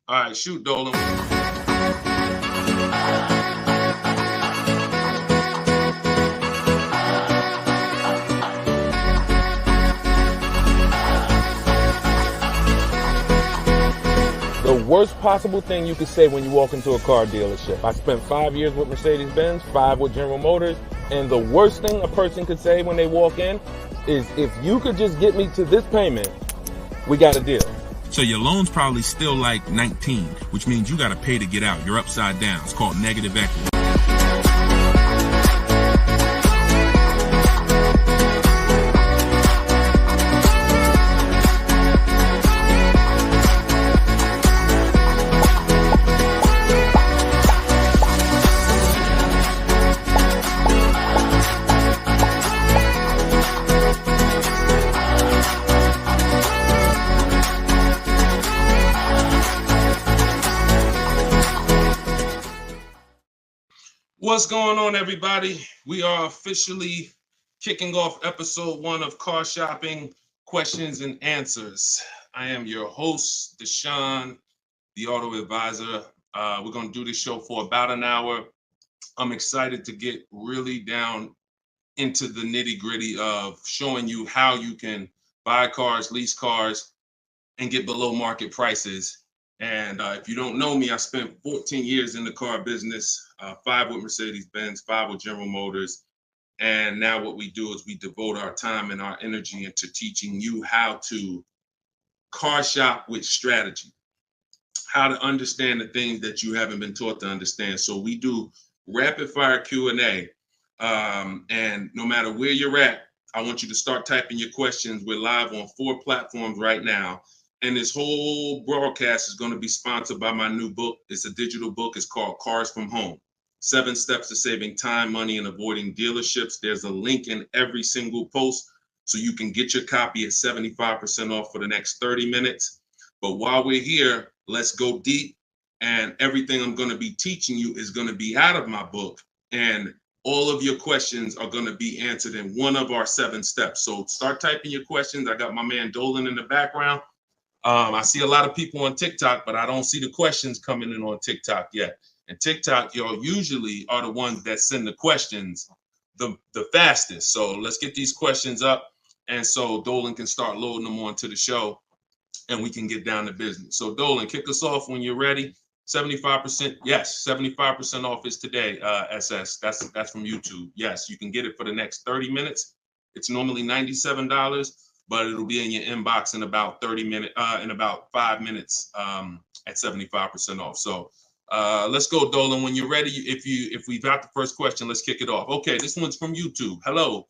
All right, shoot, Dolan. The worst possible thing you could say when you walk into a car dealership. I spent 5 years with Mercedes-Benz, 5 with General Motors, and the worst thing a person could say when they walk in is, if you could just get me to this payment, we got a deal. So your loan's probably still like 19, which means you got to pay to get out. You're upside down. It's called negative equity. What's going on, everybody? We are officially kicking off episode 1 of Car Shopping Questions and Answers. I am your host, Deshone the Auto Advisor. We're going to do this show for about an hour. I'm excited to get really down into the nitty-gritty of showing you how you can buy cars, lease cars, and get below market prices. And if you don't know me, I spent 14 years in the car business, 5 with Mercedes-Benz, 5 with General Motors. And now what we do is we devote our time and our energy into teaching you how to car shop with strategy, how to understand the things that you haven't been taught to understand. So we do rapid fire Q&A. And no matter where you're at, I want you to start typing your questions. We're live on 4 platforms right now. And this whole broadcast is going to be sponsored by my new book. It's a digital book. It's called Cars from Home: 7 Steps to Saving Time, Money, and Avoiding Dealerships. There's a link in every single post so you can get your copy at 75% off for the next 30 minutes. But while we're here, let's go deep. And everything I'm going to be teaching you is going to be out of my book. And all of your questions are going to be answered in one of our 7 steps. So start typing your questions. I got my man Dolan in the background. I see a lot of people on TikTok, but I don't see the questions coming in on TikTok yet. And TikTok, y'all usually are the ones that send the questions the fastest. So let's get these questions up. And so Dolan can start loading them onto the show and we can get down to business. So Dolan, kick us off when you're ready. 75%. Yes, 75% off is today, SS. That's from YouTube. Yes, you can get it for the next 30 minutes. It's normally $97. But it'll be in your inbox in about 5 minutes at 75% off. So let's go, Dolan. When you're ready, if we've got the first question, let's kick it off. Okay, this one's from YouTube. Hello.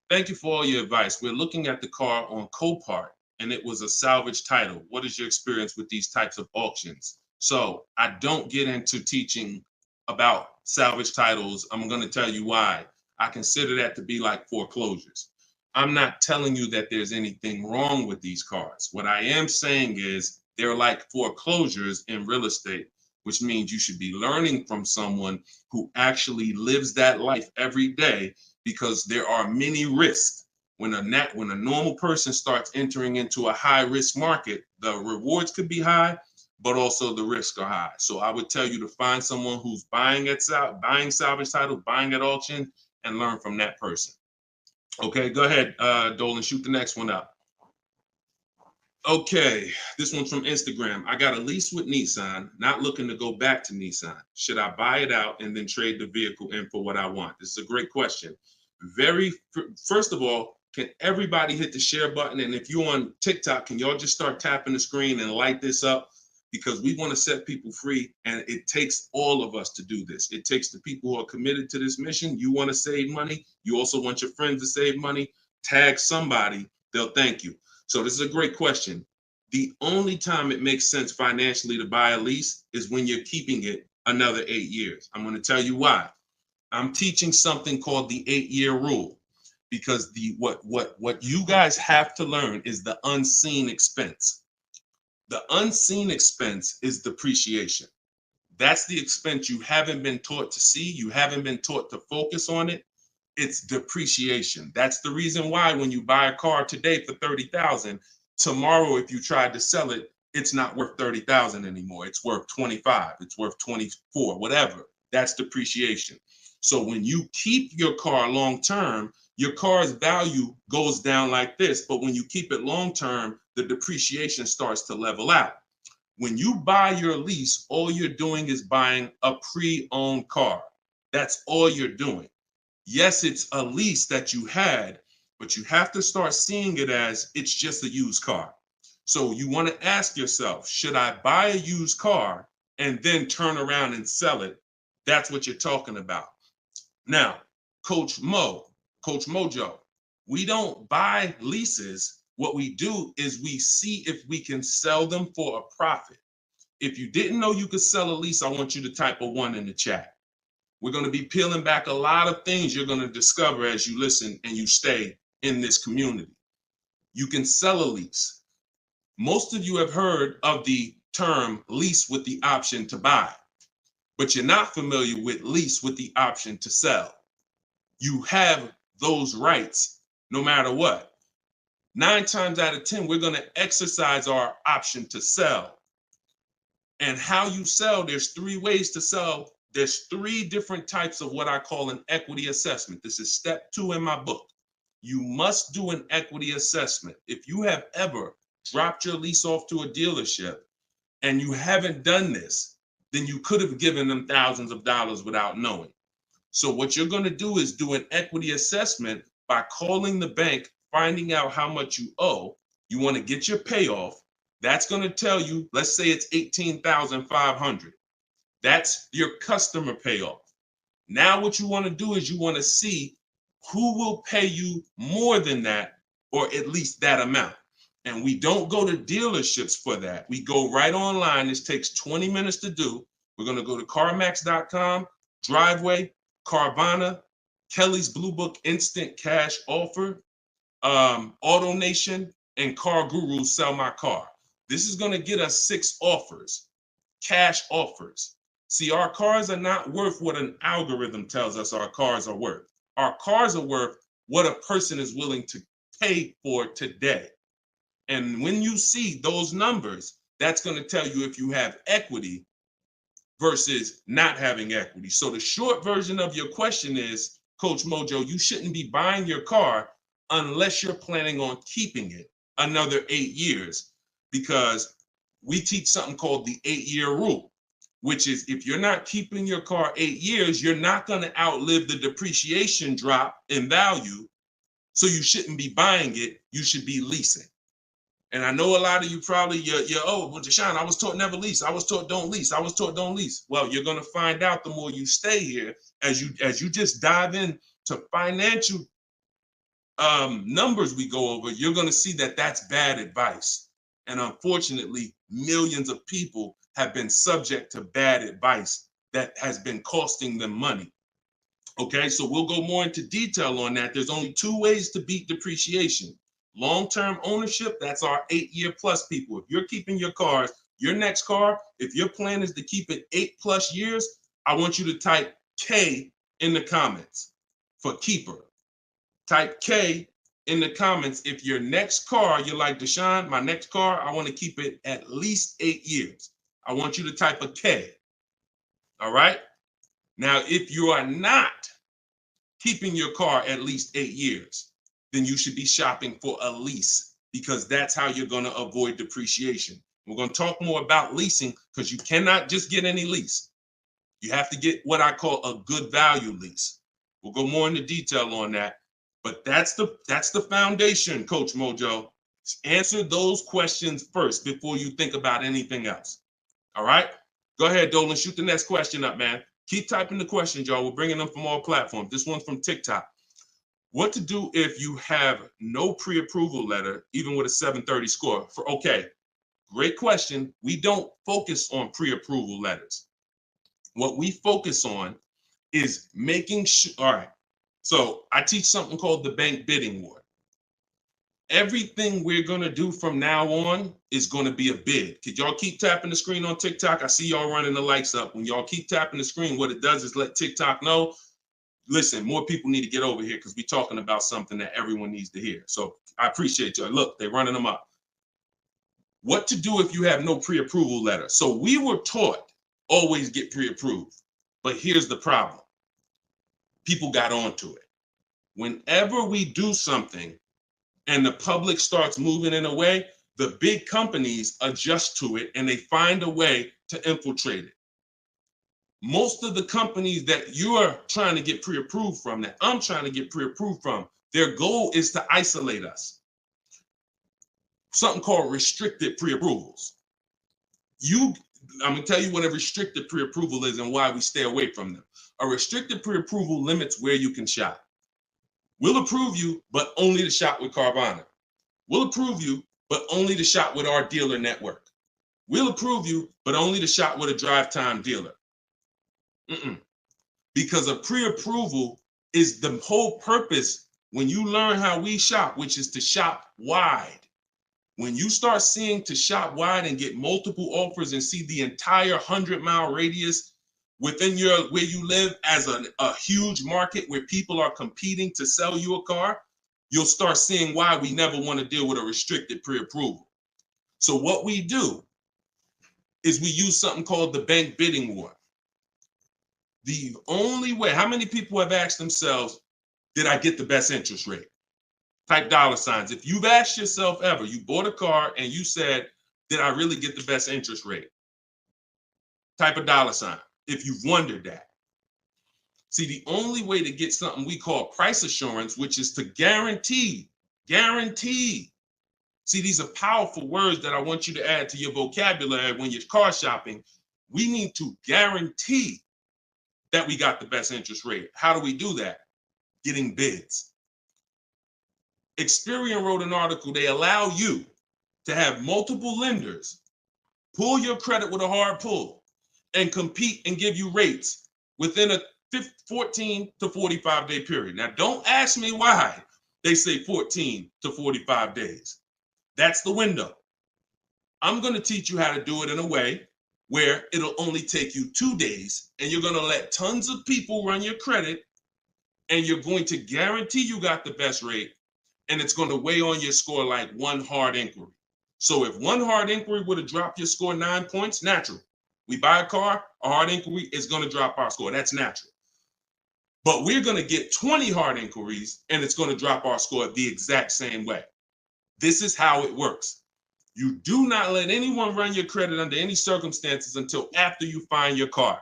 Thank you for all your advice. We're looking at the car on Copart, and it was a salvage title. What is your experience with these types of auctions? So I don't get into teaching about salvage titles. I'm going to tell you why. I consider that to be like foreclosures. I'm not telling you that there's anything wrong with these cars. What I am saying is they're like foreclosures in real estate, which means you should be learning from someone who actually lives that life every day, because there are many risks. When a normal person starts entering into a high risk market, the rewards could be high, but also the risks are high. So I would tell you to find someone who's buying salvage title, buying at auction, and learn from that person. Okay, go ahead, Dolan, shoot the next one up. Okay, this one's from Instagram. I got a lease with Nissan, not looking to go back to Nissan. Should I buy it out and then trade the vehicle in for what I want? This is a great question. First of all, can everybody hit the share button? And if you're on TikTok, can y'all just start tapping the screen and light this up? Because we want to set people free, and it takes all of us to do this. It takes the people who are committed to this mission. You want to save money. You also want your friends to save money. Tag somebody. They'll thank you. So this is a great question. The only time it makes sense financially to buy a lease is when you're keeping it another 8 years. I'm going to tell you why. I'm teaching something called the 8-year rule, because what you guys have to learn is the unseen expense. The unseen expense is depreciation. That's the expense you haven't been taught to see. You haven't been taught to focus on it. It's depreciation. That's the reason why when you buy a car today for $30,000, tomorrow, if you tried to sell it, it's not worth 30,000 anymore. It's worth 25. It's worth 24, whatever. That's depreciation. So when you keep your car long term, your car's value goes down like this. But when you keep it long term, the depreciation starts to level out. When you buy your lease, all you're doing is buying a pre-owned car. That's all you're doing. Yes, it's a lease that you had, but you have to start seeing it as it's just a used car. So you want to ask yourself, should I buy a used car and then turn around and sell it? That's what you're talking about. Now, Coach Mojo, we don't buy leases. What we do is we see if we can sell them for a profit. If you didn't know you could sell a lease, I want you to type a 1 in the chat. We're going to be peeling back a lot of things you're going to discover as you listen and you stay in this community. You can sell a lease. Most of you have heard of the term lease with the option to buy, but you're not familiar with lease with the option to sell. You have those rights no matter what. 9 times out of 10, we're going to exercise our option to sell. And how you sell, there's 3 ways to sell. There's 3 different types of what I call an equity assessment. This is step 2 in my book. You must do an equity assessment. If you have ever dropped your lease off to a dealership and you haven't done this, then you could have given them thousands of dollars without knowing. So what you're going to do is do an equity assessment by calling the bank, finding out how much you owe. You want to get your payoff. That's going to tell you, let's say it's $18,500. That's your customer payoff. Now what you want to do is you want to see who will pay you more than that, or at least that amount. And we don't go to dealerships for that. We go right online. This takes 20 minutes to do. We're going to go to CarMax.com, Driveway, Carvana, Kelly's Blue Book Instant Cash Offer, AutoNation, and Car Guru Sell My Car. This is going to get us 6 offers, cash offers. See, our cars are not worth what an algorithm tells us our cars are worth. Our cars are worth what a person is willing to pay for today. And when you see those numbers, that's going to tell you if you have equity versus not having equity. So the short version of your question is, Coach Mojo, you shouldn't be buying your car unless you're planning on keeping it another 8 years, because we teach something called the 8-year rule, which is if you're not keeping your car 8 years, you're not going to outlive the depreciation drop in value. So you shouldn't be buying it. You should be leasing. And I know a lot of you probably, oh, well, Deshone, I was taught never lease. I was taught don't lease. I was taught don't lease. Well, you're going to find out the more you stay here, as you just dive in to financial numbers we go over, you're going to see that that's bad advice. And unfortunately, millions of people have been subject to bad advice that has been costing them money. Okay, so we'll go more into detail on that. There's only 2 ways to beat depreciation. Long-term ownership, that's our 8-year plus people. If you're keeping your cars, your next car, if your plan is to keep it 8+ years, I want you to type K in the comments for keeper. Type K in the comments if your next car, you're like, Deshone, my next car, I want to keep it at least 8 years. I want you to type a K. All right? Now, if you are not keeping your car at least 8 years, then you should be shopping for a lease, because that's how you're going to avoid depreciation. We're going to talk more about leasing, because you cannot just get any lease. You have to get what I call a good value lease. We'll go more into detail on that. But that's the foundation, Coach Mojo. Answer those questions first before you think about anything else. All right? Go ahead, Dolan. Shoot the next question up, man. Keep typing the questions, y'all. We're bringing them from all platforms. This one's from TikTok. What to do if you have no pre-approval letter, even with a 730 score? Okay, great question. We don't focus on pre-approval letters. What we focus on is making sure, all right, so I teach something called the bank bidding war. Everything we're going to do from now on is going to be a bid. Could y'all keep tapping the screen on TikTok? I see y'all running the lights up. When y'all keep tapping the screen, what it does is let TikTok know, listen, more people need to get over here, because we're talking about something that everyone needs to hear. So I appreciate y'all. Look, they're running them up. What to do if you have no pre-approval letter. So we were taught always get pre-approved. But here's the problem. People got onto it. Whenever we do something and the public starts moving in a way, the big companies adjust to it and they find a way to infiltrate it. Most of the companies that you are trying to get pre-approved from, that I'm trying to get pre-approved from, their goal is to isolate us. Something called restricted pre-approvals. I'm gonna tell you what a restricted pre-approval is and why we stay away from them. A restricted pre-approval limits where you can shop. We'll approve you, but only to shop with Carvana. We'll approve you, but only to shop with our dealer network. We'll approve you, but only to shop with a drive time dealer. Because a pre-approval is the whole purpose when you learn how we shop, which is to shop wide. When you start seeing to shop wide and get multiple offers and see the entire 100-mile radius within where you live as a huge market where people are competing to sell you a car, you'll start seeing why we never want to deal with a restricted pre-approval. So what we do is we use something called the bank bidding war. The only way, how many people have asked themselves, did I get the best interest rate? Type dollar signs. If you've asked yourself ever, you bought a car and you said, did I really get the best interest rate? Type a dollar sign if you've wondered that. See, the only way to get something we call price assurance, which is to guarantee. See, these are powerful words that I want you to add to your vocabulary when you're car shopping. We need to guarantee that we got the best interest rate. How do we do that? Getting bids. Experian wrote an article. They allow you to have multiple lenders pull your credit with a hard pull and compete and give you rates within a 14 to 45 day period. Now, don't ask me why they say 14 to 45 days. That's the window. I'm going to teach you how to do it in a way where it'll only take you 2 days and you're going to let tons of people run your credit and you're going to guarantee you got the best rate, and it's going to weigh on your score like one hard inquiry. So if one hard inquiry would have dropped your score 9 points, natural. We buy a car, a hard inquiry is going to drop our score. That's natural. But we're going to get 20 hard inquiries and it's going to drop our score the exact same way. This is how it works. You do not let anyone run your credit under any circumstances until after you find your car.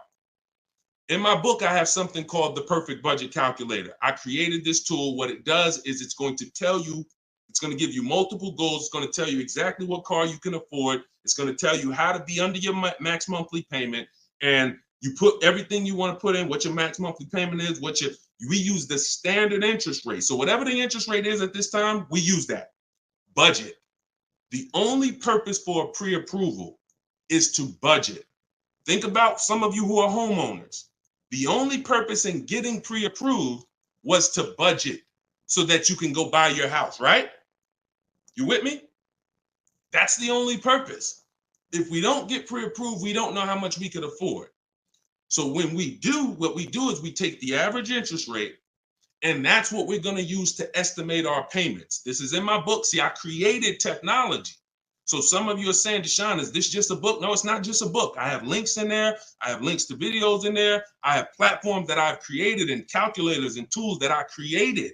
In my book, I have something called the Perfect Budget Calculator. I created this tool. What it does is it's going to tell you, it's going to give you multiple goals. It's going to tell you exactly what car you can afford. It's going to tell you how to be under your max monthly payment. And you put everything you want to put in, what your max monthly payment is, we use the standard interest rate. So whatever the interest rate is at this time, we use that. Budget. The only purpose for a pre-approval is to budget. Think about some of you who are homeowners. The only purpose in getting pre-approved was to budget so that you can go buy your house, right? You with me? That's the only purpose. If we don't get pre-approved, we don't know how much we could afford. So when we do, what we do is we take the average interest rate, and that's what we're going to use to estimate our payments. This is in my book. See, I created technology. So some of you are saying, Deshone, is this just a book? No, it's not just a book. I have links in there. I have links to videos in there. I have platforms that I've created and calculators and tools that I created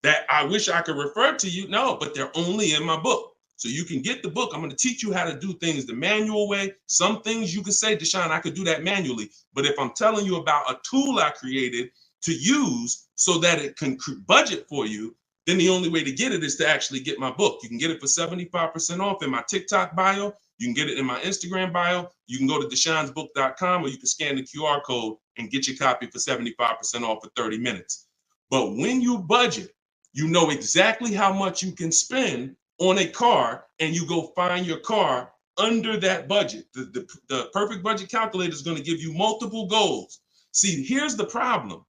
that I wish I could refer to you. No, but they're only in my book. So you can get the book. I'm going to teach you how to do things the manual way. Some things you can say, Deshone, I could do that manually. But if I'm telling you about a tool I created to use so that it can budget for you, then the only way to get it is to actually get my book. You can get it for 75% off in my TikTok bio. You can get it in my Instagram bio. You can go to deshonesbook.com, or you can scan the QR code and get your copy for 75% off for 30 minutes. But when you budget, you know exactly how much you can spend on a car, and you go find your car under that budget. The Perfect Budget Calculator is going to give you multiple goals. See, here's the problem.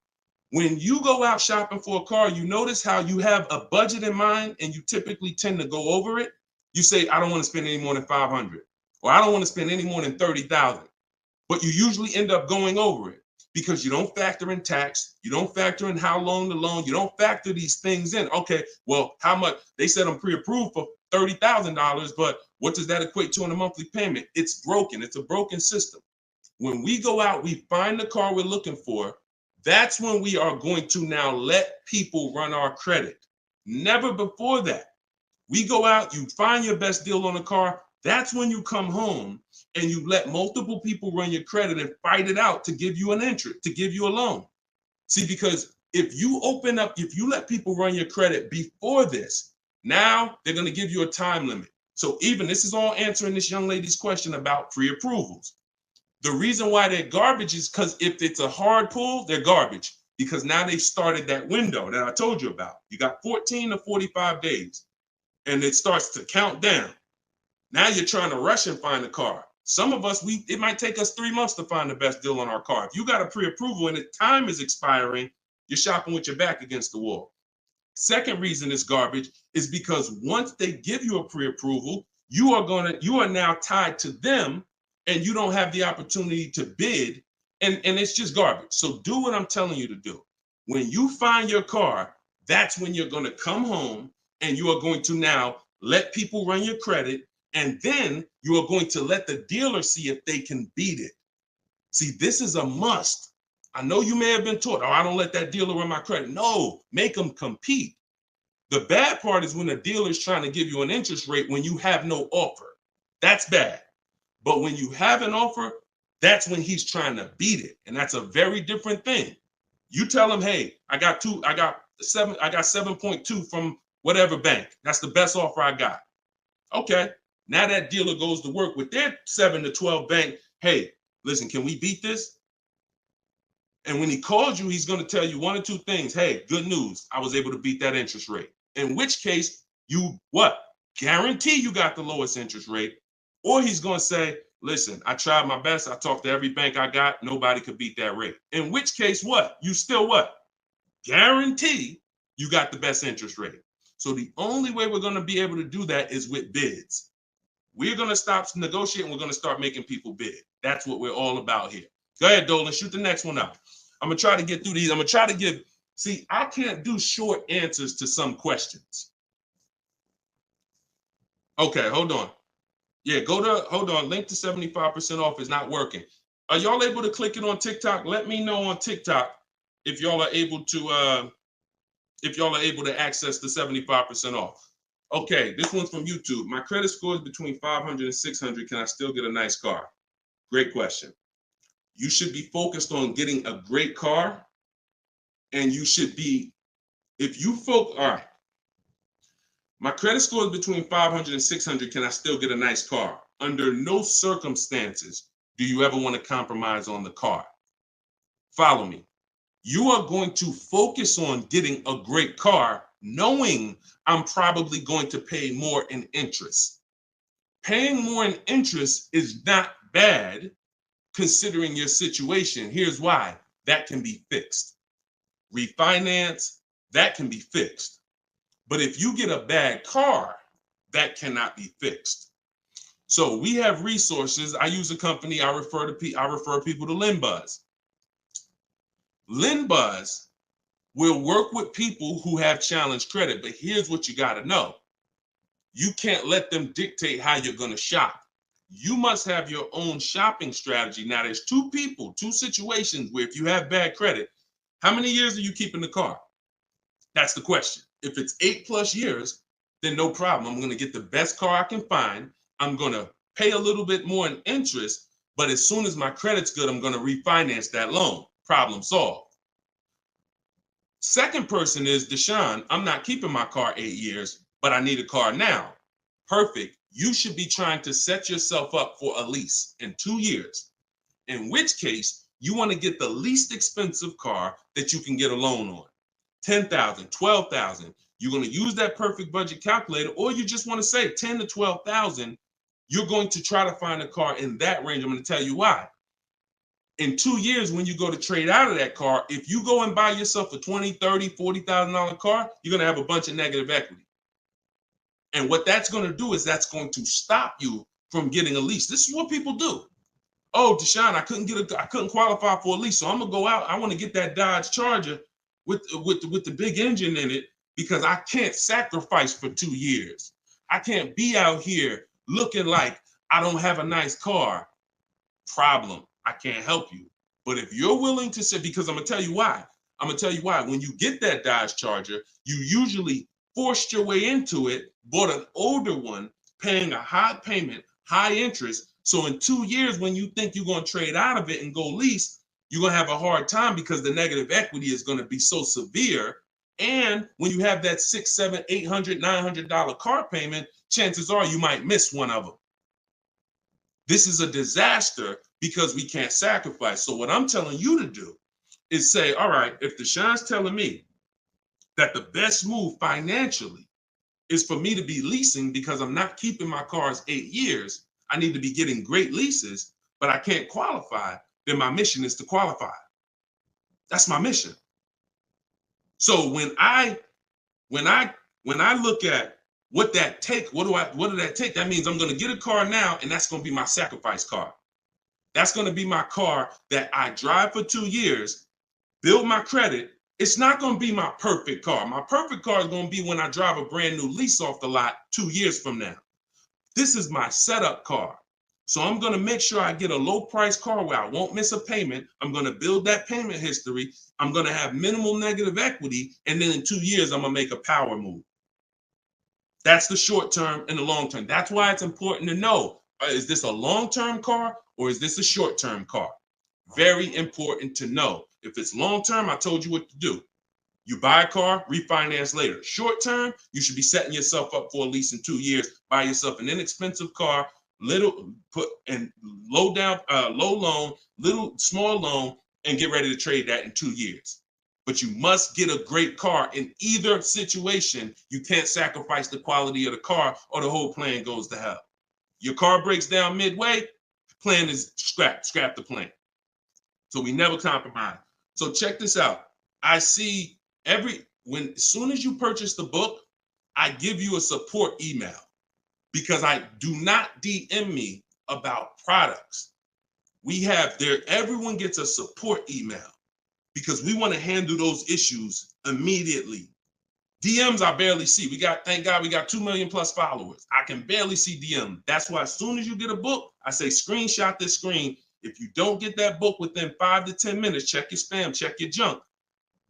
When you go out shopping for a car, you notice how you have a budget in mind and you typically tend to go over it. You say, I don't want to spend any more than $500, or I don't want to spend any more than $30,000. But you usually end up going over it because you don't factor in tax. You don't factor in how long the loan, you don't factor these things in. Okay, well, how much? They said I'm pre-approved for $30,000, but What does that equate to in a monthly payment? It's broken. It's a broken system. When we go out, we find the car we're looking for. That's when we are going to now let people run our credit. Never before that. We go out, you find your best deal on a car. That's when you come home and you let multiple people run your credit and fight it out to give you an interest, to give you a loan. See, because if you open up, if you let people run your credit before this, now they're going to give you a time limit. So even this is all answering this young lady's question about pre-approvals. The reason why they're garbage is because if it's a hard pull, they're garbage, because now they've started that window that I told you about. You got 14 to 45 days and it starts to count down. Now you're trying to rush and find a car. Some of us, it might take us 3 months to find the best deal on our car. If you got a pre-approval and the time is expiring, you're shopping with your back against the wall. Second reason it's garbage is because once they give you a pre-approval, you are now tied to them and you don't have the opportunity to bid, and it's just garbage. So do what I'm telling you to do. When you find your car, that's when you're going to come home and you are going to now let people run your credit, and then you are going to let the dealer see if they can beat it. See, this is a must. I know you may have been taught, oh, I don't let that dealer run my credit. No, make them compete. The bad part is when a dealer is trying to give you an interest rate when you have no offer. That's bad. But when you have an offer, that's when he's trying to beat it. And that's a very different thing. You tell him, hey, I got 7.2 from whatever bank. That's the best offer I got. Okay. Now that dealer goes to work with their 7 to 12 bank. Hey, listen, can we beat this? And when he calls you, he's going to tell you one or two things. Hey, good news. I was able to beat that interest rate. In which case, you what? Guarantee you got the lowest interest rate. Or he's going to say, listen, I tried my best. I talked to every bank I got. Nobody could beat that rate. In which case, what? You still what? Guarantee you got the best interest rate. So the only way we're going to be able to do that is with bids. We're going to stop negotiating. We're going to start making people bid. That's what we're all about here. Go ahead, Dolan. Shoot the next one up. I'm going to try to get through these. I'm going to try to give, see, I can't do short answers to some questions. Okay, hold on. Yeah, hold on. Link to 75% off is not working. Are y'all able to click it on TikTok? Let me know on TikTok if y'all are able to access the 75% off. Okay, this one's from YouTube. My credit score is between 500 and 600. Can I still get a nice car? Great question. You should be focused on getting a great car, and you should be, all right. My credit score is between 500 and 600. Can I still get a nice car? Under no circumstances do you ever want to compromise on the car. Follow me. You are going to focus on getting a great car, knowing I'm probably going to pay more in interest. Paying more in interest is not bad considering your situation. Here's why. That can be fixed. Refinance, that can be fixed. But if you get a bad car, that cannot be fixed. So we have resources. I use a company. I refer people to LendBuzz. LendBuzz will work with people who have challenged credit. But here's what you got to know. You can't let them dictate how you're going to shop. You must have your own shopping strategy. Now, there's two situations where if you have bad credit, how many years are you keeping the car? That's the question. If it's 8+ years, then no problem. I'm going to get the best car I can find. I'm going to pay a little bit more in interest, but as soon as my credit's good, I'm going to refinance that loan. Problem solved. Second person is Deshone. I'm not keeping my car 8 years, but I need a car now. Perfect. You should be trying to set yourself up for a lease in 2 years, in which case you want to get the least expensive car that you can get a loan on. $10,000, $12,000. You're going to use that perfect budget calculator, or you just want to say $10,000 to $12,000. You're going to try to find a car in that range. I'm going to tell you why. In 2 years, when you go to trade out of that car, if you go and buy yourself a $20,000, $30,000, $40,000 car, you're going to have a bunch of negative equity. And what that's going to do is that's going to stop you from getting a lease. This is what people do. Oh, Deshone, I couldn't qualify for a lease, so I'm gonna go out. I want to get that Dodge Charger with the big engine in it because I can't sacrifice for 2 years. I can't be out here looking like I don't have a nice car, problem. I can't help you. But if you're willing to say, because I'm gonna tell you why. I'm gonna tell you why. When you get that Dodge Charger, you usually forced your way into it, bought an older one, paying a high payment, high interest. So in 2 years, when you think you're gonna trade out of it and go lease, you're gonna have a hard time because the negative equity is gonna be so severe. And when you have that $600, $700, $800, $900 car payment, chances are you might miss one of them. This is a disaster because we can't sacrifice. So what I'm telling you to do is say, all right, if Deshaun's telling me that the best move financially is for me to be leasing because I'm not keeping my cars 8 years, I need to be getting great leases, but I can't qualify, then my mission is to qualify. That's my mission. So when I look at what that take, what did that take? That means I'm going to get a car now, and that's going to be my sacrifice car. That's going to be my car that I drive for 2 years, build my credit. It's not going to be my perfect car. My perfect car is going to be when I drive a brand new lease off the lot 2 years from now. This is my setup car. So I'm going to make sure I get a low price car where I won't miss a payment. I'm going to build that payment history. I'm going to have minimal negative equity. And then in 2 years, I'm going to make a power move. That's the short term and the long term. That's why it's important to know, is this a long-term car or is this a short-term car? Very important to know. If it's long-term, I told you what to do. You buy a car, refinance later. Short-term, you should be setting yourself up for at least in 2 years. Buy yourself an inexpensive car, low loan, small loan, and get ready to trade that in 2 years. But you must get a great car. In either situation, you can't sacrifice the quality of the car or the whole plan goes to hell. Your car breaks down midway, plan is scrap the plan. So we never compromise. So check this out. I see as soon as you purchase the book, I give you a support email because I do not DM me about products. Everyone gets a support email because we want to handle those issues immediately. DMs I barely see. Thank God we got 2 million plus followers. I can barely see DM. That's why as soon as you get a book, I say screenshot this screen. If you don't get that book within 5 to 10 minutes, check your spam, check your junk.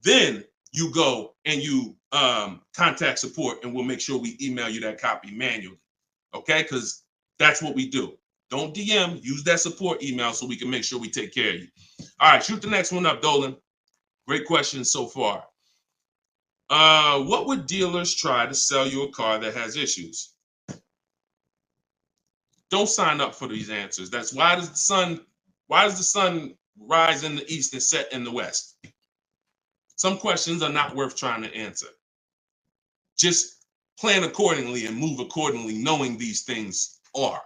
Then you go and you contact support and we'll make sure we email you that copy manually. Okay, because that's what we do. Don't DM, use that support email so we can make sure we take care of you. All right, shoot the next one up, Dolan. Great question so far. What would dealers try to sell you a car that has issues? Don't sign up for these answers. That's why does the sun rise in the east and set in the west? Some questions are not worth trying to answer. Just plan accordingly and move accordingly, knowing these things are.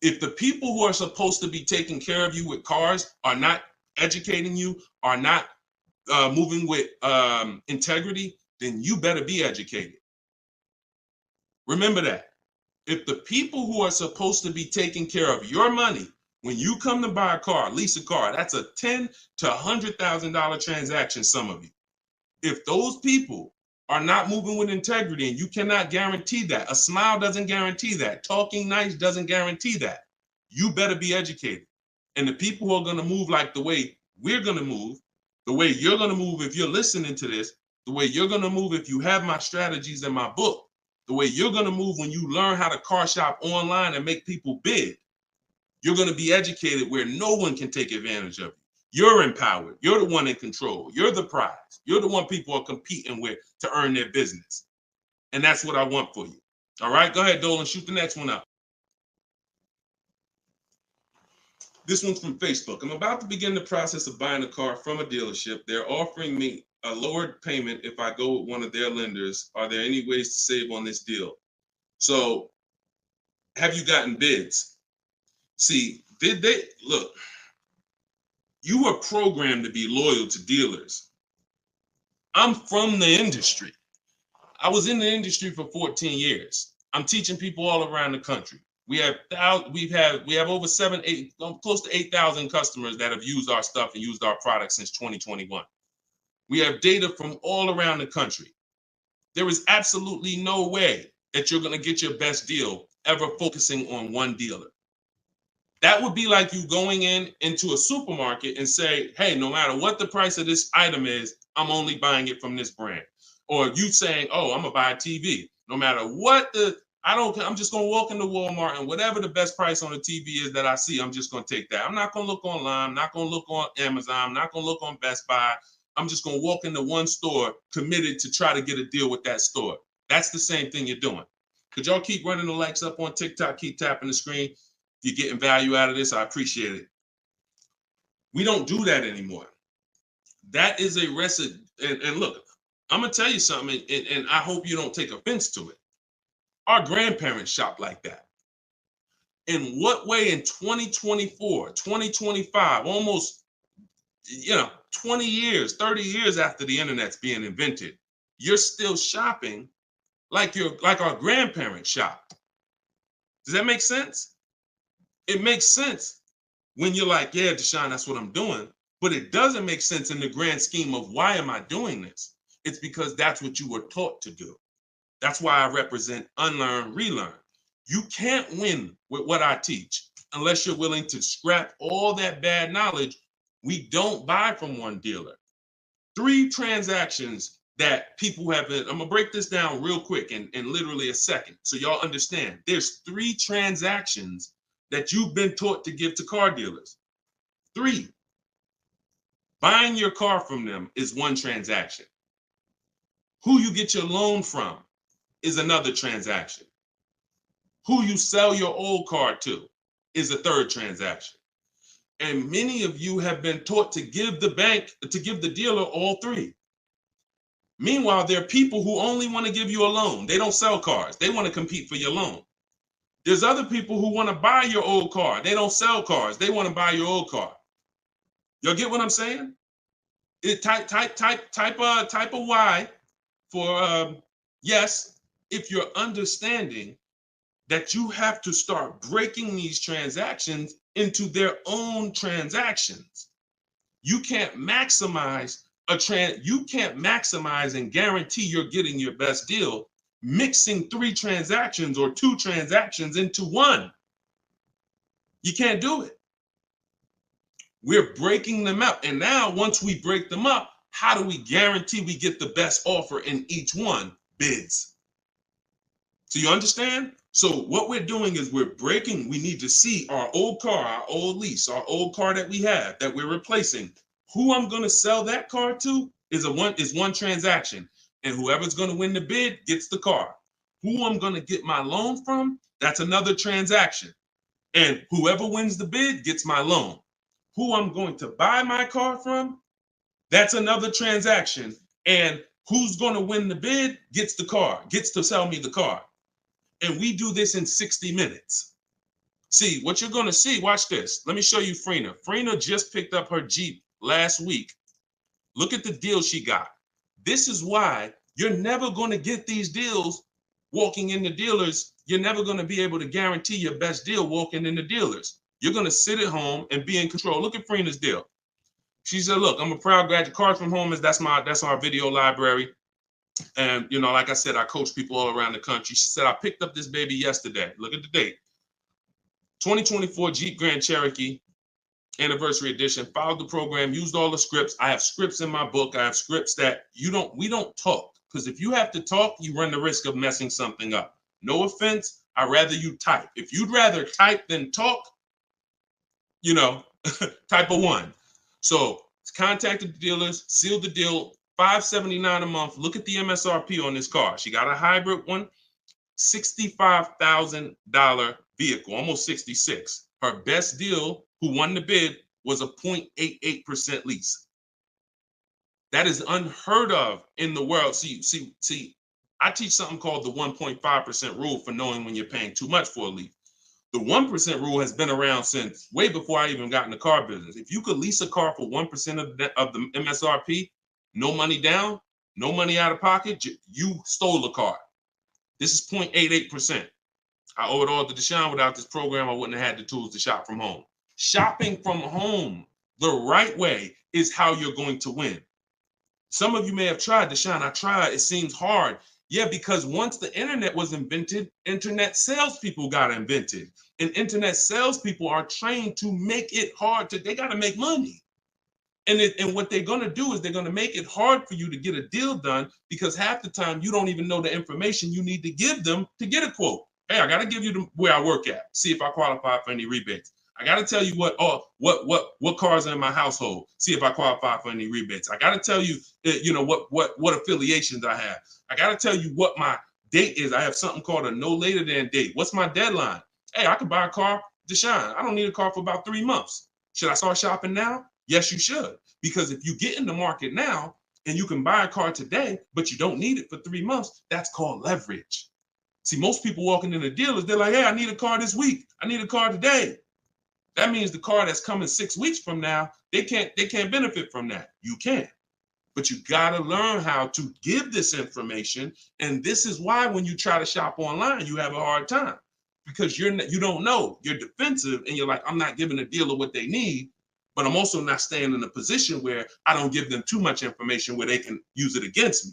If the people who are supposed to be taking care of you with cars are not educating you, are not moving with integrity, then you better be educated. Remember that. If the people who are supposed to be taking care of your money, when you come to buy a car, lease a car, that's a $10,000 to $100,000 transaction, some of you. If those people are not moving with integrity, and you cannot guarantee that, a smile doesn't guarantee that, talking nice doesn't guarantee that, you better be educated. And the people who are going to move like the way we're going to move, the way you're going to move if you're listening to this, the way you're going to move if you have my strategies in my book, the way you're going to move when you learn how to car shop online and make people bid, you're going to be educated where no one can take advantage of you. You're empowered. You're the one in control. You're the prize. You're the one people are competing with to earn their business. And that's what I want for you. All right, go ahead, Dolan, shoot the next one up. This one's from Facebook. I'm about to begin the process of buying a car from a dealership. They're offering me a lowered payment if I go with one of their lenders. Are there any ways to save on this deal? So have you gotten bids? See, look, you were programmed to be loyal to dealers. I'm from the industry. I was in the industry for 14 years. I'm teaching people all around the country. We have over close to 8,000 customers that have used our stuff and used our products since 2021. We have data from all around the country. There is absolutely no way that you're going to get your best deal ever focusing on one dealer. That would be like you going into a supermarket and say, hey, no matter what the price of this item is, I'm only buying it from this brand. Or you saying, oh, I'm gonna buy a TV. No matter what I'm just gonna walk into Walmart and whatever the best price on the TV is that I see, I'm just gonna take that. I'm not gonna look online, I'm not gonna look on Amazon, I'm not gonna look on Best Buy. I'm just gonna walk into one store committed to try to get a deal with that store. That's the same thing you're doing. Could y'all keep running the likes up on TikTok, keep tapping the screen? If you're getting value out of this, I appreciate it. We don't do that anymore. That is a recipe. And look, I'm going to tell you something, and I hope you don't take offense to it. Our grandparents shopped like that. In what way in 2024, 2025, almost 20 years, 30 years after the internet's being invented, you're still shopping like our grandparents shopped? Does that make sense? It makes sense when you're like, yeah, Deshone, that's what I'm doing. But it doesn't make sense in the grand scheme of why am I doing this? It's because that's what you were taught to do. That's why I represent unlearn, relearn. You can't win with what I teach unless you're willing to scrap all that bad knowledge. We don't buy from one dealer. 3 transactions that people have been, I'm gonna break this down real quick in literally a second so y'all understand. There's 3 transactions that you've been taught to give to car dealers. 3. Buying your car from them is one transaction. Who you get your loan from is another transaction. Who you sell your old car to is a 3rd transaction. And many of you have been taught to give the dealer all 3. Meanwhile, there are people who only want to give you a loan. They don't sell cars. They want to compete for your loan. There's other people who want to buy your old car. They don't sell cars. They want to buy your old car. Y'all get what I'm saying? Type a Y for yes, if you're understanding that you have to start breaking these transactions into their own transactions. You can't maximize and guarantee you're getting your best deal mixing 3 transactions or 2 transactions into one. You can't do it. We're breaking them up. And now once we break them up, how do we guarantee we get the best offer in each one? Bids. So you understand? So what we're doing is we need to see our old car, our old lease, our old car that we have that we're replacing. Who I'm going to sell that car to is one transaction. And whoever's going to win the bid gets the car. Who I'm going to get my loan from, that's another transaction. And whoever wins the bid gets my loan. Who I'm going to buy my car from, that's another transaction. And who's going to win the bid gets the car, gets to sell me the car. And we do this in 60 minutes. See, what you're going to see, watch this. Let me show you Frina. Frina just picked up her Jeep last week. Look at the deal she got. This is why you're never going to get these deals walking in the dealers. You're never going to be able to guarantee your best deal walking in the dealers. You're going to sit at home and be in control. Look at Frina's deal. She said, look, I'm a proud graduate. Cars from Home that's our video library. And, like I said, I coach people all around the country. She said, I picked up this baby yesterday. Look at the date. 2024 Jeep Grand Cherokee Anniversary Edition. Followed the program, used all the scripts. I have scripts in my book. I have scripts that we don't talk. Because if you have to talk, you run the risk of messing something up. No offense. I'd rather you type. If you'd rather type than talk, type a 1. So contacted the dealers, sealed the deal, $579 a month. Look at the MSRP on this car. She got a hybrid one, $65,000 vehicle, almost 66. Her best deal, who won the bid, was a 0.88% lease. That is unheard of in the world. See, I teach something called the 1.5% rule for knowing when you're paying too much for a lease. The 1% rule has been around since way before I even got in the car business. If you could lease a car for 1% of the MSRP, no money down, no money out of pocket, you stole the car. This is 0.88%. I owe it all to Deshone. Without this program, I wouldn't have had the tools to shop from home. Shopping from home the right way is how you're going to win. Some of you may have tried, Deshone. I tried. It seems hard. Yeah, because once the internet was invented, internet salespeople got invented. And internet salespeople are trained to make it hard they got to make money. And what they're going to do is they're going to make it hard for you to get a deal done because half the time you don't even know the information you need to give them to get a quote. Hey, I got to give you where I work at, see if I qualify for any rebates. I got to tell you what cars are in my household, see if I qualify for any rebates. I got to tell you, what affiliations I have. I got to tell you what my date is. I have something called a no later than date. What's my deadline? Hey, I could buy a car, Deshone. I don't need a car for about 3 months. Should I start shopping now? Yes, you should. Because if you get in the market now and you can buy a car today, but you don't need it for 3 months, that's called leverage. See, most people walking in the dealers, they're like, hey, I need a car this week. I need a car today. That means the car that's coming 6 weeks from now, they can't benefit from that. You can. But you got to learn how to give this information. And this is why when you try to shop online, you have a hard time because you don't know. You're defensive and you're like, I'm not giving the dealer what they need, but I'm also not staying in a position where I don't give them too much information where they can use it against me.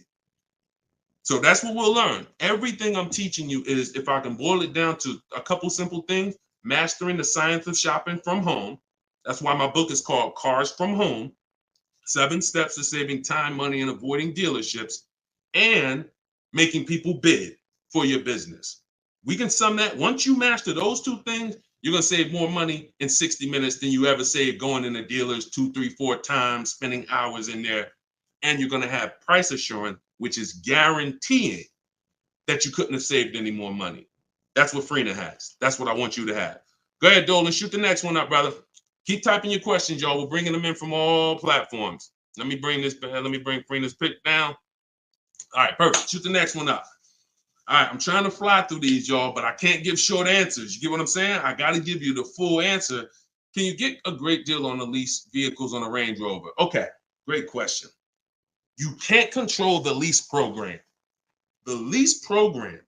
So that's what we'll learn. Everything I'm teaching you is, if I can boil it down to a couple simple things, mastering the science of shopping from home. That's why my book is called Cars from Home, 7 Steps to Saving Time, Money, and Avoiding Dealerships, and making people bid for your business. We can sum that. Once you master those 2 things, you're going to save more money in 60 minutes than you ever saved going into dealers 2, 3, 4 times, spending hours in there. And you're going to have price assurance, which is guaranteeing that you couldn't have saved any more money. That's what Freenah has. That's what I want you to have. Go ahead, Dolan. Shoot the next one up, brother. Keep typing your questions, y'all. We're bringing them in from all platforms. Let me bring Freenah's pick down. All right, perfect. Shoot the next one up. All right, I'm trying to fly through these, y'all, but I can't give short answers. You get what I'm saying? I got to give you the full answer. Can you get a great deal on the lease vehicles on a Range Rover? Okay, great question. You can't control the lease program. The lease program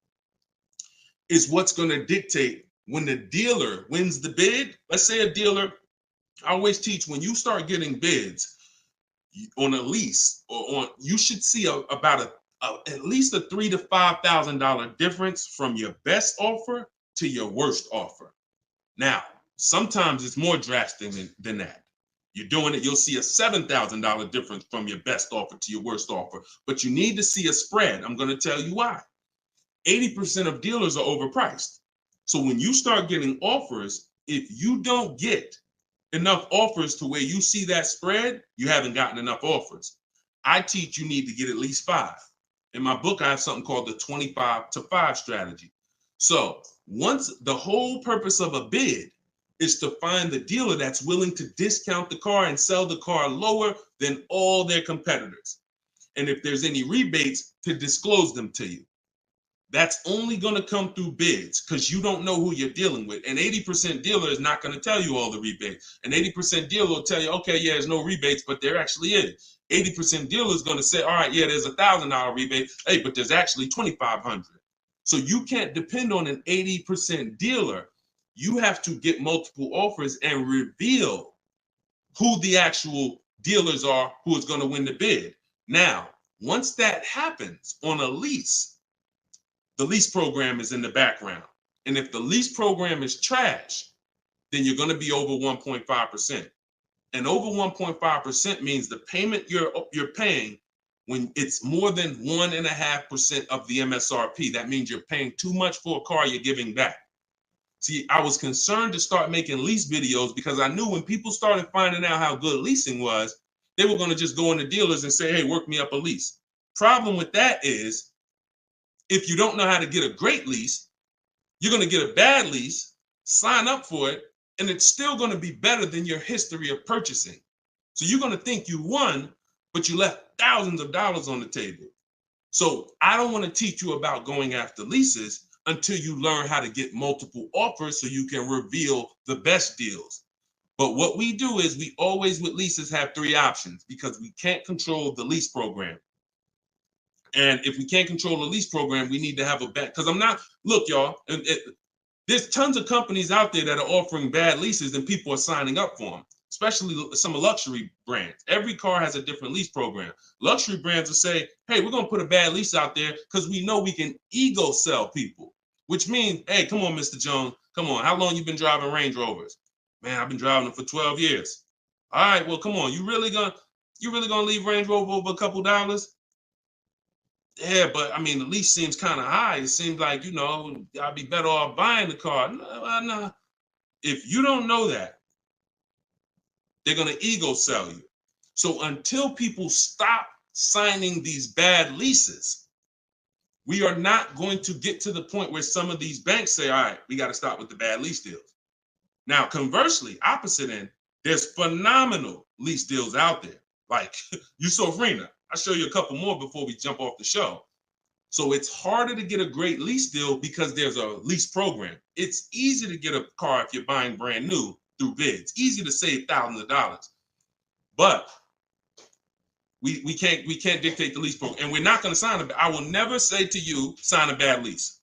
is what's going to dictate when the dealer wins the bid. Let's say a dealer, I always teach, when you start getting bids on a lease you should see about at least a $3,000 to $5,000 difference from your best offer to your worst offer. Now, sometimes it's more drastic than that. You're doing it, you'll see a $7,000 difference from your best offer to your worst offer, but you need to see a spread. I'm going to tell you why. 80% of dealers are overpriced. So when you start getting offers, if you don't get enough offers to where you see that spread, you haven't gotten enough offers. I teach you need to get at least 5. In my book, I have something called the 25 to 5 strategy. So once the whole purpose of a bid is to find the dealer that's willing to discount the car and sell the car lower than all their competitors. And if there's any rebates, to disclose them to you. That's only going to come through bids because you don't know who you're dealing with. An 80% dealer is not going to tell you all the rebates. An 80% dealer will tell you, okay, yeah, there's no rebates, but there actually is. 80% dealer is going to say, all right, yeah, there's $1,000 rebate. Hey, but there's actually $2,500. So you can't depend on an 80% dealer. You have to get multiple offers and reveal who the actual dealers are who is going to win the bid. Now, once that happens on a lease, the lease program is in the background. And if the lease program is trash, then you're going to be over 1.5%. And over 1.5% means the payment you're paying when it's more than 1.5% of the MSRP. That means you're paying too much for a car you're giving back. See, I was concerned to start making lease videos because I knew when people started finding out how good leasing was, they were going to just go into dealers and say, hey, work me up a lease. Problem with that is, if you don't know how to get a great lease, you're going to get a bad lease, sign up for it, and it's still going to be better than your history of purchasing. So you're going to think you won, but you left thousands of dollars on the table. So I don't want to teach you about going after leases until you learn how to get multiple offers so you can reveal the best deals. But what we do is we always with leases have 3 options because we can't control the lease program. And if we can't control the lease program, we need to have a bet. Because look, y'all, there's tons of companies out there that are offering bad leases and people are signing up for them. especially some luxury brands. Every car has a different lease program. Luxury brands will say, hey, we're going to put a bad lease out there because we know we can ego sell people, which means, hey, come on, Mr. Jones, come on. How long you been driving Range Rovers? Man, I've been driving them for 12 years. All right, well, come on. You really gonna leave Range Rover over a couple dollars? Yeah, but I mean, the lease seems kind of high. It seems like, I'd be better off buying the car. No. If you don't know that, they're going to ego sell you. So until people stop signing these bad leases, we are not going to get to the point where some of these banks say, all right, we got to stop with the bad lease deals. Now, conversely, opposite end, there's phenomenal lease deals out there. Like Yusuf Rina. I'll show you a couple more before we jump off the show. So it's harder to get a great lease deal because there's a lease program. It's easy to get a car if you're buying brand new through bids. Easy to save thousands of dollars. But we can't dictate the lease program. And we're not going to sign it. I will never say to you, sign a bad lease.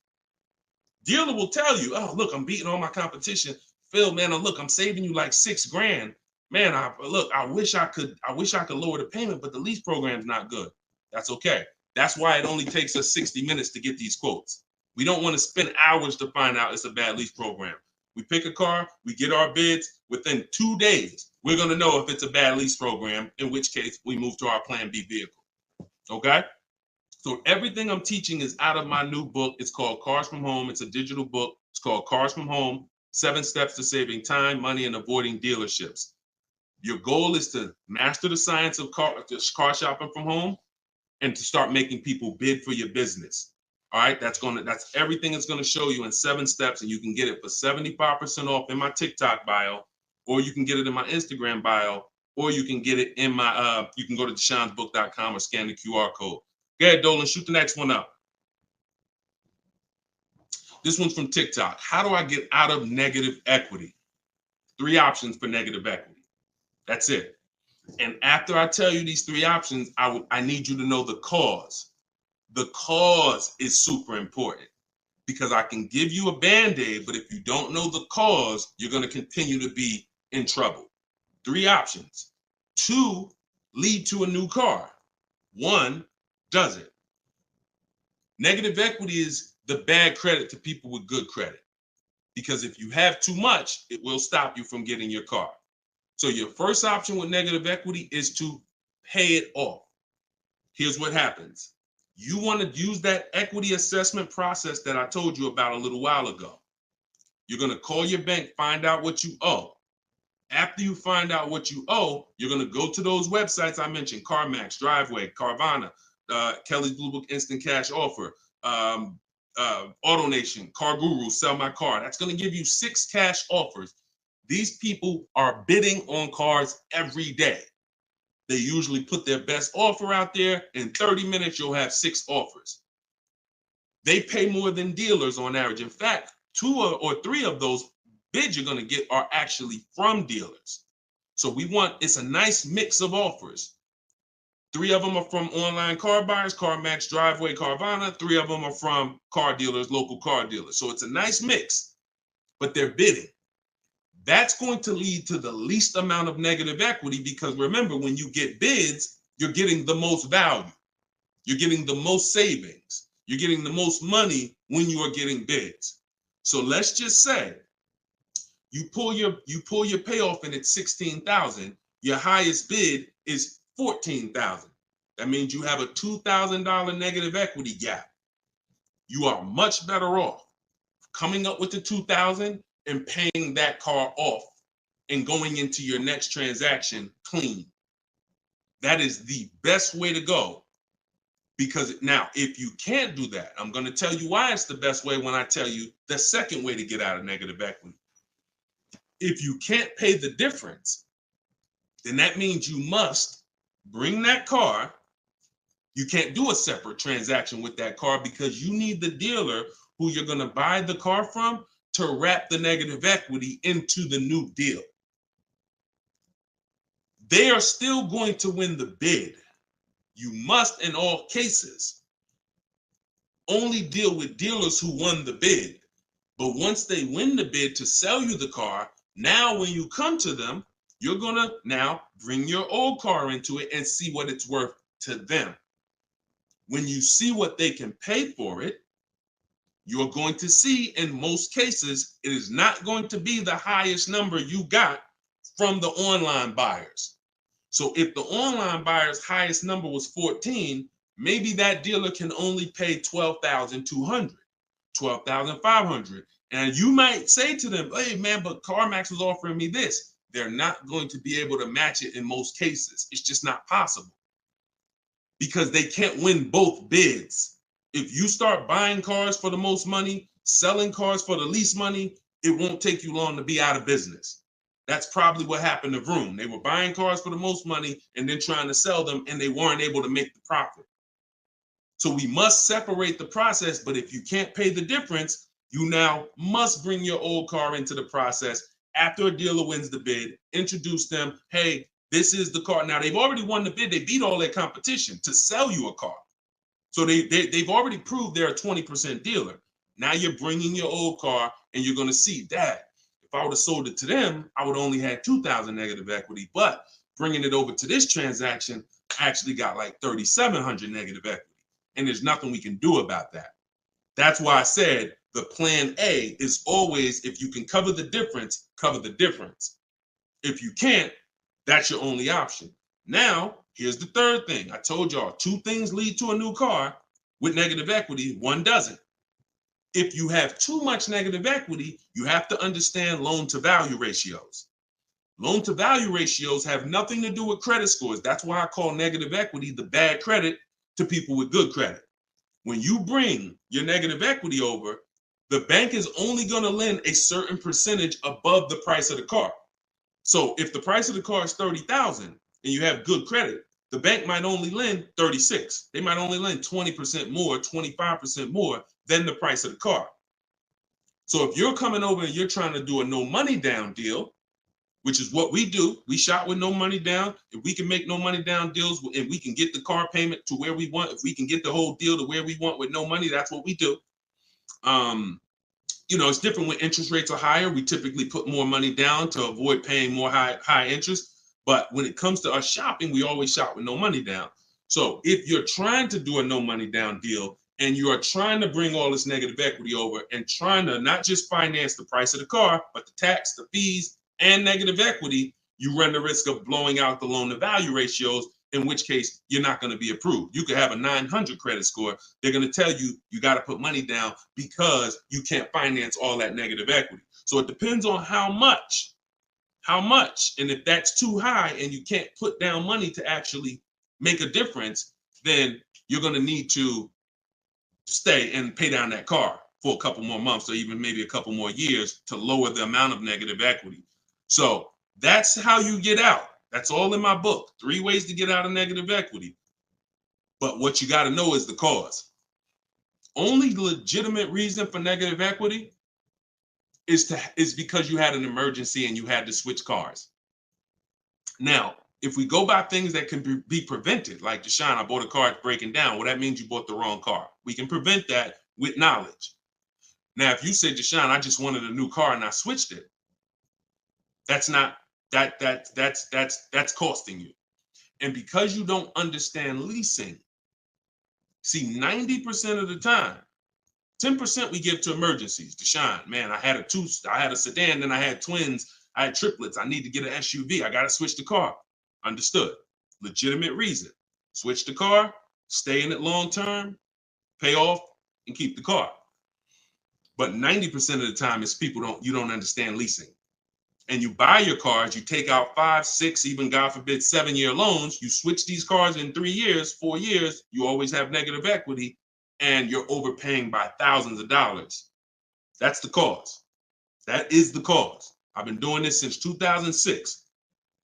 Dealer will tell you, oh, look, I'm beating all my competition. Phil, man, look, I'm saving you like $6,000. Man, I wish I could lower the payment, but the lease program's not good. That's okay. That's why it only takes us 60 minutes to get these quotes. We don't want to spend hours to find out it's a bad lease program. We pick a car, we get our bids. Within 2 days, we're going to know if it's a bad lease program, in which case we move to our Plan B vehicle. Okay? So everything I'm teaching is out of my new book. It's called Cars from Home. It's a digital book. It's called Cars from Home, 7 Steps to Saving Time, Money, and Avoiding Dealerships. Your goal is to master the science of car shopping from home and to start making people bid for your business. All right, that's everything it's going to show you in 7 steps, and you can get it for 75% off in my TikTok bio, or you can get it in my Instagram bio, or you can get it in my you can go to deshonsbook.com or scan the QR code. Go ahead, Dolan, shoot the next one up. This one's from TikTok. How do I get out of negative equity? 3 options for negative equity. That's it. And after I tell you these 3 options, I need you to know the cause. The cause is super important because I can give you a Band-Aid, but if you don't know the cause, you're going to continue to be in trouble. 3 options. 2 lead to a new car. 1 doesn't. Negative equity is the bad credit to people with good credit, because if you have too much, it will stop you from getting your car. So your first option with negative equity is to pay it off. Here's what happens. You want to use that equity assessment process that I told you about a little while ago. You're going to call your bank, find out what you owe. After you find out what you owe, you're going to go to those websites I mentioned, CarMax, Driveway, Carvana, Kelly's Blue Book Instant Cash Offer, AutoNation, Car Guru, Sell My Car. That's going to give you 6 cash offers. These people are bidding on cars every day. They usually put their best offer out there. In 30 minutes, you'll have 6 offers. They pay more than dealers on average. In fact, 2 or 3 of those bids you're going to get are actually from dealers. So it's a nice mix of offers. 3 of them are from online car buyers, CarMax, Driveway, Carvana. 3 of them are from car dealers, local car dealers. So it's a nice mix, but they're bidding. That's going to lead to the least amount of negative equity because remember, when you get bids, you're getting the most value. You're getting the most savings. You're getting the most money when you are getting bids. So let's just say you pull your payoff and it's $16,000. Your highest bid is $14,000. That means you have a $2,000 negative equity gap. You are much better off coming up with the $2,000 and paying that car off and going into your next transaction clean. That is the best way to go. Because now, if you can't do that, I'm going to tell you why it's the best way when I tell you the second way to get out of negative equity. If you can't pay the difference, then that means you must bring that car. You can't do a separate transaction with that car because you need the dealer who you're going to buy the car from to wrap the negative equity into the new deal. They are still going to win the bid. You must, in all cases, only deal with dealers who won the bid. But once they win the bid to sell you the car, now when you come to them, You're gonna now bring your old car into it and see what it's worth to them. When you see what they can pay for it, you're going to see in most cases, it is not going to be the highest number you got from the online buyers. So if the online buyer's highest number was 14, maybe that dealer can only pay 12,200, 12,500. And you might say to them, hey man, but CarMax was offering me this. They're not going to be able to match it in most cases. It's just not possible because they can't win both bids. If you start buying cars for the most money, selling cars for the least money, it won't take you long to be out of business. That's probably what happened to Vroom. They were buying cars for the most money and then trying to sell them, and they weren't able to make the profit. So we must separate the process, but if you can't pay the difference, you now must bring your old car into the process after a dealer wins the bid, introduce them, hey, this is the car. Now, they've already won the bid. They beat all their competition to sell you a car. So they've already proved they're a 20% dealer. Now you're bringing your old car, and you're going to see that if I would have sold it to them, I would only had 2,000 negative equity. But bringing it over to this transaction, I actually got like 3,700 negative equity. And there's nothing we can do about that. That's why I said the plan A is always, if you can cover the difference, cover the difference. If you can't, that's your only option. Now, here's the third thing. I told y'all 2 things lead to a new car with negative equity, 1 doesn't. If you have too much negative equity, you have to understand loan to value ratios. Loan to value ratios have nothing to do with credit scores. That's why I call negative equity the bad credit to people with good credit. When you bring your negative equity over, the bank is only going to lend a certain percentage above the price of the car. So if the price of the car is 30,000 and you have good credit, the bank might only lend 36. They might only lend 20% more, 25% more than the price of the car. So if you're coming over and you're trying to do a no money down deal, which is what we do, we shop with no money down. If we can make no money down deals and we can get the car payment to where we want, if we can get the whole deal to where we want with no money, that's what we do. You know, it's different when interest rates are higher. We typically put more money down to avoid paying more high interest. But when it comes to us shopping, we always shop with no money down. So if you're trying to do a no money down deal and you are trying to bring all this negative equity over and trying to not just finance the price of the car, but the tax, the fees, and negative equity, you run the risk of blowing out the loan to value ratios, in which case you're not going to be approved. You could have a 900 credit score. They're going to tell you you got to put money down because you can't finance all that negative equity. So it depends on how much. And if that's too high and you can't put down money to actually make a difference, then you're going to need to stay and pay down that car for a couple more months or even maybe a couple more years to lower the amount of negative equity. So that's how you get out. That's all in my book. 3 ways to get out of negative equity. But what you got to know is the cause. Only legitimate reason for negative equity is because you had an emergency and you had to switch cars. Now, if we go by things that can be prevented, like Deshone, I bought a car, it's breaking down. Well, that means you bought the wrong car. We can prevent that with knowledge. Now, if you say, Deshone, I just wanted a new car and I switched it, that's costing you. And because you don't understand leasing, see, 90% of the time, 10% we give to emergencies. Deshone, man, I had a sedan, then I had twins, I had triplets. I need to get an SUV. I got to switch the car. Understood. Legitimate reason. Switch the car, stay in it long term, pay off, and keep the car. But 90% of the time, it's you don't understand leasing. And you buy your cars, you take out 5, 6, even God forbid, 7-year loans. You switch these cars in 3 years, 4 years, you always have negative equity, and you're overpaying by thousands of dollars. That's the cause. That is the cause. I've been doing this since 2006.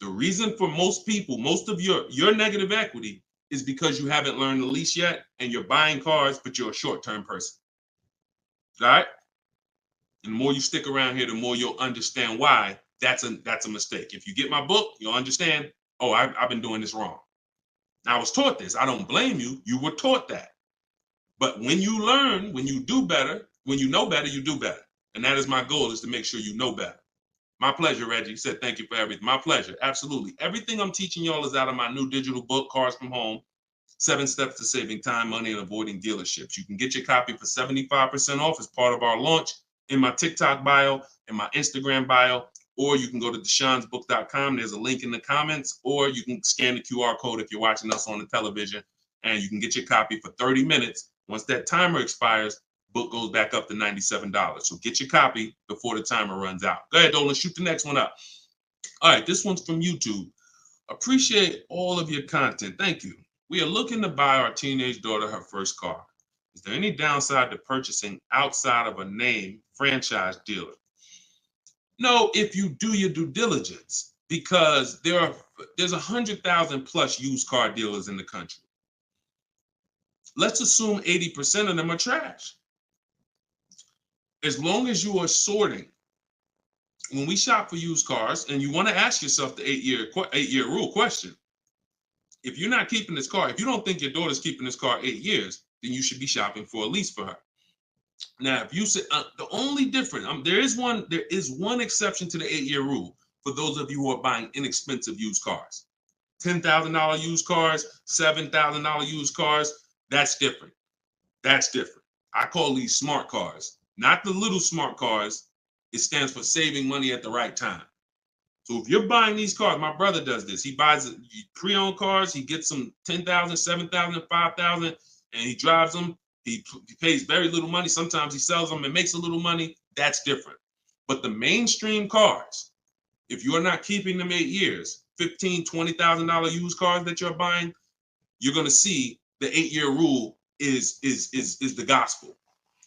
The reason for most people, most of your negative equity is because you haven't learned the lease yet and you're buying cars, but you're a short-term person. All right? And the more you stick around here, the more you'll understand why that's a mistake. If you get my book, you'll understand, oh, I've been doing this wrong. Now, I was taught this. I don't blame you. You were taught that. But when you learn, when you do better, when you know better, you do better. And that is my goal, is to make sure you know better. My pleasure, Reggie. Said thank you for everything. My pleasure. Absolutely. Everything I'm teaching y'all is out of my new digital book, Cars from Home. 7 Steps to Saving Time, Money, and Avoiding Dealerships. You can get your copy for 75% off as part of our launch in my TikTok bio, in my Instagram bio, or you can go to deshonsbook.com. There's a link in the comments, or you can scan the QR code if you're watching us on the television, and you can get your copy for 30 minutes. Once that timer expires, book goes back up to $97. So get your copy before the timer runs out. Go ahead, Dolan, shoot the next one up. All right, this one's from YouTube. Appreciate all of your content. Thank you. We are looking to buy our teenage daughter her first car. Is there any downside to purchasing outside of a name franchise dealer? No, if you do your due diligence, because there's 100,000 plus used car dealers in the country. Let's assume 80% of them are trash. As long as you are sorting, when we shop for used cars, and you want to ask yourself the eight-year rule question. If you're not keeping this car, if you don't think your daughter's keeping this car 8 years, then you should be shopping for a lease for her. Now, if you say the only difference, there is one exception to the 8-year rule for those of you who are buying inexpensive used cars. $10,000 used cars, $7,000 used cars, that's different. That's different. I call these smart cars, not the little smart cars. It stands for saving money at the right time. So if you're buying these cars, my brother does this. He buys pre-owned cars. He gets them $10,000, $7,000, $5,000, and he drives them. He pays very little money. Sometimes he sells them and makes a little money. That's different. But the mainstream cars, if you're not keeping them 8 years, $15,000, $20,000 used cars that you're buying, you're going to see the 8-year rule is the gospel.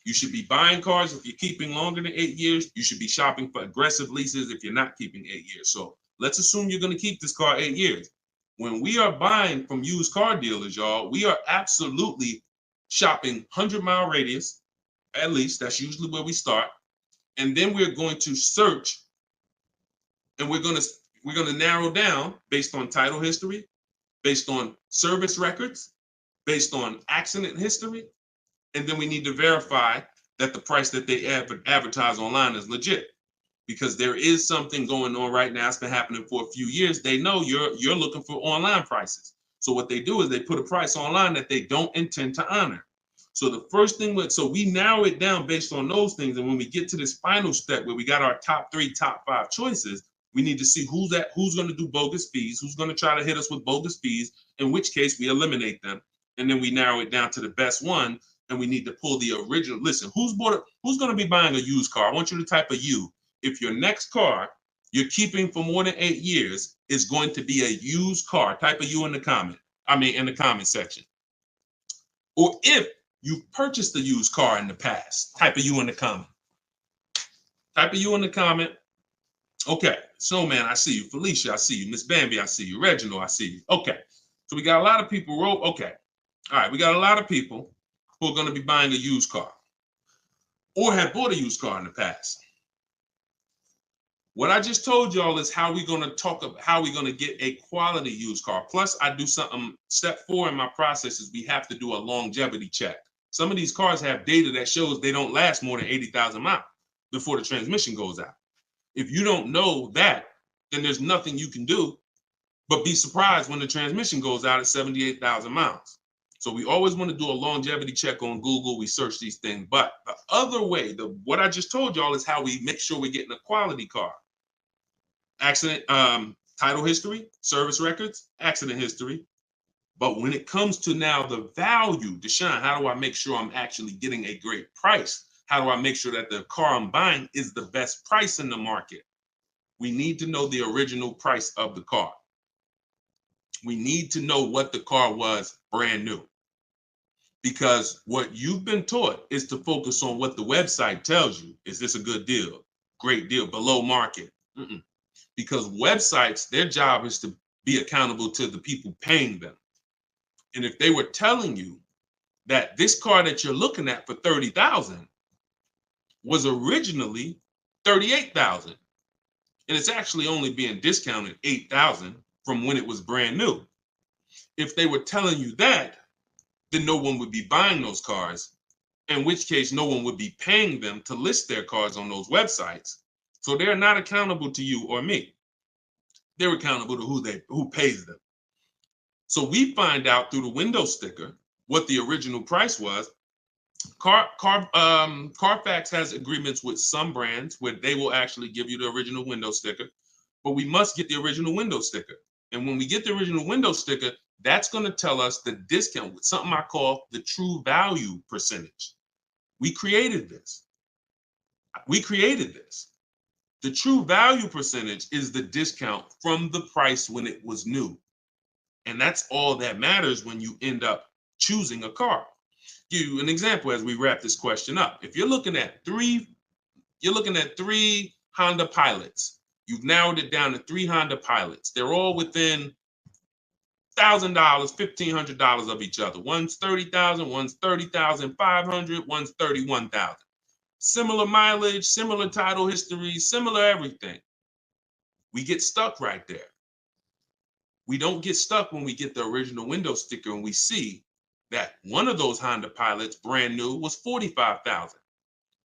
You should be buying cars if you're keeping longer than 8 years. You should be shopping for aggressive leases if you're not keeping 8 years. So let's assume you're going to keep this car 8 years. When we are buying from used car dealers, y'all, we are absolutely shopping 100-mile radius, at least. That's usually where we start. And then we're going to search, and we're going to narrow down based on title history, based on service records, based on accident history. And then we need to verify that the price that they advertise online is legit, because there is something going on right now. It's been happening for a few years. They know you're looking for online prices. So what they do is they put a price online that they don't intend to honor. So the first thing, so we narrow it down based on those things. And when we get to this final step where we got our top 3, top 5 choices, we need to see who's going to do bogus fees, who's going to try to hit us with bogus fees, in which case we eliminate them. And then we narrow it down to the best one. And we need to pull the original. Listen, who's going to be buying a used car? I want you to type a U. If your next car you're keeping for more than 8 years is going to be a used car, type a U in the comment. In the comment section. Or if you purchased a used car in the past, type a U in the comment. Type a U in the comment. Okay, Snowman, I see you. Felicia, I see you. Miss Bambi, I see you. Reginald, I see you. Okay, so we got a lot of people. Okay, all right, we got a lot of people who are going to be buying a used car or have bought a used car in the past. What I just told y'all is how we're going to talk about how we're going to get a quality used car. Plus, I do something, step 4 in my process is we have to do a longevity check. Some of these cars have data that shows they don't last more than 80,000 miles before the transmission goes out. If you don't know that, then there's nothing you can do but be surprised when the transmission goes out at 78,000 miles. So we always want to do a longevity check on Google. We search these things. But the other way, what I just told y'all is how we make sure we're getting a quality car. Accident, title history, service records, accident history. But when it comes to now the value, Deshone, how do I make sure I'm actually getting a great price? How do I make sure that the car I'm buying is the best price in the market? We need to know the original price of the car. We need to know what the car was brand new. Because what you've been taught is to focus on what the website tells you. Is this a good deal? Great deal, below market. Because websites, their job is to be accountable to the people paying them. And if they were telling you that this car that you're looking at for $30,000 was originally $38,000, and it's actually only being discounted $8,000 from when it was brand new. If they were telling you that, then no one would be buying those cars, in which case no one would be paying them to list their cars on those websites. So they're not accountable to you or me. They're accountable to who pays them. So we find out through the window sticker what the original price was. Carfax has agreements with some brands where they will actually give you the original window sticker, but we must get the original window sticker. And when we get the original window sticker, that's going to tell us the discount with something I call the true value percentage. We created this. The true value percentage is the discount from the price when it was new. And that's all that matters when you end up choosing a car. Give you an example as we wrap this question up. If you're looking at three Honda Pilots. You've narrowed it down to 3 Honda Pilots. They're all within $1,000, $1,500 of each other. One's $30,000, one's $30,500, one's $31,000. Similar mileage, similar title history, similar everything. We get stuck right there. We don't get stuck when we get the original window sticker and we see that one of those Honda Pilots brand new was $45,000.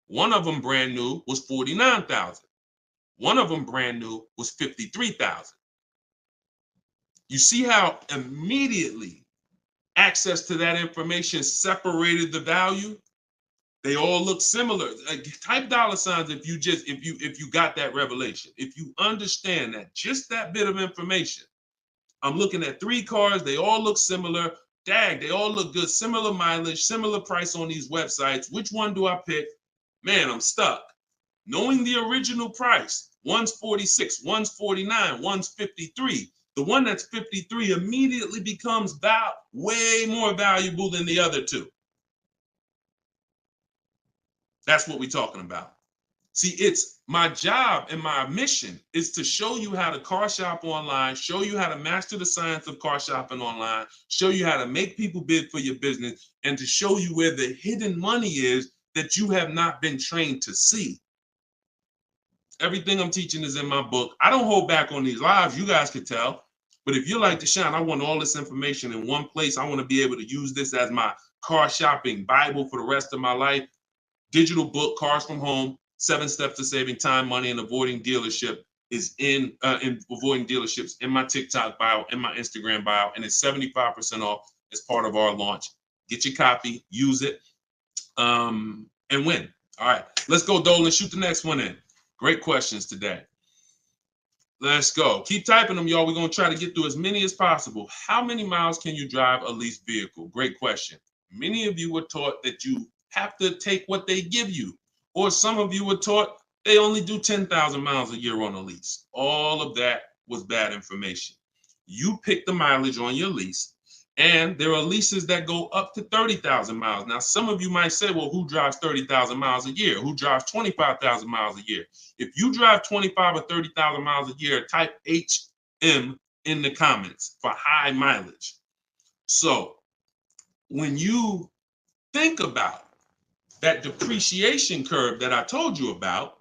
One of them brand new was $49,000. One of them brand new was $53,000. You see how immediately access to that information separated the value? They all look similar. Type dollar signs if you got that revelation. If you understand that just that bit of information. I'm looking at 3 cars, they all look similar. Dag, they all look good, similar mileage, similar price on these websites. Which one do I pick? Man, I'm stuck. Knowing the original price, one's 46, one's 49, one's 53. The one that's 53 immediately becomes way more valuable than the other 2. That's what we're talking about. See, it's my job and my mission is to show you how to car shop online, show you how to master the science of car shopping online, show you how to make people bid for your business, and to show you where the hidden money is that you have not been trained to see. Everything I'm teaching is in my book. I don't hold back on these lives. You guys can tell. But if you're like Deshone, I want all this information in one place. I want to be able to use this as my car shopping Bible for the rest of my life. Digital book, Cars from Home, 7 Steps to Saving Time, Money, and Avoiding Dealership is in avoiding dealerships in my TikTok bio, in my Instagram bio, and it's 75% off as part of our launch. Get your copy, use it, and win. All right, let's go, Dolan. Shoot the next one in. Great questions today. Let's go. Keep typing them, y'all. We're going to try to get through as many as possible. How many miles can you drive a leased vehicle? Great question. Many of you were taught that you have to take what they give you. Or some of you were taught they only do 10,000 miles a year on a lease. All of that was bad information. You pick the mileage on your lease, and there are leases that go up to 30,000 miles. Now, some of you might say, well, who drives 30,000 miles a year? Who drives 25,000 miles a year? If you drive 25 or 30,000 miles a year, type HM in the comments for high mileage. So when you think about that depreciation curve that I told you about,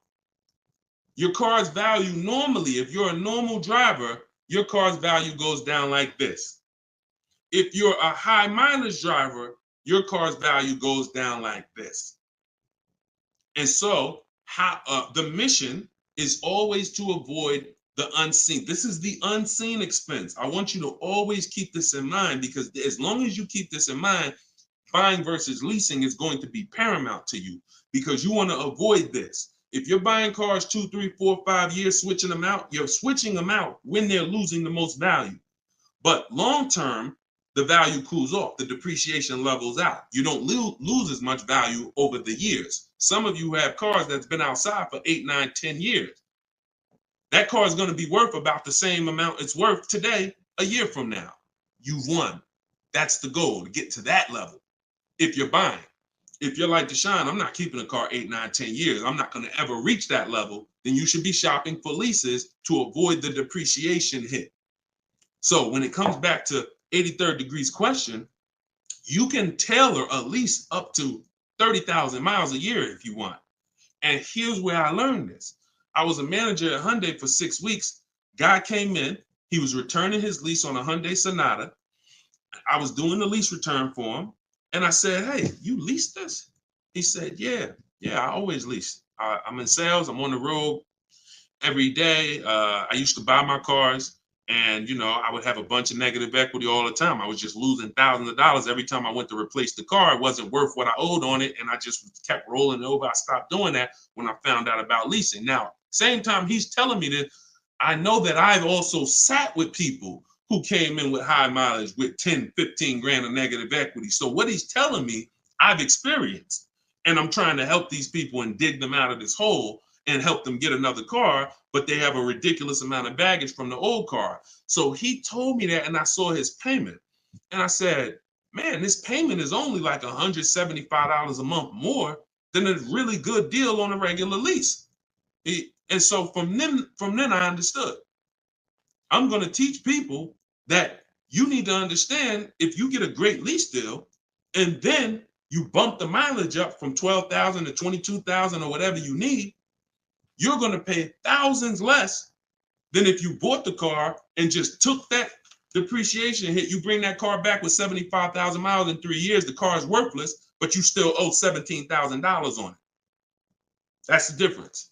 your car's value normally, if you're a normal driver, your car's value goes down like this. If you're a high mileage driver, your car's value goes down like this. And so the mission is always to avoid the unseen. This is the unseen expense. I want you to always keep this in mind, because as long as you keep this in mind, buying versus leasing is going to be paramount to you, because you want to avoid this. If you're buying cars 2, 3, 4, 5 years, switching them out, you're switching them out when they're losing the most value. But long term, the value cools off, the depreciation levels out. You don't lose as much value over the years. Some of you have cars that's been outside for 8, 9, 10 years. That car is going to be worth about the same amount it's worth today, a year from now. You've won. That's the goal, to get to that level. If you're buying, if you're like Deshone, I'm not keeping a car 8, 9, 10 years. I'm not going to ever reach that level. Then you should be shopping for leases to avoid the depreciation hit. So when it comes back to 83rd degrees question, you can tailor a lease up to 30,000 miles a year if you want. And here's where I learned this. I was a manager at Hyundai for 6 weeks. Guy came in. He was returning his lease on a Hyundai Sonata. I was doing the lease return for him. And I said, hey, you leased this? He said, yeah, I always lease. I'm in sales. I'm on the road. every day. I used to buy my cars, and I would have a bunch of negative equity all the time. I was just losing thousands of dollars every time I went to replace the car. It wasn't worth what I owed on it, and I just kept rolling it over. I stopped doing that when I found out about leasing. Now, same time he's telling me this, I know that I've also sat with people who came in with high mileage with 10, 15 grand of negative equity. So what he's telling me, I've experienced, and I'm trying to help these people and dig them out of this hole and help them get another car, but they have a ridiculous amount of baggage from the old car. So he told me that, and I saw his payment, and I said, man, this payment is only like $175 a month more than a really good deal on a regular lease. And so from then I understood. I'm going to teach people that you need to understand, if you get a great lease deal and then you bump the mileage up from 12,000 to 22,000 or whatever you need, you're going to pay thousands less than if you bought the car and just took that depreciation hit. You bring that car back with 75,000 miles in 3 years, the car is worthless, but you still owe $17,000 on it. That's the difference.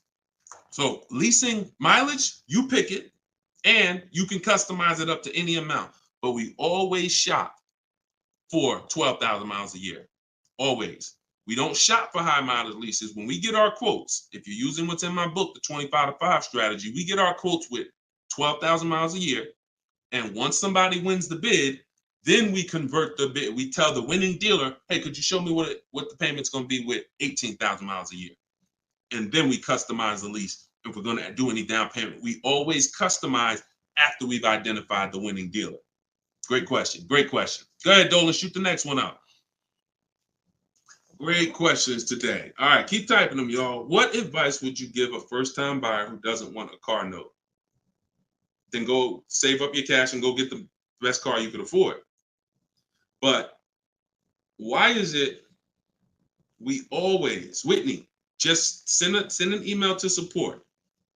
So leasing mileage, you pick it, and you can customize it up to any amount. But we always shop for 12,000 miles a year. Always. We don't shop for high mileage leases. When we get our quotes, if you're using what's in my book, the 25 to 5 strategy, we get our quotes with 12,000 miles a year. And once somebody wins the bid, then we convert the bid. We tell the winning dealer, hey, could you show me what the payment's going to be with 18,000 miles a year? And then we customize the lease. If we're going to do any down payment, we always customize after we've identified the winning dealer. Great question. Great question. Go ahead, Dolan. Shoot the next one out. Great questions today. All right, keep typing them, y'all. What advice would you give a first-time buyer who doesn't want a car note? Then go save up your cash and go get the best car you could afford. But why is it we always, Whitney, just send an email to support.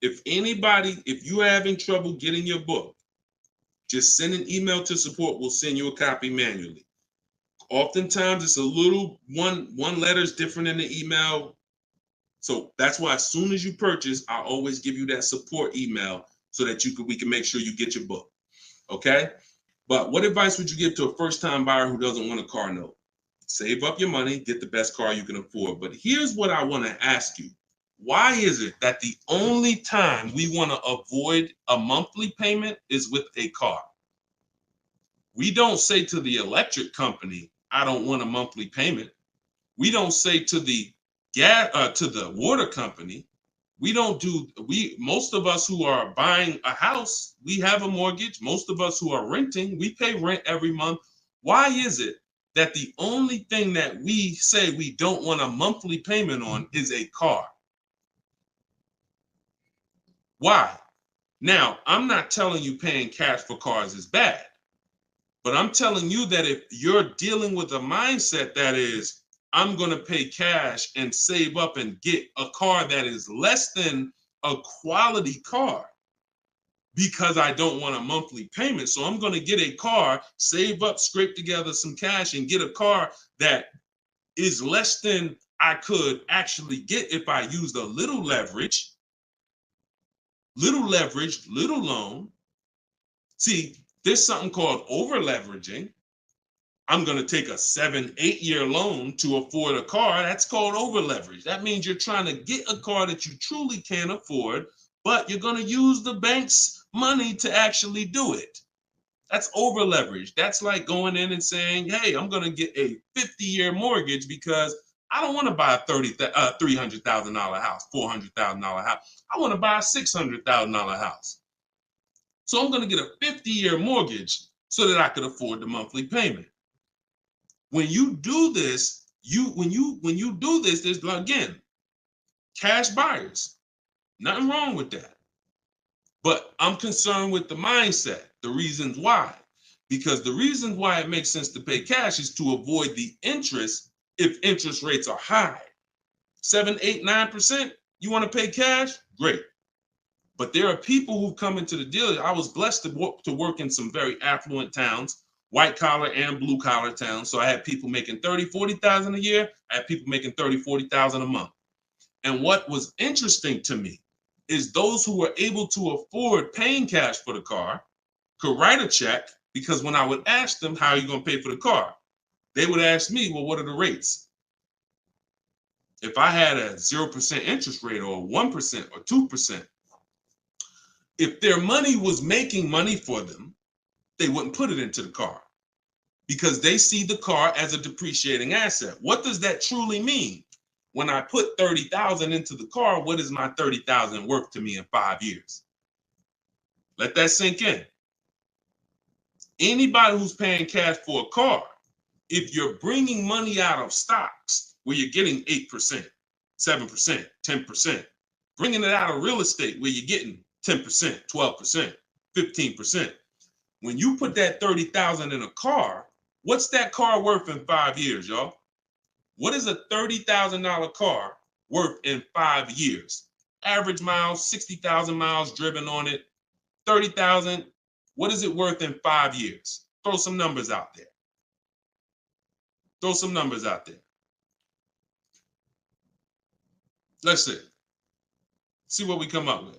If you're having trouble getting your book, just send an email to support. We'll send you a copy manually. Oftentimes it's a little one letter is different in the email. So that's why as soon as you purchase, I always give you that support email so that we can make sure you get your book. Okay? But what advice would you give to a first-time buyer who doesn't want a car note? Save up your money, get the best car you can afford. But here's what I want to ask you. Why is it that the only time we want to avoid a monthly payment is with a car? We don't say to the electric company, I don't want a monthly payment. We don't say to the water company, most of us who are buying a house, we have a mortgage. Most of us who are renting, we pay rent every month. Why is it that the only thing that we say we don't want a monthly payment on is a car? Why? Now, I'm not telling you paying cash for cars is bad, but I'm telling you that if you're dealing with a mindset that is, I'm going to pay cash and save up and get a car that is less than a quality car because I don't want a monthly payment. So I'm going to get a car, save up, scrape together some cash and get a car that is less than I could actually get if I used a little leverage, little loan. See, there's something called over leveraging. I'm going to take a 7-8 year loan to afford a car. That's called over leverage. That means you're trying to get a car that you truly can't afford, but you're going to use the bank's money to actually do it. That's over leverage. That's like going in and saying, hey, I'm going to get a 50-year mortgage because I don't want to buy a $300,000 house, $400,000 house. I want to buy a $600,000 house. So I'm going to get a 50-year mortgage so that I could afford the monthly payment. When you do this, there's, again, cash buyers. Nothing wrong with that. But I'm concerned with the mindset, the reasons why. Because the reasons why it makes sense to pay cash is to avoid the interest if interest rates are high. 7, 8, 9%, you want to pay cash? Great. But there are people who come into the dealer. I was blessed to work in some very affluent towns, white collar and blue collar towns. So I had people making 30, 40,000 a year. I had people making 30, 40,000 a month. And what was interesting to me is those who were able to afford paying cash for the car could write a check, because when I would ask them, how are you going to pay for the car? They would ask me, well, what are the rates? If I had a 0% interest rate or 1% or 2%, if their money was making money for them, they wouldn't put it into the car because they see the car as a depreciating asset. What does that truly mean? When I put $30,000 into the car, what is my $30,000 worth to me in 5 years? Let that sink in. Anybody who's paying cash for a car, if you're bringing money out of stocks where you're getting 8%, 7%, 10%, bringing it out of real estate where you're getting 10%, 12%, 15%, when you put that $30,000 in a car, what's that car worth in 5 years, y'all? What is a $30,000 car worth in 5 years? Average miles, 60,000 miles driven on it, 30,000. What is it worth in 5 years? Throw some numbers out there. Throw some numbers out there. Let's see. See what we come up with.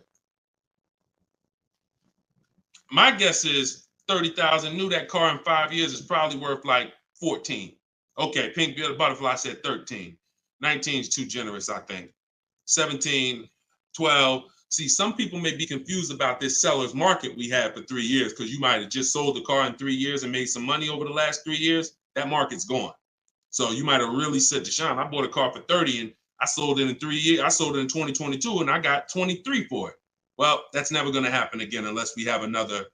My guess is 30,000. Knew that car in 5 years is probably worth like 14. Okay, Pink Butterfly said 13. 19 is too generous, I think. 17, 12. See, some people may be confused about this seller's market we had for 3 years because you might have just sold the car in 3 years and made some money over the last 3 years. That market's gone. So you might have really said, Deshone, I bought a car for 30 and I sold it in 3 years. I sold it in 2022 and I got 23 for it. Well, that's never going to happen again unless we have another,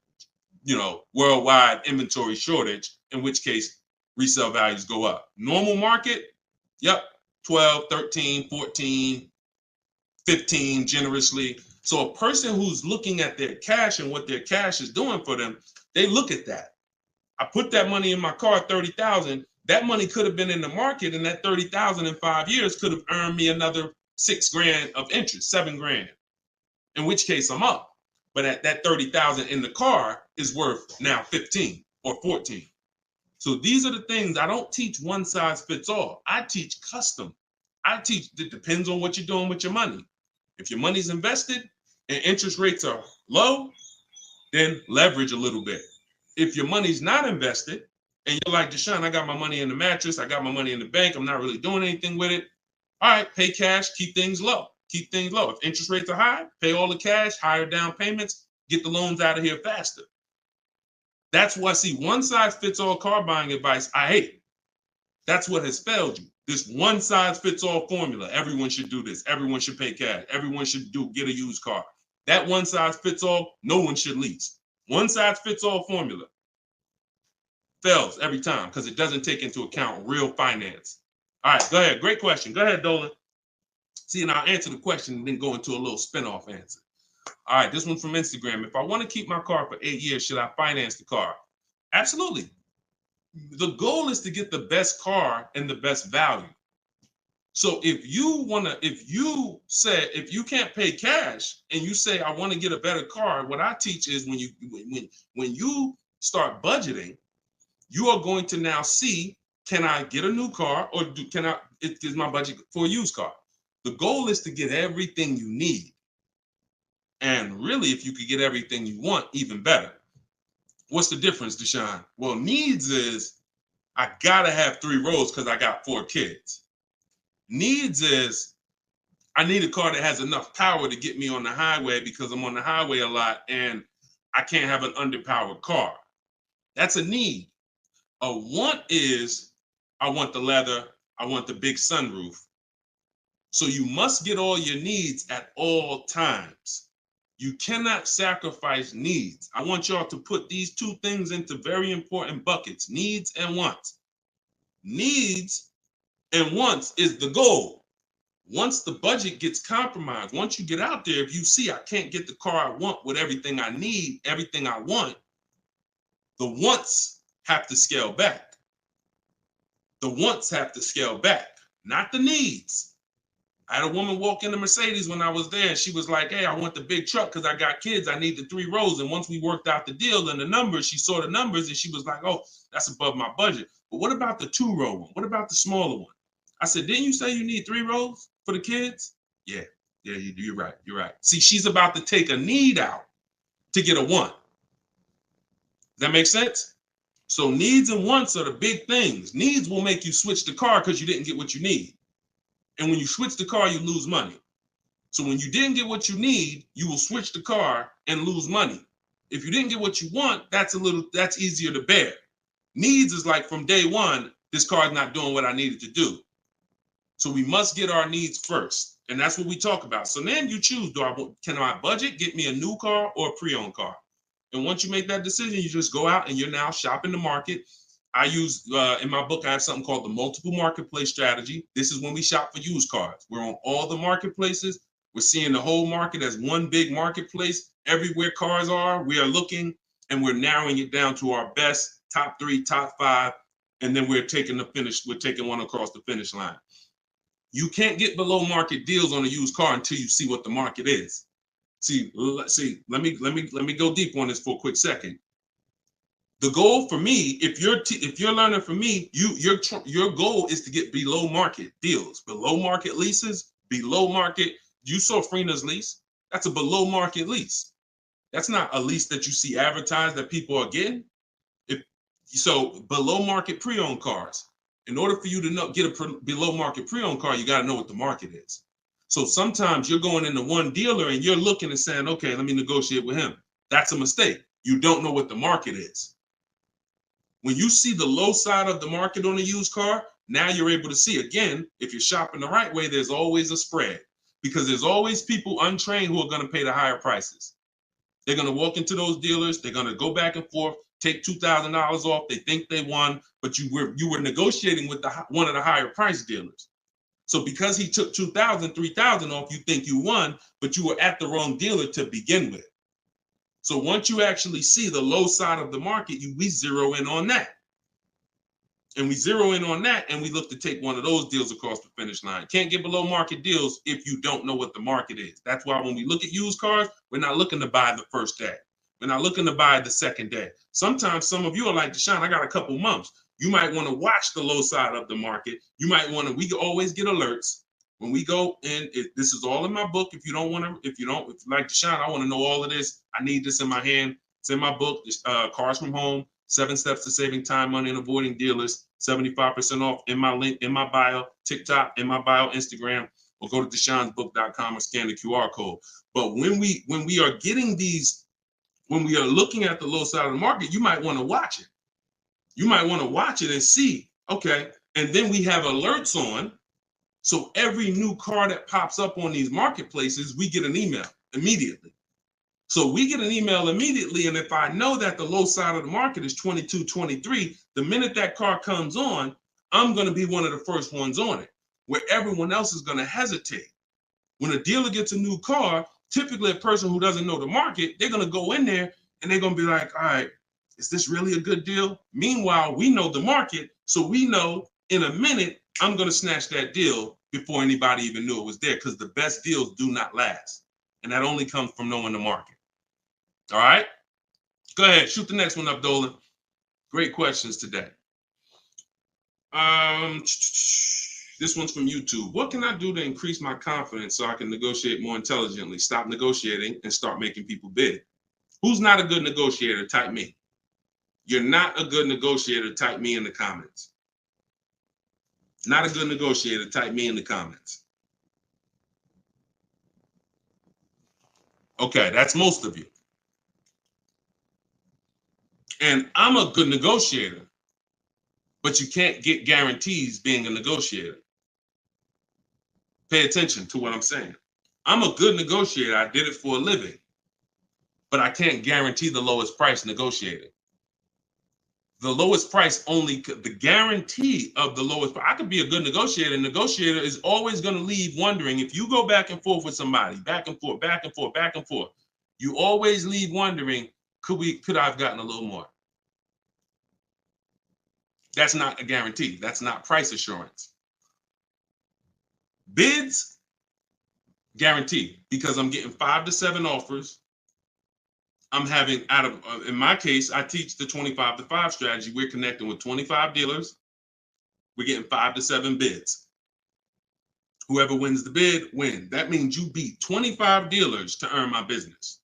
worldwide inventory shortage, in which case resale values go up. Normal market, yep, 12, 13, 14, 15 generously. So a person who's looking at their cash and what their cash is doing for them, they look at that. I put that money in my car, 30,000. That money could have been in the market, and that 30,000 in 5 years could have earned me another $6,000 of interest, $7,000. In which case I'm up. But at that 30,000 in the car is worth now 15 or 14. So these are the things. I don't teach one size fits all. I teach custom. I teach it depends on what you're doing with your money. If your money's invested and interest rates are low, then leverage a little bit. If your money's not invested and you're like, Deshone, I got my money in the mattress, I got my money in the bank, I'm not really doing anything with it. All right, pay cash, keep things low. Keep things low. If interest rates are high, pay all the cash, higher down payments, get the loans out of here faster. That's why, see, one size fits all car buying advice, I hate. That's what has failed you. This one size fits all formula. Everyone should do this. Everyone should pay cash. Everyone should get a used car. That one size fits all, no one should lease. One size fits all formula fails every time because it doesn't take into account real finance. All right, go ahead. Great question. Go ahead, Dolan. See, and I'll answer the question and then go into a little spin-off answer. All right, this one's from Instagram. If I want to keep my car for 8 years, should I finance the car? Absolutely. The goal is to get the best car and the best value. So if you can't pay cash and you say, I want to get a better car, what I teach is when you start budgeting, you are going to now see, can I get a new car or is my budget for a used car? The goal is to get everything you need. And really, if you could get everything you want, even better. What's the difference, Deshone? Well, needs is I gotta have 3 rows because I got 4 kids. Needs is I need a car that has enough power to get me on the highway because I'm on the highway a lot and I can't have an underpowered car. That's a need. A want is I want the leather, I want the big sunroof. So you must get all your needs at all times. You cannot sacrifice needs. I want y'all to put these 2 things into very important buckets, needs and wants. Needs and wants is the goal. Once the budget gets compromised, once you get out there, if you see I can't get the car I want with everything I need, everything I want, the wants have to scale back. The wants have to scale back, not the needs. I had a woman walk into Mercedes when I was there, and she was like, hey, I want the big truck because I got kids. I need the 3 rows. And once we worked out the deal and the numbers, she saw the numbers and she was like, oh, that's above my budget. But what about the 2-row one? What about the smaller one? I said, didn't you say you need 3 rows for the kids? Yeah. Yeah, you're right. You're right. See, she's about to take a need out to get a want. Does that make sense? So needs and wants are the big things. Needs will make you switch the car because you didn't get what you need. And when you switch the car, you lose money. So when you didn't get what you need, you will switch the car and lose money. If you didn't get what you want, that's easier to bear. Needs is like from day one, this car is not doing what I needed to do. So we must get our needs first. And that's what we talk about. So then you choose, can I budget, get me a new car or a pre-owned car? And once you make that decision, you just go out and you're now shopping the market. I use, in my book, I have something called the multiple marketplace strategy. This is when we shop for used cars. We're on all the marketplaces. We're seeing the whole market as one big marketplace. Everywhere cars are, we are looking and we're narrowing it down to our best, top 3, top 5. And then we're taking one across the finish line. You can't get below market deals on a used car until you see what the market is. See, let me go deep on this for a quick second. The goal for me, if you're learning from me, your goal is to get below market deals, below market leases, below market. You saw Freena's lease. That's a below market lease. That's not a lease that you see advertised that people are getting. So below market pre-owned cars. In order for you to get a below market pre-owned car, you got to know what the market is. So sometimes you're going into one dealer and you're looking and saying, okay, let me negotiate with him. That's a mistake. You don't know what the market is. When you see the low side of the market on a used car, now you're able to see, again, if you're shopping the right way, there's always a spread because there's always people untrained who are going to pay the higher prices. They're going to walk into those dealers. They're going to go back and forth, take $2,000 off. They think they won, but you were negotiating with one of the higher price dealers. So because he took $2,000, $3,000 off, you think you won, but you were at the wrong dealer to begin with. So once you actually see the low side of the market, we zero in on that. And we zero in on that, and we look to take one of those deals across the finish line. Can't get below market deals if you don't know what the market is. That's why when we look at used cars, we're not looking to buy the first day. We're not looking to buy the second day. Sometimes some of you are like, Deshone, I got a couple months. You might want to watch the low side of the market. You might want to, we always get alerts. When we go in, this is all in my book. If you like Deshone, I want to know all of this. I need this in my hand. It's in my book, Cars from Home, 7 Steps to Saving Time, Money, and Avoiding Dealers. 75% off in my link, in my bio, TikTok, in my bio, Instagram, or go to deshonesbook.com or scan the QR code. But when we are getting these, when we are looking at the low side of the market, you might want to watch it. You might want to watch it and see, okay. And then we have alerts on. So every new car that pops up on these marketplaces, we get an email immediately. So we get an email immediately. And if I know that the low side of the market is 22, 23, the minute that car comes on, I'm going to be one of the first ones on it, where everyone else is going to hesitate. When a dealer gets a new car, typically a person who doesn't know the market, they're going to go in there and they're going to be like, all right, is this really a good deal? Meanwhile, we know the market. So we know in a minute, I'm going to snatch that deal before anybody even knew it was there, because the best deals do not last. And that only comes from knowing the market. All right? Go ahead. Shoot the next one up, Dolan. Great questions today. This one's from YouTube. What can I do to increase my confidence so I can negotiate more intelligently? Stop negotiating and start making people bid. Who's not a good negotiator? Type me. You're not a good negotiator. Type me in the comments. Not a good negotiator. Type me in the comments. Okay, that's most of you. And I'm a good negotiator, but you can't get guarantees being a negotiator. Pay attention to what I'm saying. I'm a good negotiator. I did it for a living, but I can't guarantee the lowest price negotiating. The lowest price the guarantee of the lowest price. I could be a good negotiator. Negotiator is always going to leave wondering, if you go back and forth with somebody, back and forth, back and forth, back and forth, you always leave wondering, could I have gotten a little more? That's not a guarantee. That's not price assurance. Bids, guarantee, because I'm getting 5 to 7 offers. I'm having in my case, I teach the 25 to 5 strategy. We're connecting with 25 dealers. We're getting 5 to 7 bids. Whoever wins the bid, win. That means you beat 25 dealers to earn my business.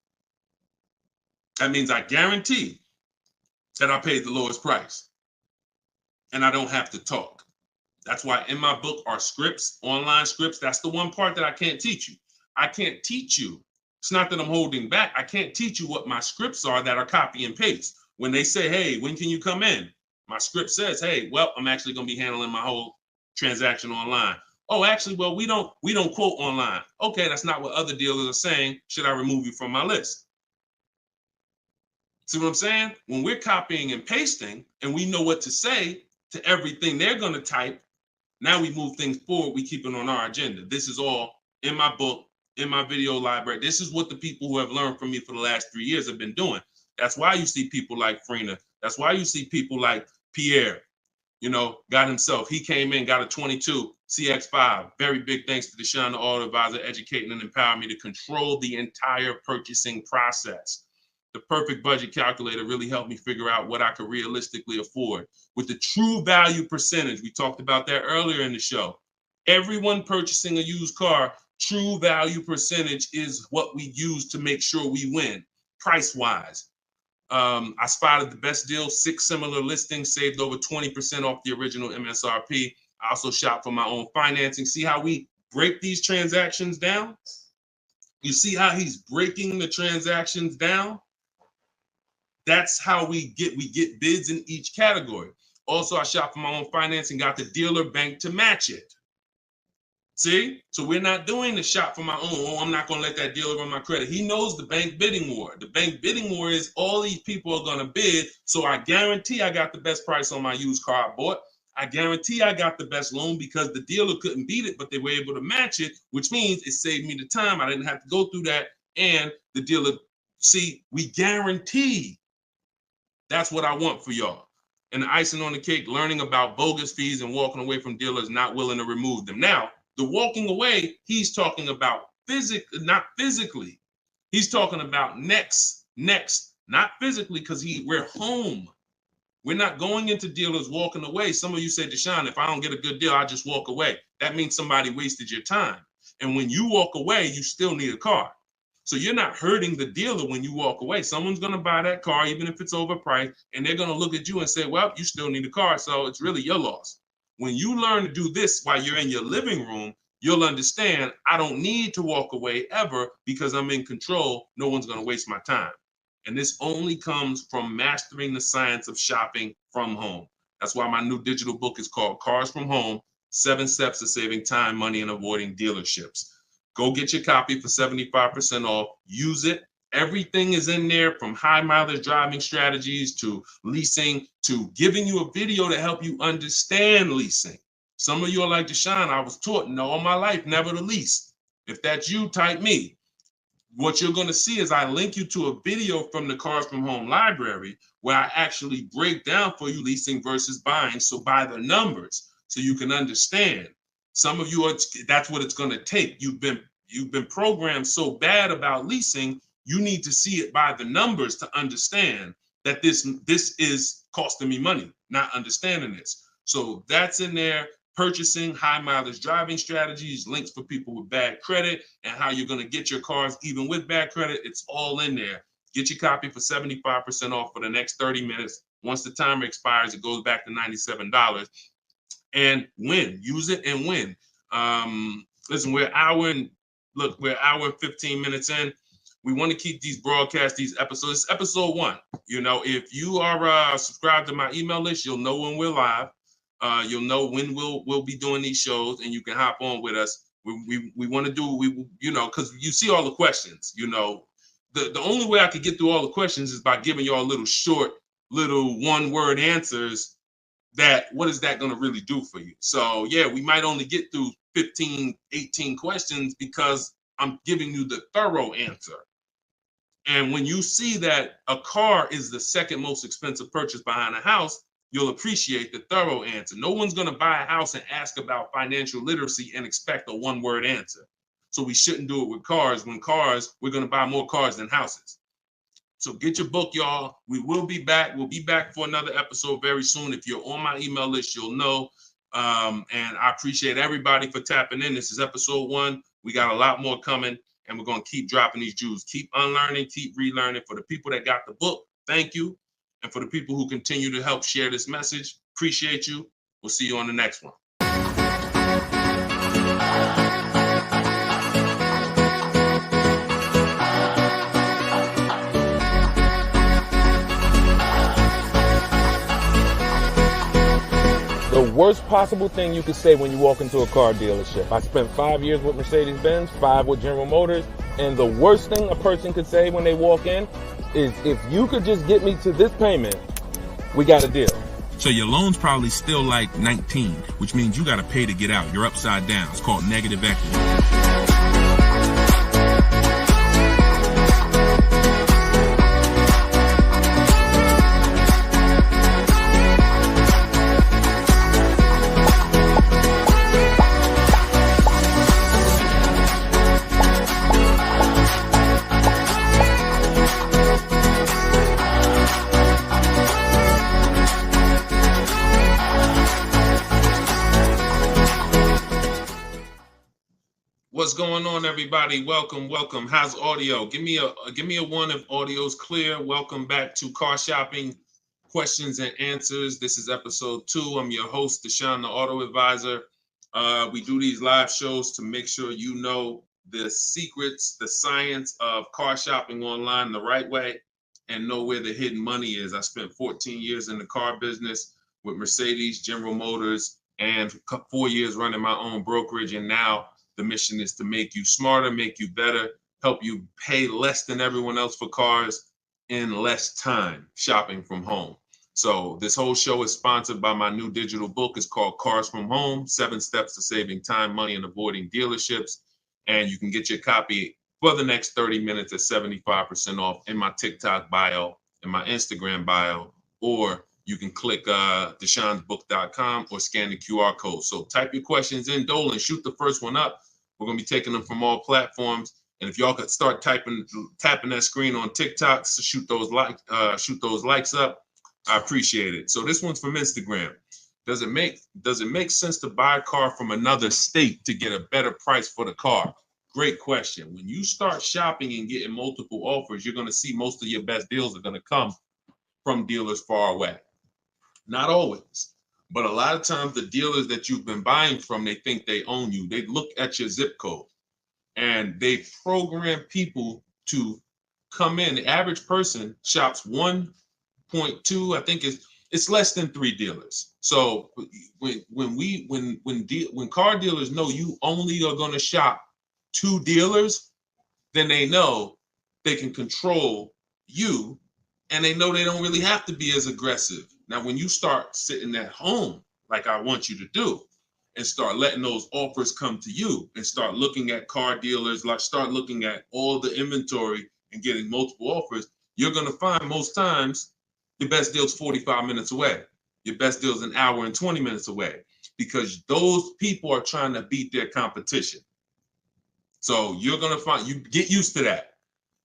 That means I guarantee that I paid the lowest price and I don't have to talk. That's why in my book are scripts, online scripts. That's the one part that I can't teach you. I can't teach you. It's not that I'm holding back. I can't teach you what my scripts are that are copy and paste. When they say, hey, when can you come in? My script says, hey, well, I'm actually going to be handling my whole transaction online. Oh, actually, well, we don't quote online. Okay, that's not what other dealers are saying. Should I remove you from my list? See what I'm saying? When we're copying and pasting and we know what to say to everything they're going to type, now we move things forward. We keep it on our agenda. This is all in my book, in my video library. This is what the people who have learned from me for the last 3 years have been doing. That's why you see people like Frina. That's why you see people like Pierre, got himself. He came in, got a 22 CX5. Very big thanks to Deshone the Auto Advisor, educating and empowering me to control the entire purchasing process. The perfect budget calculator really helped me figure out what I could realistically afford. With the true value percentage, we talked about that earlier in the show. Everyone purchasing a used car, true value percentage is what we use to make sure we win, price-wise. I spotted the best deal, 6 similar listings, saved over 20% off the original MSRP. I also shop for my own financing. See how we break these transactions down? You see how he's breaking the transactions down? That's how we get bids in each category. Also, I shop for my own financing, got the dealer bank to match it. See? So we're not doing the shop for my own. Oh, I'm not going to let that dealer run my credit. He knows the bank bidding war. The bank bidding war is all these people are going to bid. So I guarantee I got the best price on my used car I bought. I guarantee I got the best loan because the dealer couldn't beat it, but they were able to match it, which means it saved me the time. I didn't have to go through that. And the dealer, see, we guarantee. That's what I want for y'all. And the icing on the cake, learning about bogus fees and walking away from dealers not willing to remove them. Now, the walking away, he's talking about not physically. He's talking about next, not physically, because we're home. We're not going into dealers walking away. Some of you say, Deshone, if I don't get a good deal, I just walk away. That means somebody wasted your time. And when you walk away, you still need a car. So you're not hurting the dealer when you walk away. Someone's going to buy that car, even if it's overpriced, and they're going to look at you and say, well, you still need a car, so it's really your loss. When you learn to do this while you're in your living room, you'll understand I don't need to walk away ever because I'm in control. No one's going to waste my time. And this only comes from mastering the science of shopping from home. That's why my new digital book is called Cars from Home, 7 Steps to Saving Time, Money, and Avoiding Dealerships. Go get your copy for 75% off. Use it. Everything is in there, from high mileage driving strategies to leasing to giving you a video to help you understand leasing. Some of you are like, Deshone, I was taught all my life never to lease. If that's you, type me. What you're going to see is I link you to a video from the Cars from Home library where I actually break down for you leasing versus buying. So by the numbers so you can understand. Some of you, that's what it's going to take. You've been programmed so bad about leasing, you need to see it by the numbers to understand that this is costing me money, not understanding this. So that's in there. Purchasing, high mileage driving strategies, links for people with bad credit, and how you're going to get your cars even with bad credit. It's all in there. Get your copy for 75% off for the next 30 minutes. Once the timer expires, it goes back to $97. And win. Use it and win. Listen, we're an hour and 15 minutes in. We want to keep these broadcasts, these episodes. It's episode 1. If you are subscribed to my email list, you'll know when we're live. You'll know when we'll be doing these shows, and you can hop on with us. We want to do because you see all the questions. The only way I could get through all the questions is by giving y'all little short, little one-word answers. What is that going to really do for you? So yeah, we might only get through 15, 18 questions because I'm giving you the thorough answer. And when you see that a car is the second most expensive purchase behind a house, you'll appreciate the thorough answer. No one's going to buy a house and ask about financial literacy and expect a one-word answer. So we shouldn't do it with cars. When cars, we're going to buy more cars than houses. So get your book, y'all. We will be back. We'll be back for another episode very soon. If you're on my email list, you'll know. And I appreciate everybody for tapping in. This is episode 1. We got a lot more coming, and we're going to keep dropping these jewels. Keep unlearning, keep relearning. For the people that got the book, thank you. And for the people who continue to help share this message, appreciate you. We'll see you on the next one. The worst possible thing you could say when you walk into a car dealership. I spent 5 years with Mercedes-Benz, 5 with General Motors, and the worst thing a person could say when they walk in is, if you could just get me to this payment, we got a deal. So your loan's probably still like 19, which means you got to pay to get out. You're upside down. It's called negative equity. What's going on, everybody? Welcome. How's audio? Give me a 1 if audio's clear. Welcome back to Car Shopping Questions and Answers. This is episode 2. I'm your host, Deshone the Auto Advisor. We do these live shows to make sure you know the secrets, the science of car shopping online the right way, and know where the hidden money is. I spent 14 years in the car business with Mercedes, General Motors, and 4 years running my own brokerage, and now the mission is to make you smarter, make you better, help you pay less than everyone else for cars in less time shopping from home. So this whole show is sponsored by my new digital book. It's called Cars from Home, 7 Steps to Saving Time, Money, and Avoiding Dealerships. And you can get your copy for the next 30 minutes at 75% off in my TikTok bio, in my Instagram bio, or you can click deshonsbook.com or scan the QR code. So type your questions in, Dolan, shoot the first one up. We're going to be taking them from all platforms. And if y'all could start tapping that screen on TikTok, so shoot those likes up. I appreciate it. So this one's from Instagram. Does it make sense to buy a car from another state to get a better price for the car? Great question. When you start shopping and getting multiple offers, you're going to see most of your best deals are going to come from dealers far away. Not always. But a lot of times the dealers that you've been buying from, they think they own you. They look at your zip code and they program people to come in. The average person shops 1.2, I think it's less than 3 dealers. So when car dealers know you only are going to shop 2 dealers, then they know they can control you, and they know they don't really have to be as aggressive. Now, when you start sitting at home, like I want you to do, and start letting those offers come to you, and start looking at car dealers, like start looking at all the inventory and getting multiple offers, you're going to find most times the best deal's 45 minutes away. Your best deal's an hour and 20 minutes away, because those people are trying to beat their competition. So you're going to you get used to that.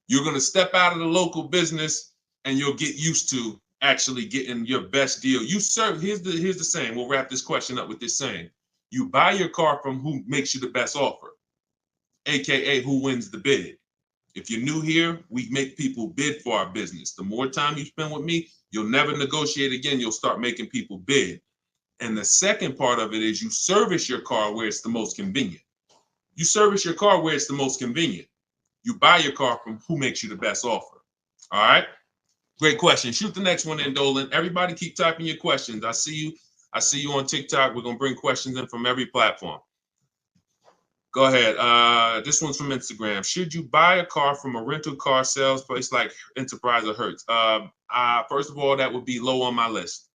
You're going to step out of the local business and you'll get used to actually getting your best deal. Here's the saying. We'll wrap this question up with this saying. You buy your car from who makes you the best offer, AKA who wins the bid. If you're new here, we make people bid for our business. The more time you spend with me, you'll never negotiate again. You'll start making people bid. And the second part of it is you service your car where it's the most convenient. You service your car where it's the most convenient. You buy your car from who makes you the best offer. All right? Great question. Shoot the next one in, Dolan. Everybody keep typing your questions. I see you on TikTok. We're going to bring questions in from every platform. Go ahead. This one's from Instagram. Should you buy a car from a rental car sales place like Enterprise or Hertz? First of all, that would be low on my list.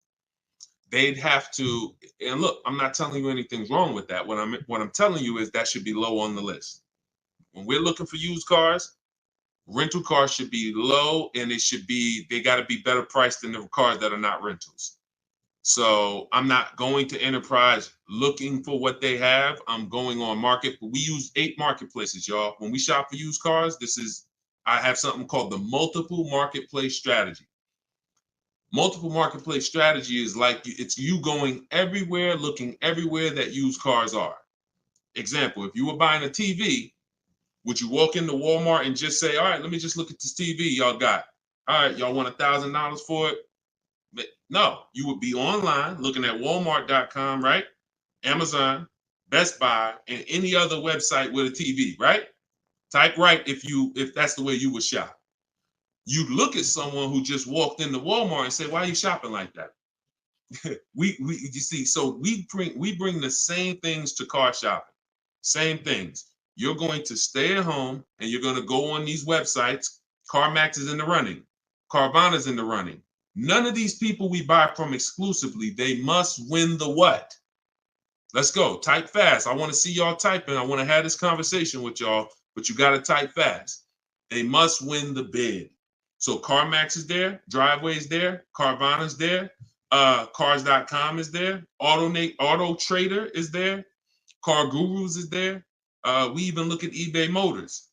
They'd have to, and look, I'm not telling you anything's wrong with that. What I'm telling you is that should be low on the list. When we're looking for used cars, rental cars should be low, and they got to be better priced than the cars that are not rentals. So I'm not going to Enterprise looking for what they have. I'm going on market. We use 8 marketplaces, y'all. When we shop for used cars, I have something called the multiple marketplace strategy. Multiple marketplace strategy is like it's you going everywhere, looking everywhere that used cars are. Example, if you were buying a TV, would you walk into Walmart and just say, all right, let me just look at this TV y'all got. All right, y'all want $1,000 for it? But no, you would be online looking at Walmart.com, right? Amazon, Best Buy, and any other website with a TV, right? Type right if that's the way you would shop. You look at someone who just walked into Walmart and say, why are you shopping like that? You see, so we bring the same things to car shopping. Same things. You're going to stay at home and you're going to go on these websites. CarMax is in the running. Carvana's in the running. None of these people we buy from exclusively, they must win the what? Let's go. Type fast. I want to see y'all typing. I want to have this conversation with y'all, but you got to type fast. They must win the bid. So CarMax is there, Driveway's there, Carvana's there, Cars.com is there, Auto Trader is there, Car Gurus is there. We even look at eBay Motors.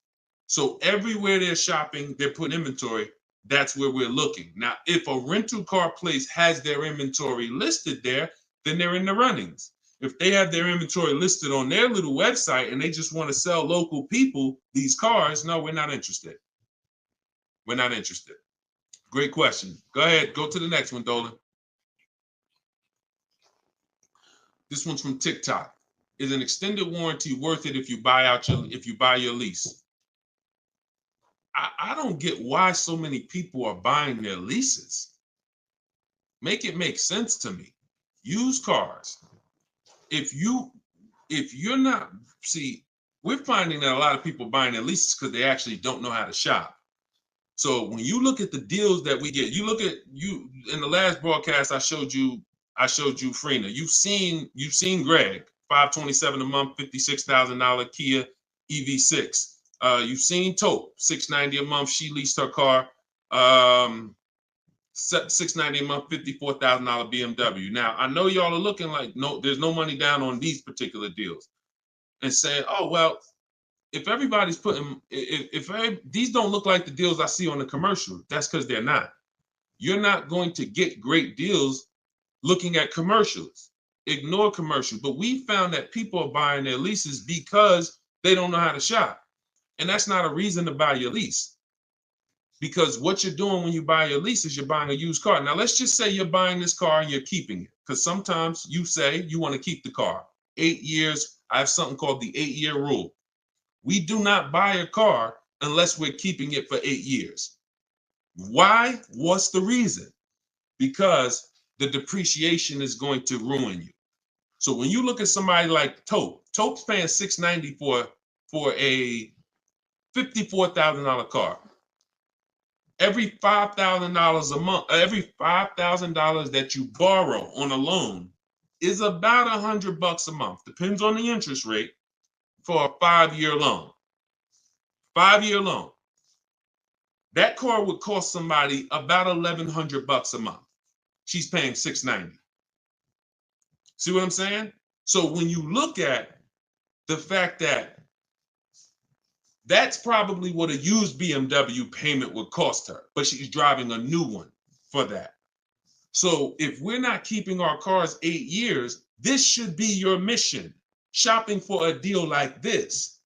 So everywhere they're shopping, they're putting inventory. That's where we're looking. Now, if a rental car place has their inventory listed there, then they're in the runnings. If they have their inventory listed on their little website and they just want to sell local people these cars, no, we're not interested. We're not interested. Great question. Go ahead. Go to the next one, Dolan. This one's from TikTok. Is an extended warranty worth it if you buy your lease? I don't get why so many people are buying their leases. Make it make sense to me. Used cars. If you're not, see, we're finding that a lot of people buying their leases because they actually don't know how to shop. So when you look at the deals that we get, you look at you in the last broadcast I showed you Freena. You've seen Greg, $527 a month, $56,000 Kia EV6. You've seen Tope, $690 a month. She leased her car, $690 a month, $54,000 BMW. Now I know y'all are looking like no, there's no money down on these particular deals, and saying, oh well. If everybody's putting, if these don't look like the deals I see on the commercial, that's because they're not. You're not going to get great deals looking at commercials. Ignore commercials. But we found that people are buying their leases because they don't know how to shop. And that's not a reason to buy your lease. Because what you're doing when you buy your lease is you're buying a used car. Now, let's just say you're buying this car and you're keeping it. Because sometimes you say you want to keep the car. 8 years, I have something called the 8-year rule. We do not buy a car unless we're keeping it for 8 years. Why? What's the reason? Because the depreciation is going to ruin you. So when you look at somebody like Tope's paying $690 for a $54,000 car. Every $5,000 a month, every $5,000 that you borrow on a loan is about $100 a month. Depends on the interest rate. For a 5-year loan. 5-year loan. That car would cost somebody about $1,100 a month. She's paying $690. See what I'm saying? So when you look at the fact that that's probably what a used BMW payment would cost her, but she's driving a new one for that. So if we're not keeping our cars 8 years, this should be your mission. Shopping for a deal like this,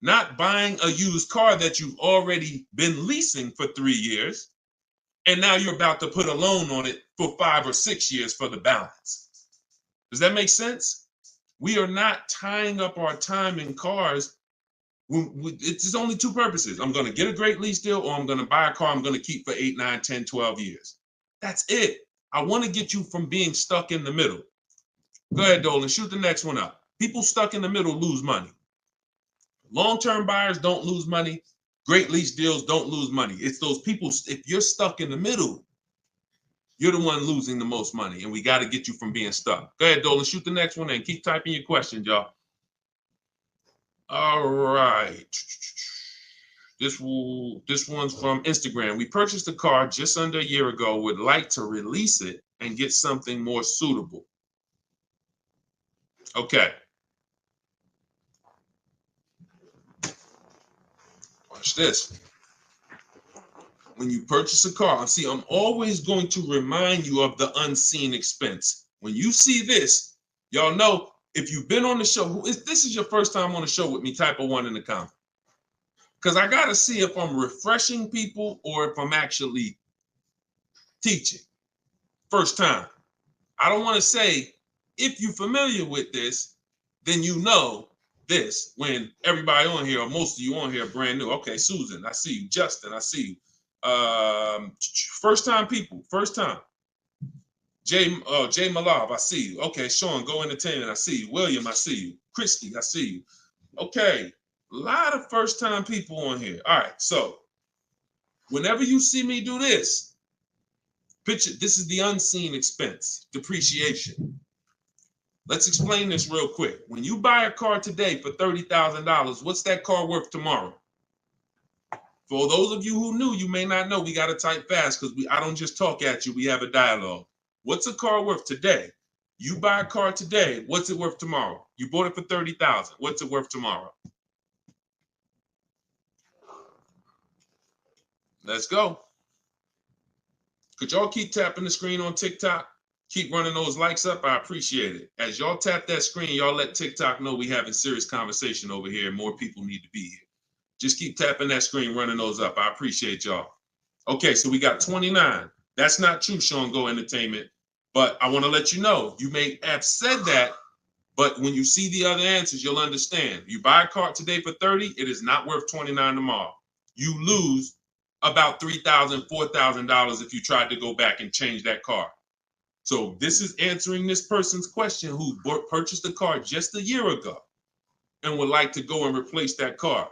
not buying a used car that you've already been leasing for 3 years, and now you're about to put a loan on it for 5 or 6 years for the balance. Does that make sense? We are not tying up our time in cars. It's only two purposes. I'm going to get a great lease deal, or I'm going to buy a car I'm going to keep for 8, 9, 10, 12 years. That's it. I want to get you from being stuck in the middle. Go ahead, Dolan. Shoot the next one up. People stuck in the middle lose money. Long-term buyers don't lose money. Great lease deals don't lose money. It's those people, if you're stuck in the middle, you're the one losing the most money, and we got to get you from being stuck. Go ahead, Dolan. Shoot the next one and keep typing your questions, y'all. All right. This one's from Instagram. We purchased a car just under a year ago. Would like to release it and get something more suitable. Okay. Watch this. When you purchase a car, see, I'm always going to remind you of the unseen expense. When you see this, y'all know, if you've been on the show, this is your first time on the show with me, type a 1 in the comment. Because I got to see if I'm refreshing people or if I'm actually teaching. First time. I don't want to say, if you're familiar with this, then you know this, when everybody on here, or most of you on here, are brand new. Okay, Susan, I see you. Justin, I see you. First time people, first time. Jay Malav, I see you. Okay, Sean, Go Entertainment, I see you. William, I see you. Christy, I see you. Okay, a lot of first time people on here. All right, so whenever you see me do this, picture, this is the unseen expense, depreciation. Let's explain this real quick. When you buy a car today for $30,000, what's that car worth tomorrow? For those of you who knew, you may not know, we got to type fast because I don't just talk at you, we have a dialogue. What's a car worth today? You buy a car today, what's it worth tomorrow? You bought it for $30,000, what's it worth tomorrow? Let's go. Could y'all keep tapping the screen on TikTok? Keep running those likes up. I appreciate it. As y'all tap that screen, y'all let TikTok know we having serious conversation over here and more people need to be here. Just keep tapping that screen, running those up. I appreciate y'all. Okay, so we got 29. That's not true, Sean Go Entertainment. But I want to let you know, you may have said that, but when you see the other answers, you'll understand. You buy a car today for 30, it is not worth 29 tomorrow. You lose about $3,000, $4,000 if you tried to go back and change that car. So this is answering this person's question who purchased a car just a year ago and would like to go and replace that car.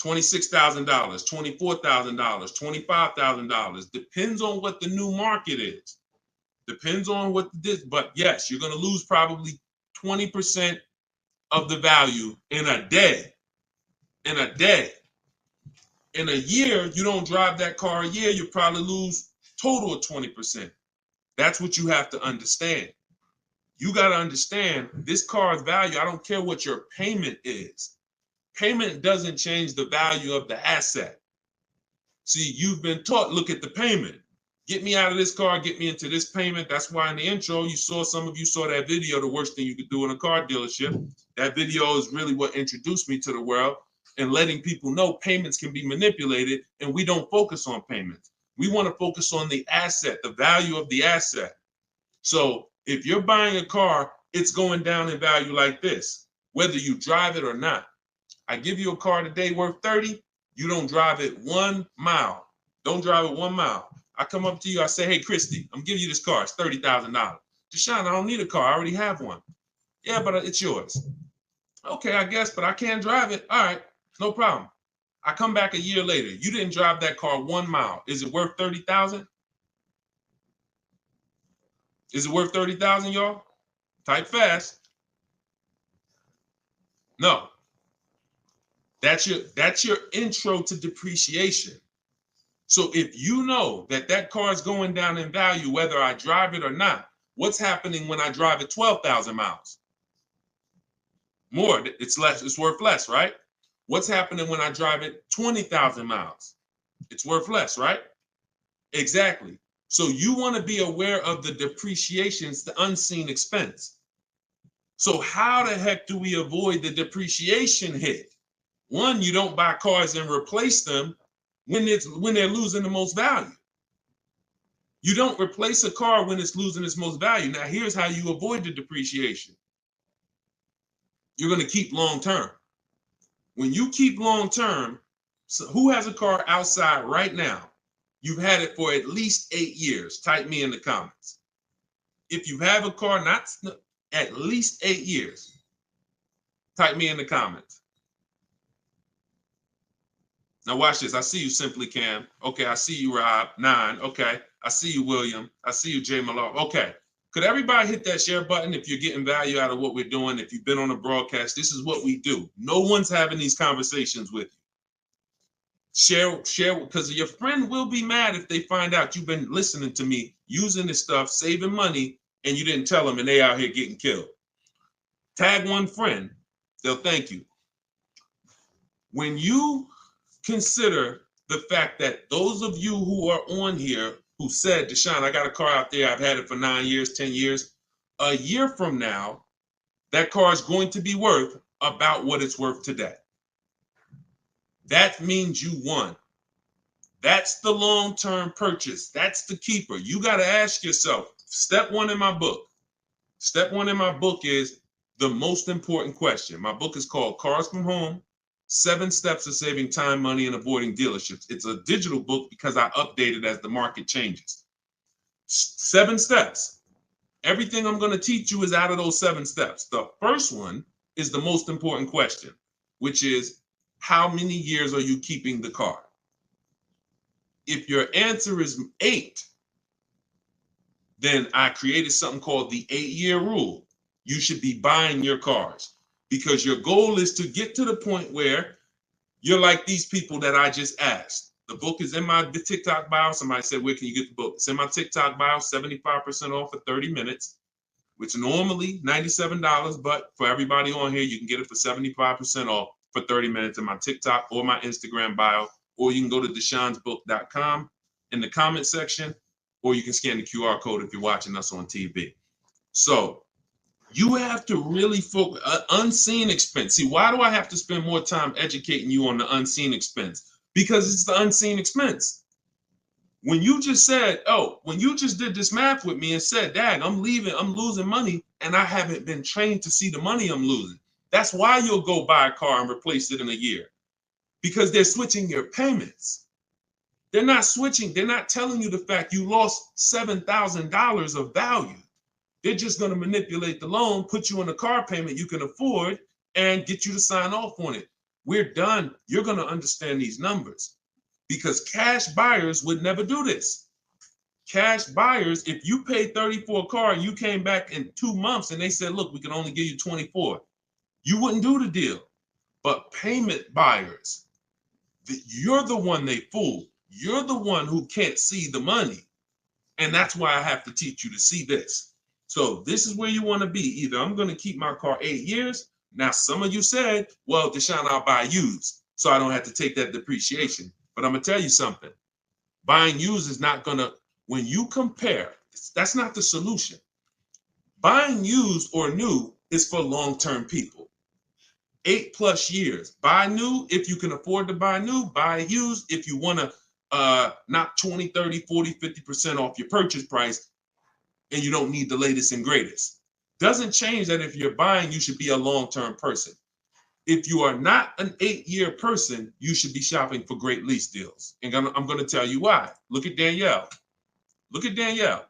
$26,000, $24,000, $25,000. Depends on what the new market is. Depends on what this, but yes, you're going to lose probably 20% of the value in a day. In a day. In a year, you don't drive that car a year, you probably lose total of 20%. That's what you have to understand. You got to understand this car's value. I don't care what your payment is. Payment doesn't change the value of the asset. See, you've been taught, look at the payment. Get me out of this car, get me into this payment. That's why in the intro, some of you saw that video, the worst thing you could do in a car dealership. That video is really what introduced me to the world and letting people know payments can be manipulated, and we don't focus on payments. We want to focus on the asset, the value of the asset. So if you're buying a car, it's going down in value like this, whether you drive it or not. I give you a car today worth 30, you don't drive it 1 mile. Don't drive it 1 mile. I come up to you, I say, hey, Christy, I'm giving you this car, it's $30,000. Deshone, I don't need a car, I already have one. Yeah, but it's yours. Okay, I guess, but I can't drive it. All right, no problem. I come back a year later. You didn't drive that car 1 mile. Is it worth 30,000? Is it worth 30,000, y'all? Type fast. No. That's your intro to depreciation. So if you know that that car is going down in value, whether I drive it or not, what's happening when I drive it 12,000 miles? More, it's less, it's worth less, right? What's happening when I drive it 20,000 miles? It's worth less, right? Exactly. So you want to be aware of the depreciations, the unseen expense. So how the heck do we avoid the depreciation hit? One, you don't buy cars and replace them when they're losing the most value. You don't replace a car when it's losing its most value. Now, here's how you avoid the depreciation. You're going to keep long term. When you keep long term, so who has a car outside right now? You've had it for at least 8 years. Type me in the comments. If you have a car not at least 8 years, type me in the comments. Now watch this. I see you, Simply Cam. Okay, I see you, Rob. 9. Okay, I see you, William. I see you, Jay Malone. Okay, could everybody hit that share button if you're getting value out of what we're doing? If you've been on a broadcast, this is what we do. No one's having these conversations with you. Share, because your friend will be mad if they find out you've been listening to me, using this stuff, saving money, and you didn't tell them, and they out here getting killed. Tag one friend, they'll thank you. When you consider the fact that those of you who are on here who said, Deshone, I got a car out there, I've had it for 9 years, 10 years, a year from now, that car is going to be worth about what it's worth today. That means you won. That's the long-term purchase. That's the keeper. You got to ask yourself, step one in my book. Step one in my book is the most important question. My book is called Cars from Home, 7 Steps of Saving Time, Money, and Avoiding Dealerships. It's a digital book because I update it as the market changes. 7 steps. Everything I'm going to teach you is out of those 7 steps. The first one is the most important question, which is, how many years are you keeping the car? If your answer is 8, then I created something called the 8-year rule. You should be buying your cars because your goal is to get to the point where you're like these people that I just asked. The book is in my TikTok bio. Somebody said, where can you get the book? It's in my TikTok bio, 75% off for 30 minutes, which normally $97, but for everybody on here, you can get it for 75% off for 30 minutes in my TikTok or my Instagram bio, or you can go to deshonsbook.com in the comment section, or you can scan the QR code if you're watching us on TV. So you have to really focus, unseen expense. See, why do I have to spend more time educating you on the unseen expense? Because it's the unseen expense. When you just said, when you just did this math with me and said, Dag, I'm losing money, and I haven't been trained to see the money I'm losing. That's why you'll go buy a car and replace it in a year. Because they're switching your payments. They're not switching. They're not telling you the fact you lost $7,000 of value. They're just going to manipulate the loan, put you on a car payment you can afford, and get you to sign off on it. We're done. You're going to understand these numbers because cash buyers would never do this. Cash buyers, if you paid 30 for a car and you came back in 2 months and they said, look, we can only give you 24, you wouldn't do the deal. But payment buyers, you're the one they fool. You're the one who can't see the money. And that's why I have to teach you to see this. So this is where you want to be. Either I'm going to keep my car 8 years. Now, some of you said, well, Deshone, I'll buy used, so I don't have to take that depreciation. But I'm going to tell you something. Buying used is not going to, when you compare, that's not the solution. Buying used or new is for long-term people. 8+ years. Buy new if you can afford to buy new. Buy used if you want to knock 20, 30, 40, 50% off your purchase price and you don't need the latest and greatest. Doesn't change that if you're buying, you should be a long-term person. If you are not an 8-year person, you should be shopping for great lease deals. And I'm going to tell you why. Look at Danielle. Look at Danielle.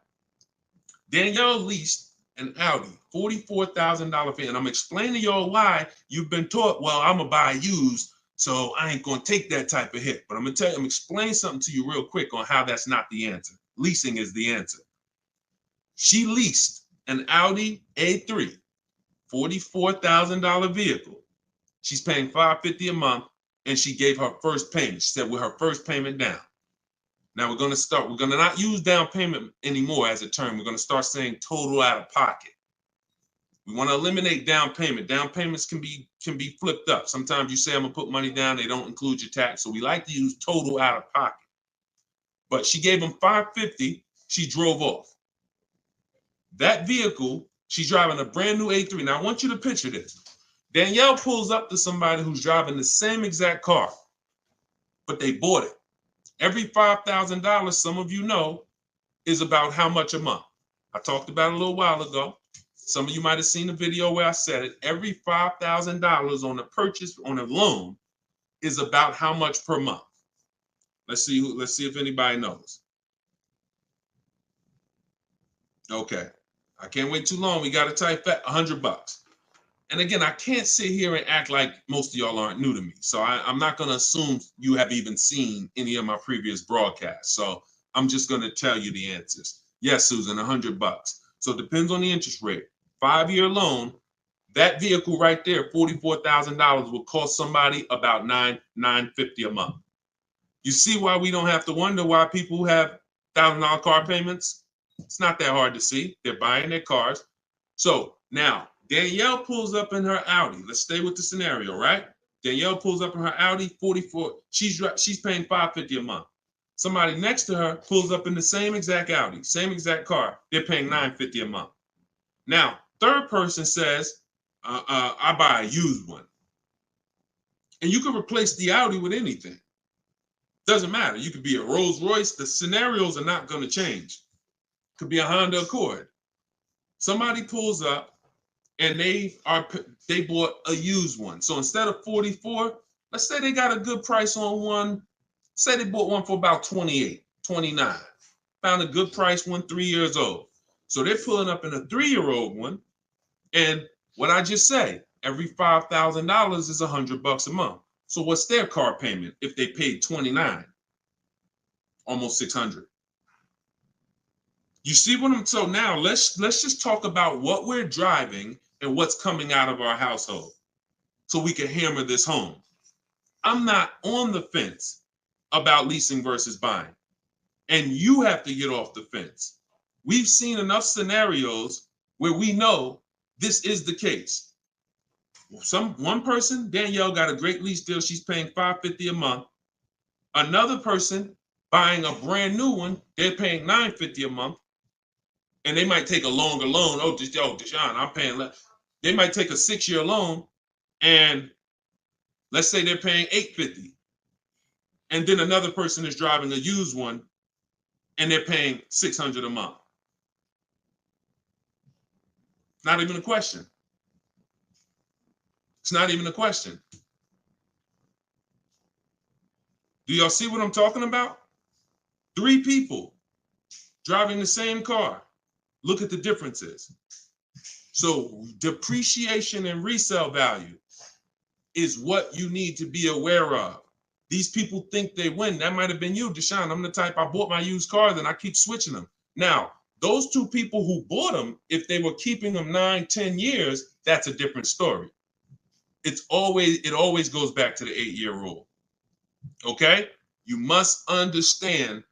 Danielle leased an Audi, $44,000 fee. And I'm explaining to y'all why you've been taught, well, I'm going to buy used, so I ain't going to take that type of hit. But I'm going to tell you, I'm explaining something to you real quick on how that's not the answer. Leasing is the answer. She leased an Audi A3, $44,000 vehicle. She's paying $550 a month, and she gave her first payment. She said with her first payment down. Now we're going to not use down payment anymore as a term. We're going to start saying total out of pocket. We want to eliminate down payment. Down payments can be flipped up. Sometimes you say I'm going to put money down, they don't include your tax. So we like to use total out of pocket. But she gave him $550, she drove off. That vehicle, she's driving a brand new A3. Now I want you to picture this. Danielle pulls up to somebody who's driving the same exact car, but they bought it. Every $5,000, some of you know, is about how much a month. I talked about it a little while ago. Some of you might have seen the video where I said it. Every $5,000 on a purchase, on a loan, is about how much per month. Let's see if anybody knows. Okay. I can't wait too long. We got to type that $100. And again, I can't sit here and act like most of y'all aren't new to me. So I'm not going to assume you have even seen any of my previous broadcasts. So I'm just going to tell you the answers. Yes, Susan, $100. So it depends on the interest rate. 5-year loan, that vehicle right there, $44,000, will cost somebody about $950 a month. You see why we don't have to wonder why people have $1,000 car payments? It's not that hard to see. They're buying their cars. So now Danielle pulls up in her Audi. Let's stay with the scenario, right? Danielle pulls up in her Audi, 44. She's paying $550 a month. Somebody next to her pulls up in the same exact Audi, same exact car. They're paying $950 a month. Now, third person says, I buy a used one. And you can replace the Audi with anything. Doesn't matter. You could be a Rolls Royce. The scenarios are not going to change. Could be a Honda Accord. Somebody pulls up and they bought a used one. So instead of 44, let's say they got a good price on one. Say they bought one for about 28, 29. Found a good price one, 3 years old. So they're pulling up in a 3-year-old one. And what I just say, every $5,000 is $100 a month. So what's their car payment if they paid 29? Almost 600. You see what I'm, so now let's just talk about what we're driving and what's coming out of our household so we can hammer this home. I'm not on the fence about leasing versus buying. And you have to get off the fence. We've seen enough scenarios where we know this is the case. One person, Danielle, got a great lease deal. She's paying $550 a month. Another person buying a brand new one, they're paying $950 a month. And they might take a longer loan. Oh, Deshone, I'm paying less. They might take a 6-year loan, and let's say they're paying $850. And then another person is driving a used one, and they're paying $600 a month. Not even a question. It's not even a question. Do y'all see what I'm talking about? 3 people driving the same car. Look at the differences. So depreciation and resale value is what you need to be aware of. These people think they win. That might have been you, Deshone. I'm the type, I bought my used cars and I keep switching them. Now, those 2 people who bought them, if they were keeping them 9, 10 years, that's a different story. It always goes back to the 8-year rule. Okay? You must understand,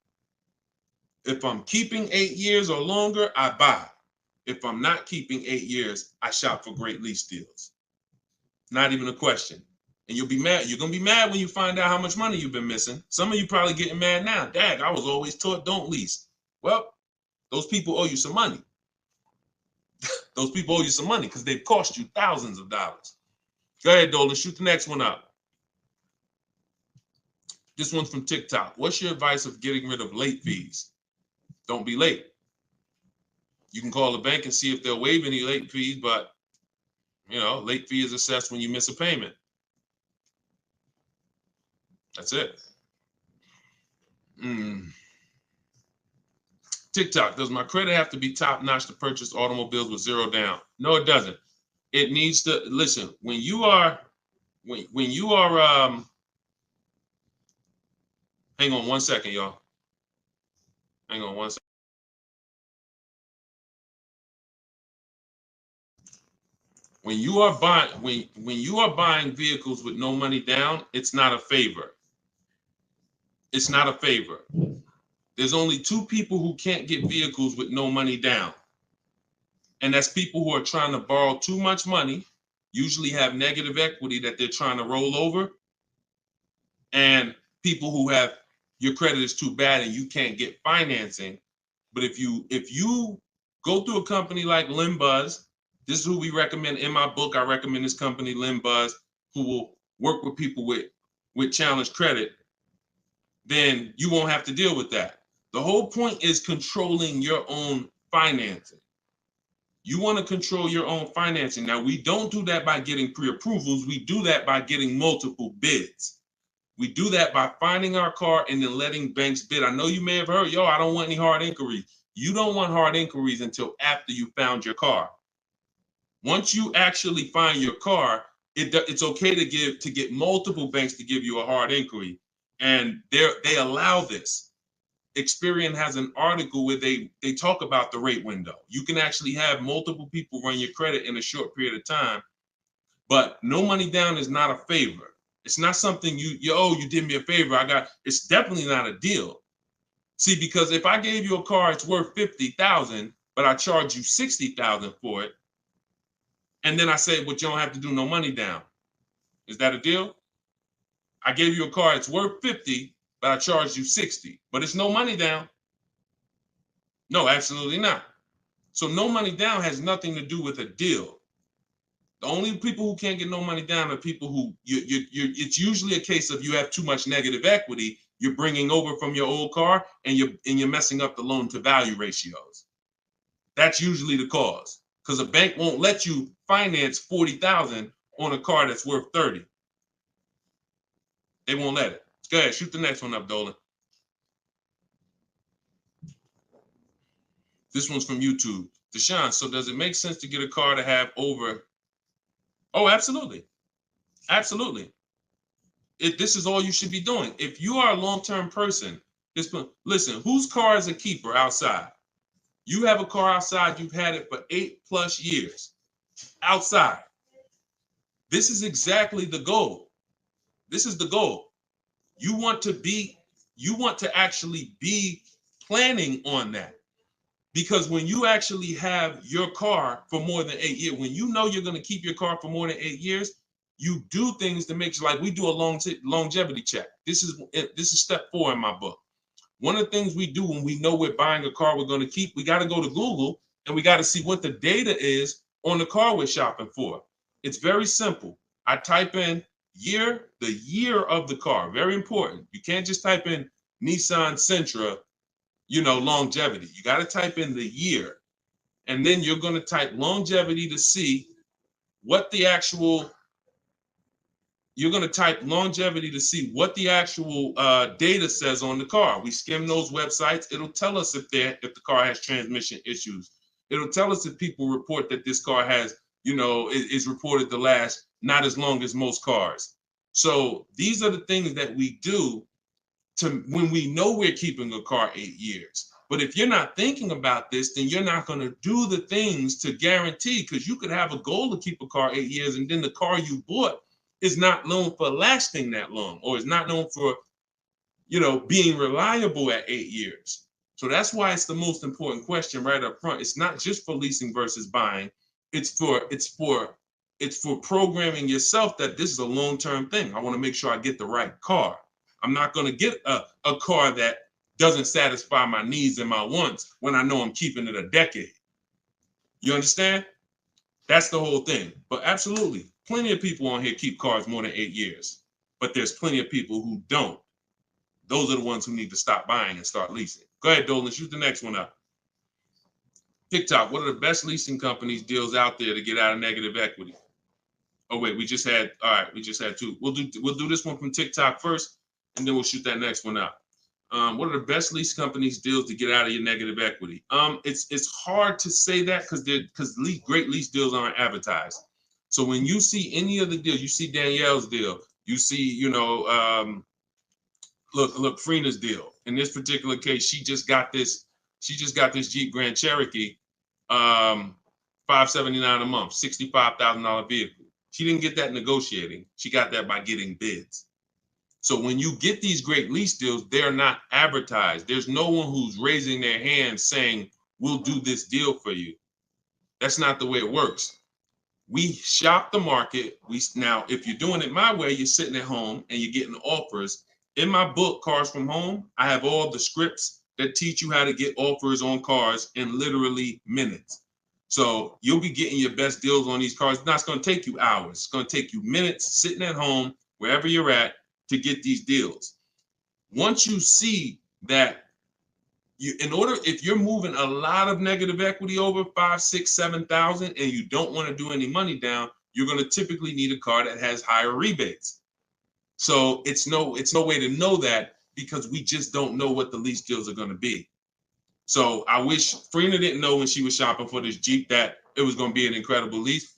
if I'm keeping 8 years or longer, I buy. If I'm not keeping 8 years, I shop for great lease deals. Not even a question. And you'll be mad. You're going to be mad when you find out how much money you've been missing. Some of you probably getting mad now. Dad, I was always taught don't lease. Well, those people owe you some money. Those people owe you some money because they've cost you thousands of dollars. Go ahead, Dolan. Shoot the next one up. This one's from TikTok. What's your advice of getting rid of late fees? Don't be late. You can call the bank and see if they'll waive any late fees, but late fee is assessed when you miss a payment. That's it. TikTok, does my credit have to be top notch to purchase automobiles with 0 down? No, it doesn't. It needs to, listen, when you are, hang on 1 second, y'all. Hang on 1 second. When you are buying vehicles with no money down, it's not a favor. It's not a favor. There's only 2 people who can't get vehicles with no money down. And that's people who are trying to borrow too much money, usually have negative equity that they're trying to roll over, and people who have, your credit is too bad and you can't get financing. But if you go through a company like Limbuzz, this is who we recommend in my book. I recommend this company, Limbuzz, who will work with people with challenged credit. Then you won't have to deal with that. The whole point is controlling your own financing. You want to control your own financing. Now, we don't do that by getting pre-approvals. We do that by getting multiple bids. We do that by finding our car and then letting banks bid. I know you may have heard, I don't want any hard inquiries. You don't want hard inquiries until after you found your car. Once you actually find your car, it's okay to get multiple banks to give you a hard inquiry. And they allow this. Experian has an article where they talk about the rate window. You can actually have multiple people run your credit in a short period of time, but no money down is not a favor. It's not something you did me a favor. It's definitely not a deal. See, because if I gave you a car, it's worth $50,000, but I charge you $60,000 for it, and then I say, but you don't have to do no money down. Is that a deal? I gave you a car, it's worth 50, but I charged you 60, but it's no money down. No, absolutely not. So no money down has nothing to do with a deal. The only people who can't get no money down are people who it's usually a case of you have too much negative equity. You're bringing over from your old car and you're messing up the loan to value ratios. That's usually the cause, because a bank won't let you finance 40,000 on a car that's worth 30. They won't let it. Go ahead, shoot the next one up, Dolan. This one's from YouTube. Deshaun, so does it make sense to get a car to have over? Oh, absolutely. Absolutely. This is all you should be doing. If you are a long-term person, listen, whose car is a keeper outside? You have a car outside, you've had it for 8+ years outside. This is exactly the goal. This is the goal. You want to actually be planning on that. Because when you actually have your car for more than 8 years, when you know you're going to keep your car for more than 8 years, you do things to make sure, like we do a longevity check. This is step 4 in my book. One of the things we do when we know we're buying a car we're going to keep, we got to go to Google and we got to see what the data is on the car we're shopping for. It's very simple. I type in the year of the car. Very important. You can't just type in Nissan Sentra, longevity. You got to type in the year. And then you're going to type longevity to see what the actual data says on the car. We skim those websites. It'll tell us if the car has transmission issues. It'll tell us if people report that this car has, is reported to last not as long as most cars. So these are the things that we do when we know we're keeping a car 8 years. But if you're not thinking about this, then you're not going to do the things to guarantee, because you could have a goal to keep a car 8 years and then the car you bought is not known for lasting that long, or is not known for, being reliable at 8 years. So that's why it's the most important question right up front. It's not just for leasing versus buying. It's for programming yourself that this is a long-term thing. I want to make sure I get the right car. I'm not going to get a car that doesn't satisfy my needs and my wants when I know I'm keeping it a decade. You understand? That's the whole thing. But absolutely, plenty of people on here keep cars more than 8 years. But there's plenty of people who don't. Those are the ones who need to stop buying and start leasing. Go ahead, Dolan, shoot the next one up. TikTok, what are the best leasing companies deals out there to get out of negative equity? Oh, wait, we just had 2. We'll do this one from TikTok first, and then we'll shoot that next one up. What are the best lease companies deals to get out of your negative equity? It's hard to say that because great lease deals aren't advertised. So when you see any of the deals, you see Danielle's deal, you see, look, Freena's deal. In this particular case, she just got this Jeep Grand Cherokee, $579 a month, $65,000 vehicle. She didn't get that negotiating. She got that by getting bids. So when you get these great lease deals, they're not advertised. There's no one who's raising their hand saying, we'll do this deal for you. That's not the way it works. We shop the market. Now, if you're doing it my way, you're sitting at home and you're getting offers. In my book, Cars from Home, I have all the scripts that teach you how to get offers on cars in literally minutes. So you'll be getting your best deals on these cars. Now, it's going to take you hours. It's going to take you minutes sitting at home, wherever you're at, to get these deals. Once you see that, if you're moving a lot of negative equity over 5, 6, 7,000, and you don't want to do any money down, you're going to typically need a car that has higher rebates. So it's no way to know that, because we just don't know what the lease deals are going to be. So I wish Freena didn't know when she was shopping for this Jeep that it was going to be an incredible lease.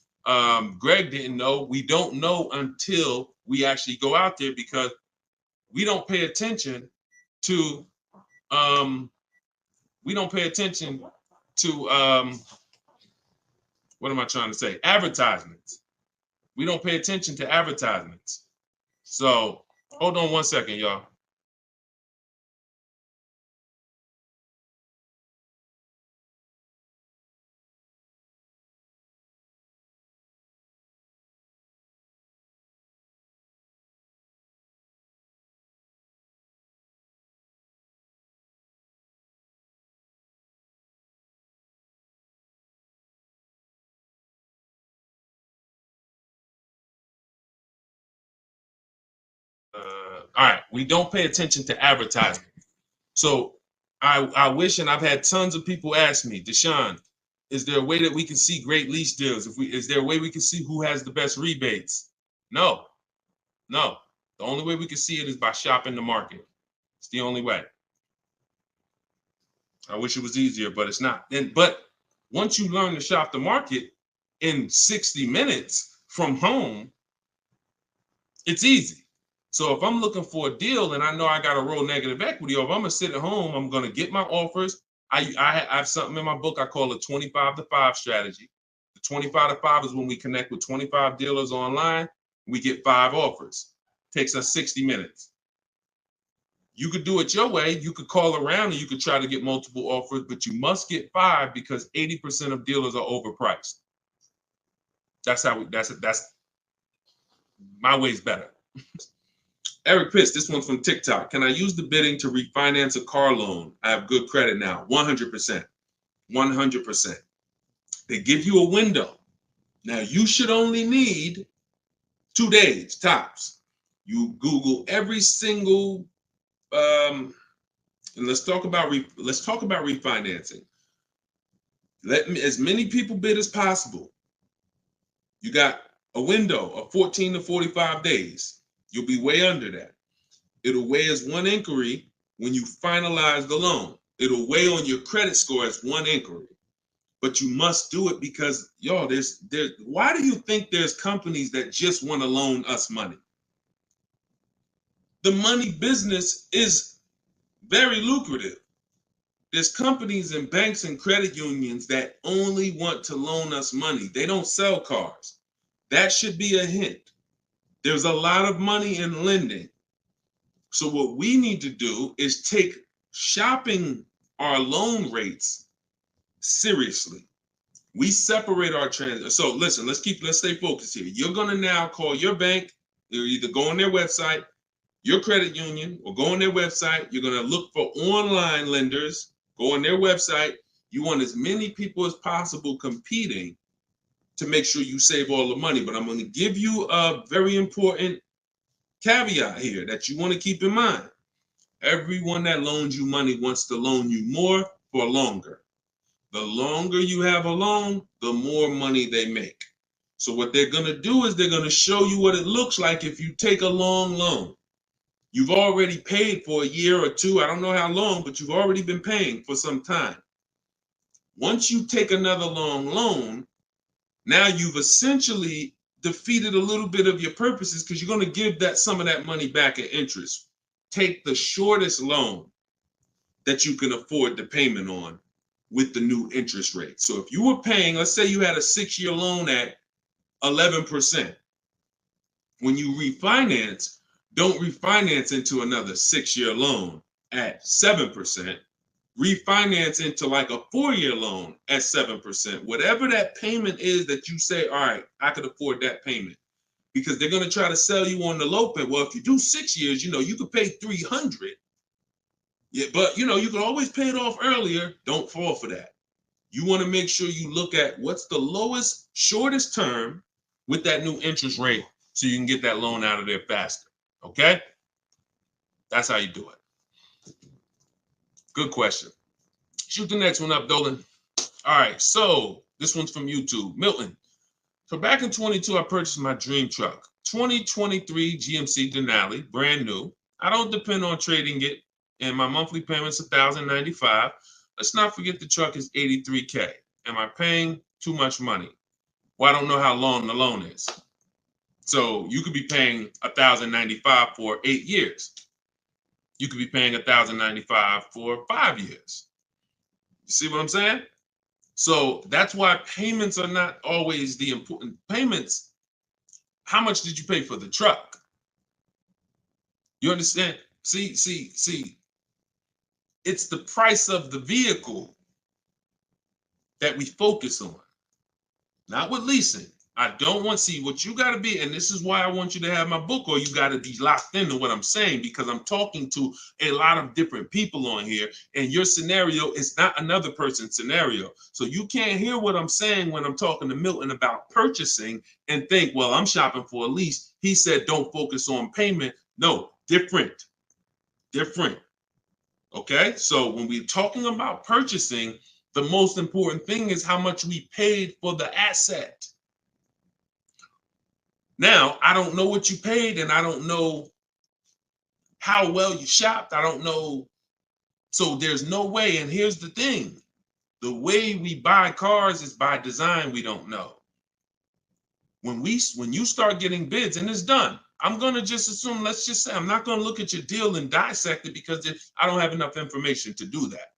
Greg didn't know. We don't know until we actually go out there, because we don't pay attention to what am I trying to say? Advertisements. We don't pay attention to advertisements. So hold on one second, y'all. All right, we don't pay attention to advertising. So I wish, and I've had tons of people ask me, Deshaun, is there a way that we can see great lease deals? Is there a way we can see who has the best rebates? No. The only way we can see it is by shopping the market. It's the only way. I wish it was easier, but it's not. But once you learn to shop the market in 60 minutes from home, it's easy. So if I'm looking for a deal and I know I got to roll negative equity, or if I'm gonna sit at home, I'm gonna get my offers. I have something in my book I call a 25 to 5 strategy. The 25 to 5 is when we connect with 25 dealers online, we get 5 offers. Takes us 60 minutes. You could do it your way. You could call around and you could try to get multiple offers, but you must get 5 because 80% of dealers are overpriced. That's my way's better. Eric Pitts, this one's from TikTok. Can I use the bidding to refinance a car loan? I have good credit now. 100%. 100%. They give you a window. Now, you should only need 2 days, tops. You Google every single, and let's talk about refinancing. As many people bid as possible. You got a window of 14 to 45 days. You'll be way under that. It'll weigh as 1 inquiry when you finalize the loan. It'll weigh on your credit score as 1 inquiry. But you must do it because, why do you think there's companies that just want to loan us money? The money business is very lucrative. There's companies and banks and credit unions that only want to loan us money. They don't sell cars. That should be a hint. There's a lot of money in lending. So what we need to do is take shopping our loan rates seriously. We separate our transactions. So listen, let's stay focused here. You're gonna now call your bank. You're either go on their website, your credit union, or go on their website. You're gonna look for online lenders. Go on their website. You want as many people as possible competing to make sure you save all the money. But I'm going to give you a very important caveat here that you want to keep in mind. Everyone that loans you money wants to loan you more for longer. The longer you have a loan, the more money they make. So what they're going to do is they're going to show you what it looks like if you take a long loan. You've already paid for a year or 2. I don't know how long, but you've already been paying for some time. Once you take another long loan, now you've essentially defeated a little bit of your purposes because you're going to give some of that money back at interest. Take the shortest loan that you can afford the payment on with the new interest rate. So if you were paying, let's say you had a 6-year loan at 11%. When you refinance, don't refinance into another 6-year loan at 7%. Refinance into like a 4-year loan at 7%. Whatever that payment is that you say, all right, I could afford that payment. Because they're going to try to sell you on the low pay. Well, if you do 6 years, you could pay $300. Yeah, but you can always pay it off earlier. Don't fall for that. You want to make sure you look at what's the lowest, shortest term with that new interest rate so you can get that loan out of there faster. Okay? That's how you do it. Good question. Shoot the next one up, Dolan. All right, so this one's from YouTube. Milton. So back in 22, I purchased my dream truck. 2023 GMC Denali, brand new. I don't depend on trading it, and my monthly payment's $1,095. Let's not forget the truck is $83K. Am I paying too much money? Well, I don't know how long the loan is. So you could be paying $1,095 for 8 years. You could be paying $1,095 for 5 years. You see what I'm saying? So that's why payments are not always the important payments. How much did you pay for the truck? You understand? See. It's the price of the vehicle that we focus on, not with leasing. I don't want to see what you got to be. And this is why I want you to have my book, or you got to be locked into what I'm saying, because I'm talking to a lot of different people on here, and your scenario is not another person's scenario. So you can't hear what I'm saying when I'm talking to Milton about purchasing and think, well, I'm shopping for a lease. He said, don't focus on payment. No, different. Okay, so when we're talking about purchasing, the most important thing is how much we paid for the asset. Now, I don't know what you paid, and I don't know how well you shopped. I don't know. So there's no way. And here's the thing. The way we buy cars is by design. We don't know. When you start getting bids and it's done, I'm going to just assume, let's just say, I'm not going to look at your deal and dissect it because I don't have enough information to do that.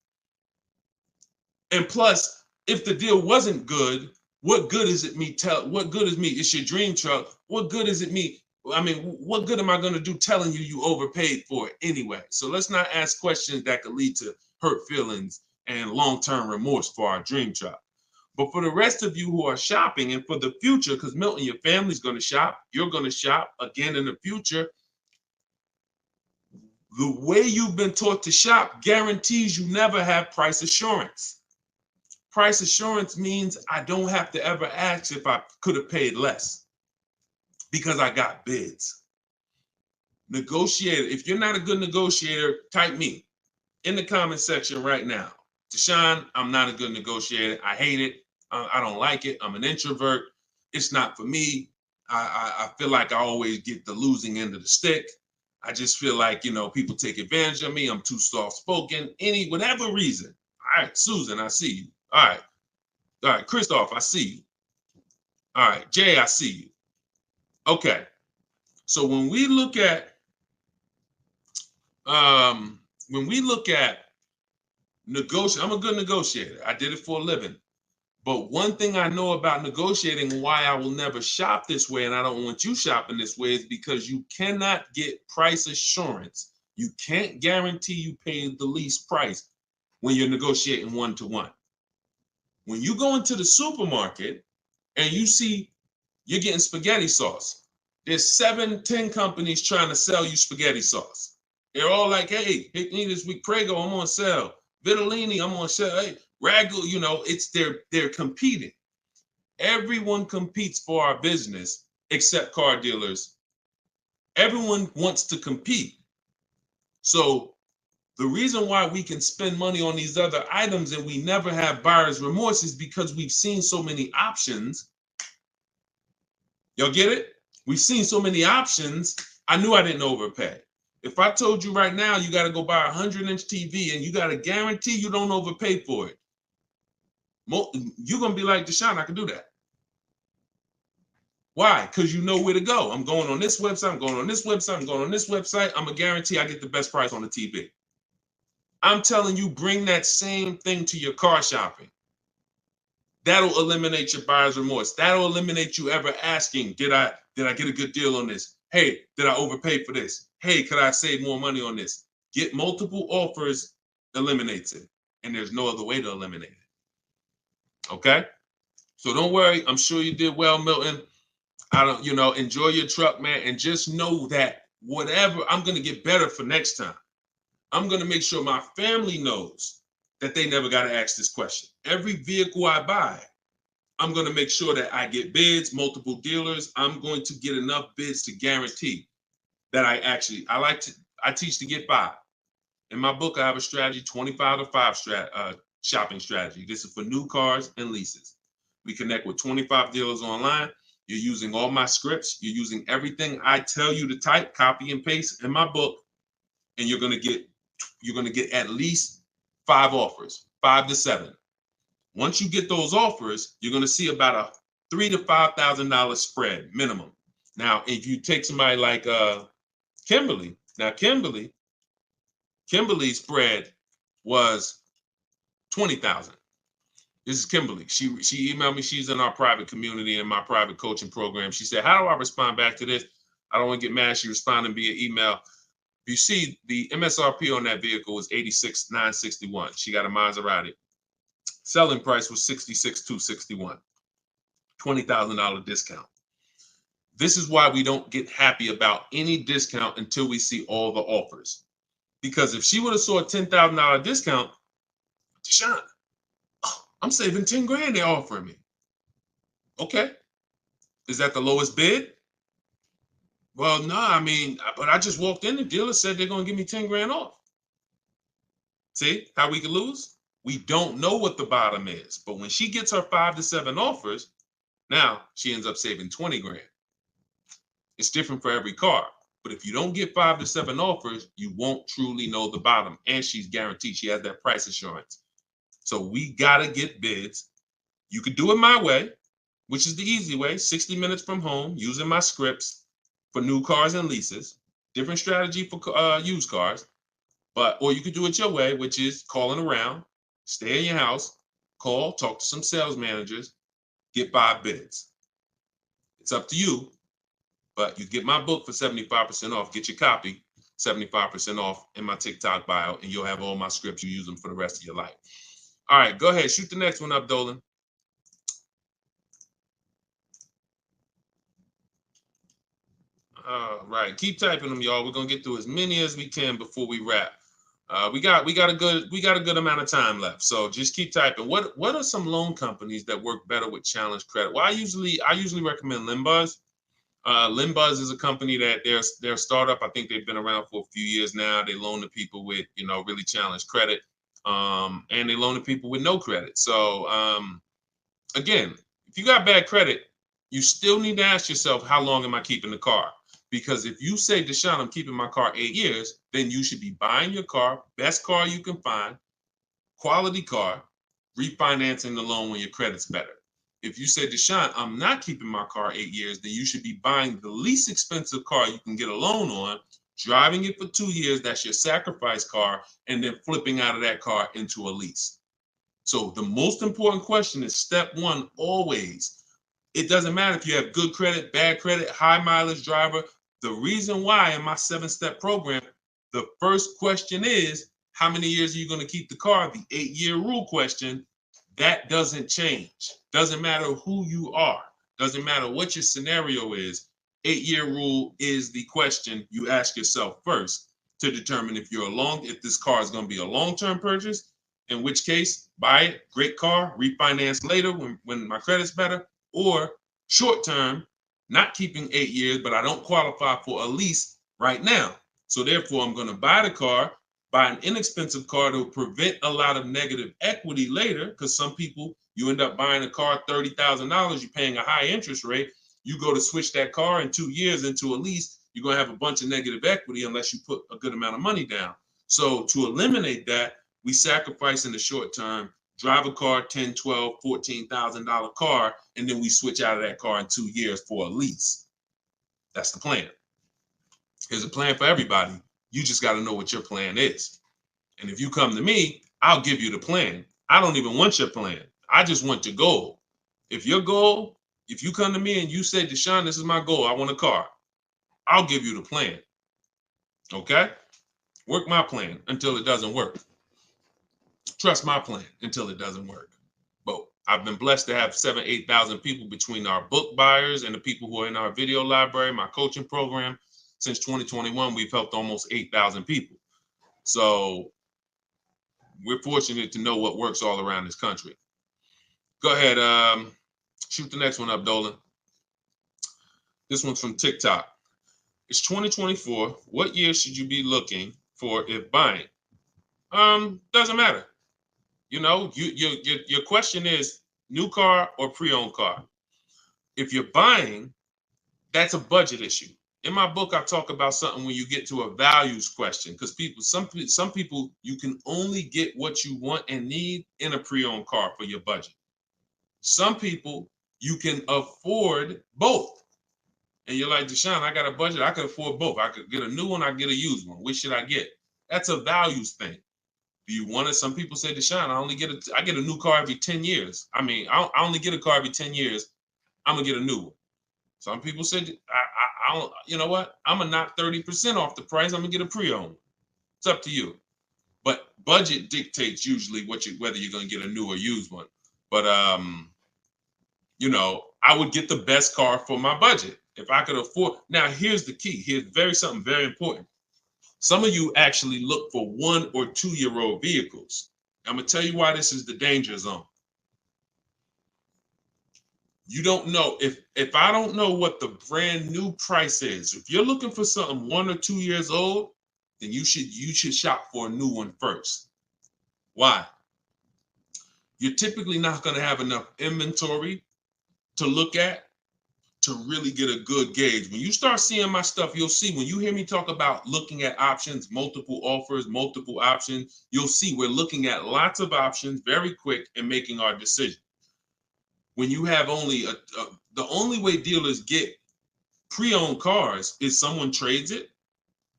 And plus, if the deal wasn't good, what good is it me what good is me? It's your dream truck. What good is it me? I mean, what good am I going to do telling you overpaid for it anyway? So let's not ask questions that could lead to hurt feelings and long-term remorse for our dream truck. But for the rest of you who are shopping and for the future, because Milton, your family's going to shop, you're going to shop again in the future. The way you've been taught to shop guarantees you never have price assurance. Price assurance means I don't have to ever ask if I could have paid less because I got bids. Negotiator, if you're not a good negotiator, type me in the comment section right now. Deshone, I'm not a good negotiator. I hate it. I don't like it. I'm an introvert. It's not for me. I feel like I always get the losing end of the stick. I just feel like, people take advantage of me. I'm too soft-spoken. Whatever reason. All right, Susan, I see you. All right, Christoph, I see you. All right, Jay, I see you. Okay, so when we look at negotiating, I'm a good negotiator. I did it for a living. But one thing I know about negotiating, why I will never shop this way, and I don't want you shopping this way, is because you cannot get price assurance. You can't guarantee you pay the least price when you're negotiating one-to-one. When you go into the supermarket and you see you're getting spaghetti sauce, there's 7-10 companies trying to sell you spaghetti sauce. They're all like, hey, hit me this week, Prego, I'm on sale. Vitellini, I'm on sale. Hey, Ragu, they're competing. Everyone competes for our business except car dealers. Everyone wants to compete. So the reason why we can spend money on these other items and we never have buyer's remorse is because we've seen so many options. Y'all get it? We've seen so many options. I knew I didn't overpay. If I told you right now, you got to go buy a 100-inch TV and you got to guarantee you don't overpay for it, you're going to be like, Deshone, I can do that. Why? Because you know where to go. I'm going on this website. I'm going on this website. I'm going on this website. I'm going to guarantee I get the best price on the TV. I'm telling you, bring that same thing to your car shopping. That'll eliminate your buyer's remorse. That'll eliminate you ever asking, did I get a good deal on this? Hey, did I overpay for this? Hey, could I save more money on this? Get multiple offers eliminates it. And there's no other way to eliminate it. Okay? So don't worry. I'm sure you did well, Milton. Enjoy your truck, man. And just know that whatever, I'm going to get better for next time. I'm going to make sure my family knows that they never got to ask this question. Every vehicle I buy, I'm going to make sure that I get bids, multiple dealers. I'm going to get enough bids to guarantee that I teach to get 5. In my book, I have a strategy, 25 to 5 shopping strategy. This is for new cars and leases. We connect with 25 dealers online. You're using all my scripts. You're using everything I tell you to type, copy and paste in my book. And you're going to get at least 5 offers, 5 to 7. Once you get those offers, you're going to see about a $3,000 to $5,000 spread minimum. Now, if you take somebody like Kimberly, now Kimberly's spread was $20,000. This is Kimberly. She emailed me. She's in our private community in my private coaching program. She said, how do I respond back to this? I don't want to get mad. She responded via email. You see, the MSRP on that vehicle was $86,961. She got a Maserati. Selling price was $66,261. $20,000 discount. This is why we don't get happy about any discount until we see all the offers. Because if she would have saw a $10,000 discount, Deshone, I'm saving 10 grand they're offering me. Okay. Is that the lowest bid? Well, no, I mean, but I just walked in. The dealer said they're going to give me 10 grand off. See how we could lose? We don't know what the bottom is, but when she gets her 5 to 7 offers, now she ends up saving 20 grand. It's different for every car. But if you don't get 5 to 7 offers, you won't truly know the bottom. And she's guaranteed, she has that price assurance. So we got to get bids. You could do it my way, which is the easy way, 60 minutes from home, using my scripts for new cars and leases. Different strategy for used cars. Or you could do it your way, which is calling around, stay in your house, call, talk to some sales managers, get 5 bids. It's up to you, but you get my book for 75% off. Get your copy, 75% off in my TikTok bio, and you'll have all my scripts. You use them for the rest of your life. All right, go ahead. Shoot the next one up, Dolan. All right, keep typing them, y'all. We're gonna get through as many as we can before we wrap. We got a good amount of time left, so just keep typing. What are some loan companies that work better with challenge credit? Well, I usually recommend Limbuzz. Limbuzz is a company that they're a startup. I think they've been around for a few years now. They loan to people with really challenged credit, and they loan to people with no credit. So again, if you got bad credit, you still need to ask yourself, how long am I keeping the car? Because if you say, Deshone, I'm keeping my car 8 years, then you should be buying your car, best car you can find, quality car, refinancing the loan when your credit's better. If you say, Deshone, I'm not keeping my car 8 years, then you should be buying the least expensive car you can get a loan on, driving it for 2 years, that's your sacrifice car, and then flipping out of that car into a lease. So the most important question is step one, always. It doesn't matter if you have good credit, bad credit, high mileage driver. The reason why in my 7-step program, the first question is, how many years are you going to keep the car? The 8-year rule question, that doesn't change. Doesn't matter who you are. Doesn't matter what your scenario is. 8-year rule is the question you ask yourself first to determine if this car is going to be a long-term purchase, in which case, buy it, great car, refinance later when my credit's better, or short-term, not keeping 8 years, but I don't qualify for a lease right now. So therefore, I'm going to buy the car, buy an inexpensive car to prevent a lot of negative equity later, because some people, you end up buying a car, $30,000, you're paying a high interest rate. You go to switch that car in 2 years into a lease, you're going to have a bunch of negative equity unless you put a good amount of money down. So to eliminate that, we sacrifice in the short term, drive a car, $10,000, $12,000, $14,000 car, and then we switch out of that car in 2 years for a lease. That's the plan. There's a plan for everybody. You just got to know what your plan is. And if you come to me, I'll give you the plan. I don't even want your plan. I just want your goal. If your goal, if you come to me and you say, Deshone, this is my goal, I want a car, I'll give you the plan. Okay? Work my plan until it doesn't work. Trust my plan until it doesn't work. But I've been blessed to have 7,000, 8,000 people between our book buyers and the people who are in our video library, my coaching program. Since 2021, we've helped almost 8,000 people. So we're fortunate to know what works all around this country. Go ahead, shoot the next one up, Dolan. This one's from TikTok. It's 2024. What year should you be looking for if buying? Doesn't matter. Your question is new car or pre-owned car. If you're buying, that's a budget issue. In my book, I talk about something when you get to a values question, because some people, you can only get what you want and need in a pre-owned car for your budget. Some people, you can afford both. And you're like, Deshone, I got a budget. I can afford both. I could get a new one. I get a used one. Which should I get? That's a values thing. Do you want it? Some people say, Deshone, I get a new car every 10 years. I mean, I only get a car every 10 years. I'm going to get a new one. Some people said, I don't, you know what? I'm going to knock 30% off the price. I'm going to get a pre-owned. It's up to you. But budget dictates usually whether you're going to get a new or used one. But, I would get the best car for my budget. If I could afford. Now, here's the key. Here's something very important. Some of you actually look for 1 or 2 year old vehicles. I'm going to tell you why this is the danger zone. You don't know if I don't know what the brand new price is. If you're looking for something 1 or 2 years old, then you should shop for a new one first. Why? You're typically not going to have enough inventory to look at to really get a good gauge. When you start seeing my stuff, you'll see when you hear me talk about looking at options, multiple offers, multiple options, you'll see we're looking at lots of options very quick and making our decision. When you have only the only way dealers get pre-owned cars is someone trades it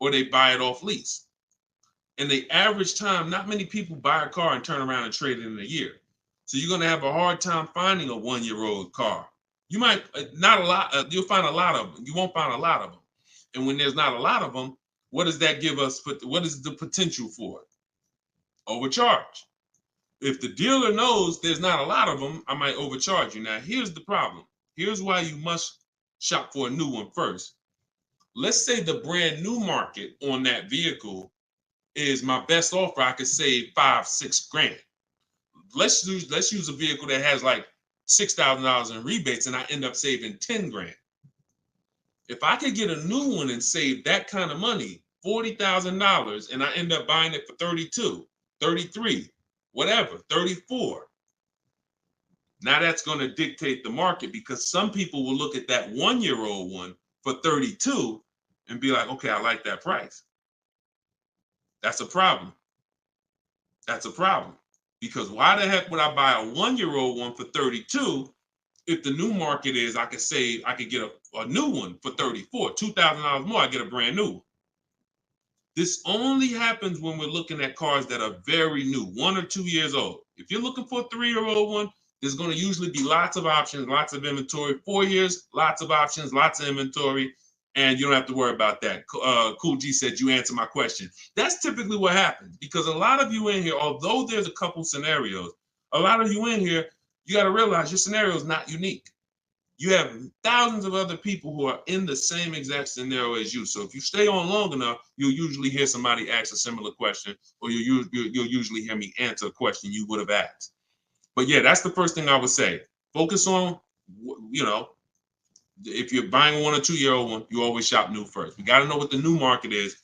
or they buy it off lease. And the average time, not many people buy a car and turn around and trade it in a year. So you're going to have a hard time finding a 1-year-old car. You might not a lot. You'll find a lot of them. You won't find a lot of them. And when there's not a lot of them, what does that give us? What is the potential for it? Overcharge. If the dealer knows there's not a lot of them, I might overcharge you. Now, here's the problem. Here's why you must shop for a new one first. Let's say the brand new market on that vehicle is my best offer. I could save $5-6 grand. Let's use a vehicle that has like $6,000 in rebates and I end up saving 10 grand. If I could get a new one and save that kind of money, $40,000, and I end up buying it for 32, 33, whatever, 34. Now that's going to dictate the market because some people will look at that 1-year-old one for 32 and be like, okay, I like that price. That's a problem. That's a problem. Because why the heck would I buy a 1-year-old one for 32 if the new market is I could get a new one for 34, $2,000 more, I get a brand new one. This only happens when we're looking at cars that are very new, 1 or 2 years old. If you're looking for a 3-year-old one, there's going to usually be lots of options, lots of inventory. 4 years, lots of options, lots of inventory, and you don't have to worry about that. Cool G said you answered my question. That's typically what happens because a lot of you in here, although there's a couple scenarios, a lot of you in here, you got to realize your scenario is not unique. You have thousands of other people who are in the same exact scenario as you. So if you stay on long enough, you'll usually hear somebody ask a similar question, or you'll usually hear me answer a question you would have asked. But yeah, that's the first thing I would say. Focus on, if you're buying a 1 or 2-year-old one, you always shop new first. We got to know what the new market is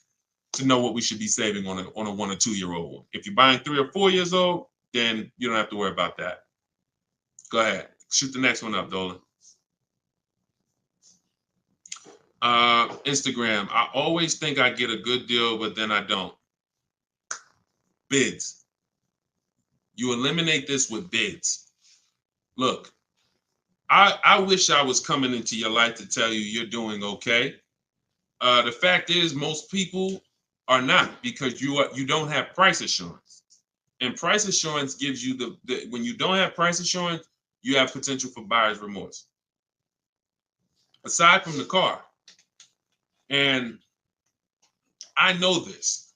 to know what we should be saving on a 1 or 2-year-old one. If you're buying 3 or 4 years old, then you don't have to worry about that. Go ahead. Shoot the next one up, Dolan. Instagram. I always think I get a good deal, but then I don't. Bids. You eliminate this with bids. Look, I wish I was coming into your life to tell you you're doing okay. The fact is, most people are not because you don't have price assurance. And price assurance gives you when you don't have price assurance, you have potential for buyer's remorse. Aside from the car, and I know this.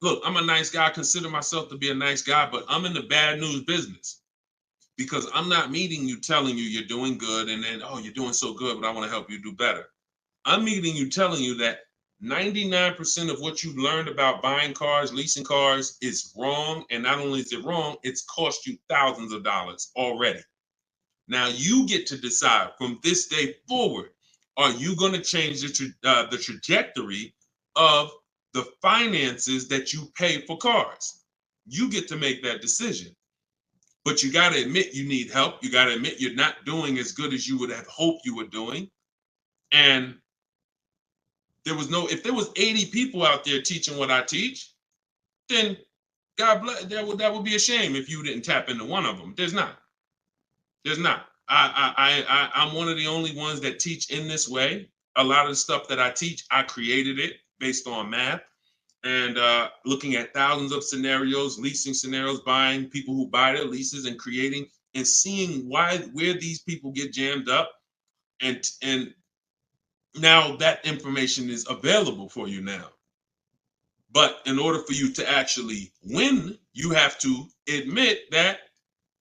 Look, I'm a nice guy. I consider myself to be a nice guy, but I'm in the bad news business because I'm not meeting you telling you you're doing good and then, oh, you're doing so good, but I want to help you do better. I'm meeting you telling you that 99% of what you've learned about buying cars, leasing cars is wrong. And not only is it wrong, it's cost you thousands of dollars already. Now you get to decide from this day forward, are you going to change the trajectory of the finances that you pay for cars? You get to make that decision. But you got to admit you need help. You got to admit you're not doing as good as you would have hoped you were doing. And if there was 80 people out there teaching what I teach, then God bless, that would be a shame if you didn't tap into one of them. There's not. I'm one of the only ones that teach in this way. A lot of the stuff that I teach, I created it based on math and looking at thousands of scenarios, leasing scenarios, buying people who buy their leases and creating and seeing where these people get jammed up. And now that information is available for you now. But in order for you to actually win, you have to admit that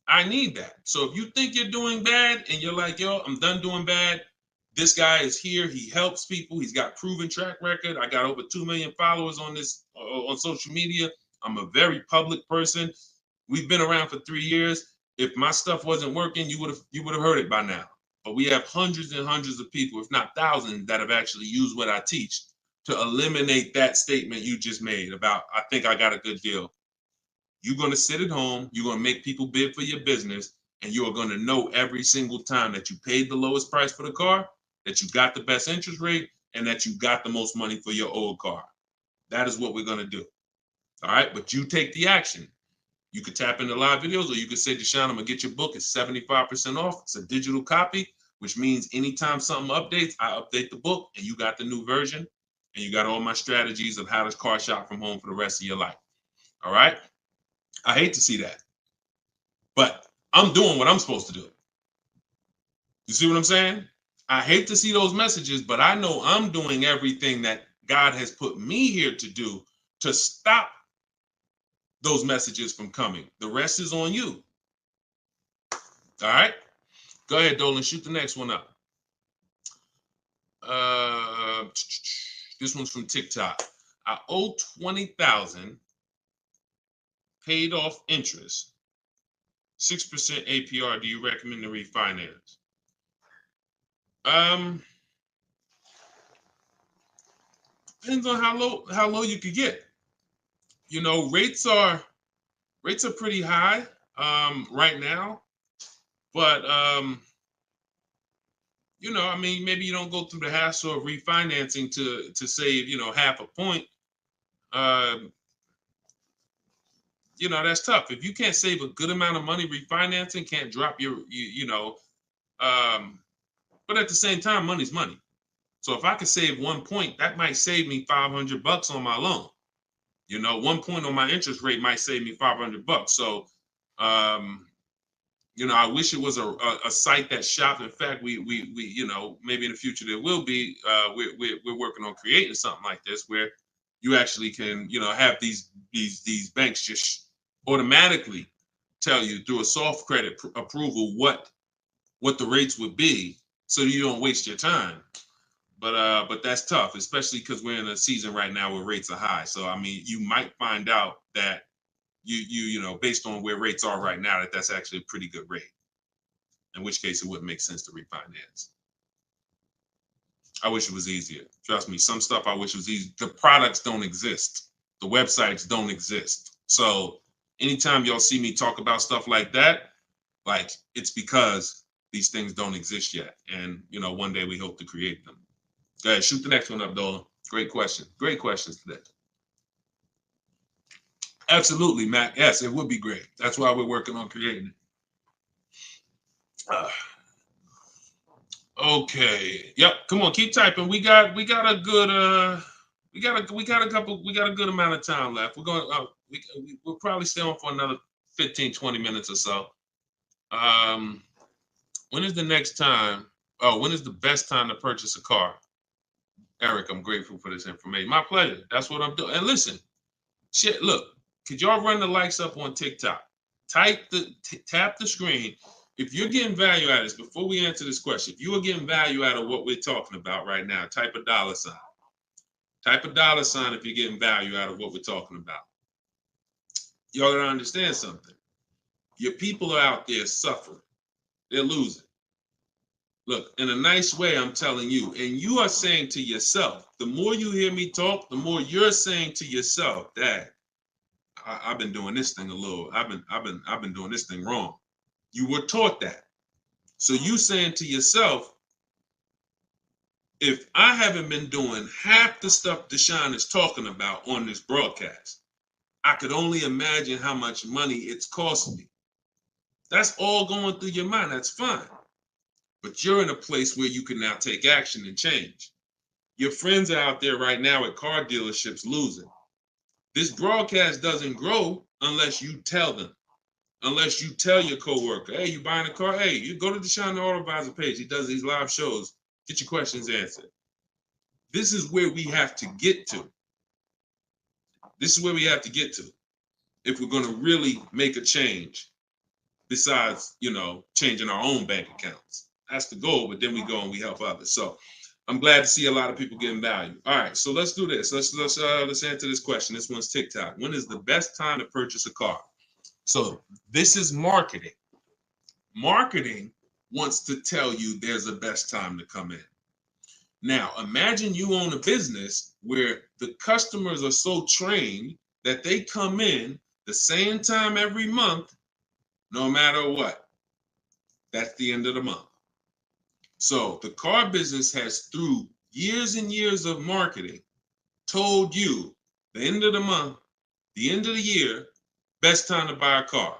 I need that. So if you think you're doing bad and you're like, yo, I'm done doing bad. This guy is here. He helps people. He's got proven track record. I got over 2 million followers on social media. I'm a very public person. We've been around for 3 years. If my stuff wasn't working, you would have heard it by now. But we have hundreds and hundreds of people, if not thousands, that have actually used what I teach to eliminate that statement you just made about, I think I got a good deal. You're going to sit at home, you're going to make people bid for your business, and you are going to know every single time that you paid the lowest price for the car, that you got the best interest rate, and that you got the most money for your old car. That is what we're going to do. All right, but you take the action. You could tap into live videos, or you could say, Deshone, I'm going to get your book. It's 75% off. It's a digital copy, which means anytime something updates, I update the book, and you got the new version, and you got all my strategies of how to car shop from home for the rest of your life. All right? I hate to see that, but I'm doing what I'm supposed to do. You see what I'm saying? I hate to see those messages, but I know I'm doing everything that God has put me here to do to stop those messages from coming. The rest is on you. All right? Go ahead, Dolan. Shoot the next one up. This one's from TikTok. I owe $20,000, paid off interest, 6% APR. Do you recommend to refinance? Depends on how low you could get. You know, rates are pretty high right now, but you know, I mean, maybe you don't go through the hassle of refinancing to save, you know, half a point. You know, that's tough. If you can't save a good amount of money refinancing, can't drop your, you know, but at the same time, money's money. So if I could save 1 point, that might save me $500 on my loan. You know, 1 point on my interest rate might save me $500. So, you know, I wish it was a site that shopped. In fact, we you know, maybe in the future there will be. We're working on creating something like this where you actually can, you know, have these banks just automatically tell you through a soft credit approval what the rates would be, so you don't waste your time. But that's tough, especially because we're in a season right now where rates are high. So I mean, you might find out that you know, based on where rates are right now, that's actually a pretty good rate. In which case, it wouldn't make sense to refinance. I wish it was easier. Trust me, some stuff I wish it was easy. The products don't exist. The websites don't exist. So anytime y'all see me talk about stuff like that, like, it's because these things don't exist yet. And, you know, one day we hope to create them. Go ahead, shoot the next one up, Dolan. Great question. Great questions today. Absolutely, Matt. Yes, it would be great. That's why we're working on creating it. Okay. Yep. Come on, keep typing. We got a good we got a good amount of time left. We're going we'll probably stay on for another 15-20 minutes or so. When is the next time? Oh, when is the best time to purchase a car? Eric, I'm grateful for this information. My pleasure. That's what I'm doing. And listen, shit, look, could y'all run the likes up on TikTok? Tap the screen. If you're getting value out of this, before we answer this question, if you are getting value out of what we're talking about right now, type a $. Type a $sign if you're getting value out of what we're talking about. Y'all gotta understand something. Your people are out there suffering. They're losing. Look, in a nice way, I'm telling you, and you are saying to yourself, the more you hear me talk, the more you're saying to yourself, Dad, I've been doing this thing I've been doing this thing wrong. You were taught that. So you saying to yourself, if I haven't been doing half the stuff Deshone is talking about on this broadcast, I could only imagine how much money it's costing me. That's all going through your mind. That's fine. But you're in a place where you can now take action and change. Your friends are out there right now at car dealerships losing. This broadcast doesn't grow unless you tell them. Unless you tell your coworker, hey, you buying a car? Hey, you go to Deshone the Auto Advisor page. He does these live shows. Get your questions answered. This is where we have to get to. This is where we have to get to if we're going to really make a change besides, you know, changing our own bank accounts. That's the goal, but then we go and we help others. So I'm glad to see a lot of people getting value. All right, so let's do this. Let's answer this question. This one's TikTok. When is the best time to purchase a car? So this is marketing. marketing wants to tell you there's the best time to come in. Now, imagine you own a business where the customers are so trained that they come in the same time every month, no matter what. That's the end of the month. So the car business has, through years and years of marketing, told you the end of the month, the end of the year, best time to buy a car.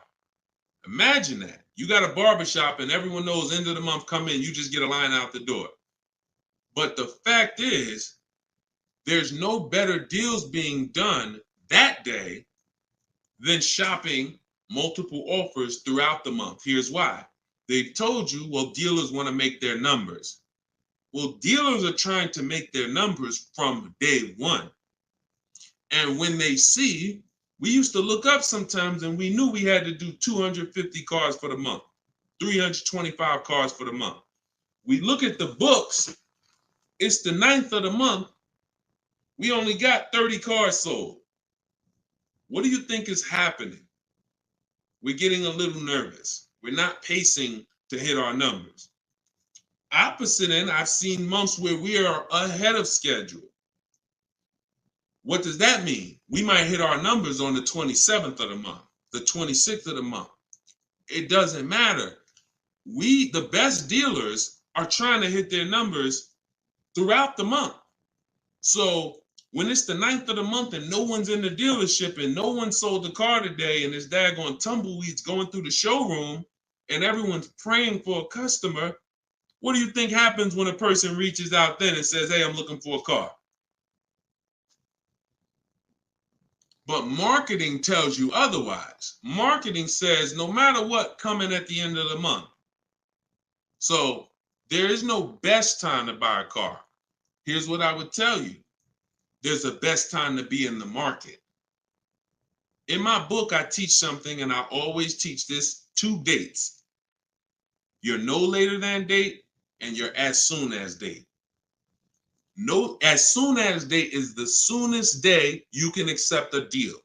Imagine that. You got a barbershop and everyone knows end of the month come in, you just get a line out the door. But the fact is, there's no better deals being done that day than shopping multiple offers throughout the month. Here's why. They've told you, well, dealers want to make their numbers. Well, dealers are trying to make their numbers from day one. And when they see, we used to look up sometimes and we knew we had to do 250 cars for the month, 325 cars for the month. We look at the books, it's the 9th of the month. We only got 30 cars sold. What do you think is happening? We're getting a little nervous. We're not pacing to hit our numbers. Opposite end, I've seen months where we are ahead of schedule. What does that mean? We might hit our numbers on the 27th of the month, the 26th of the month. It doesn't matter. We, the best dealers, are trying to hit their numbers throughout the month. So when it's the 9th of the month and no one's in the dealership and no one sold the car today and it's daggone tumbleweeds going through the showroom and everyone's praying for a customer, what do you think happens when a person reaches out then and says, hey, I'm looking for a car? But marketing tells you otherwise. Marketing says no matter what, coming at the end of the month. So there is no best time to buy a car. Here's what I would tell you. There's a best time to be in the market. In my book, I teach something, and I always teach this: 2 dates. Your no later than date and your as soon as date. No, as soon as date is the soonest day you can accept a deal.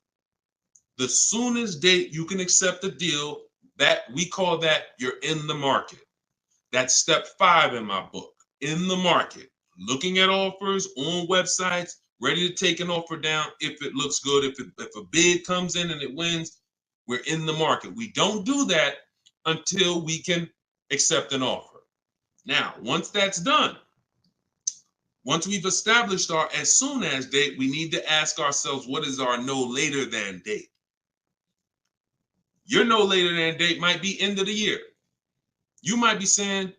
The soonest date you can accept a deal, that we call that you're in the market. That's step 5 in my book, in the market. Looking at offers on websites, ready to take an offer down if it looks good. If a bid comes in and it wins, we're in the market. We don't do that until we can accept an offer. Now, once that's done, once we've established our as soon as date, we need to ask ourselves, what is our no later than date? Your no later than date might be end of the year. You might be saying,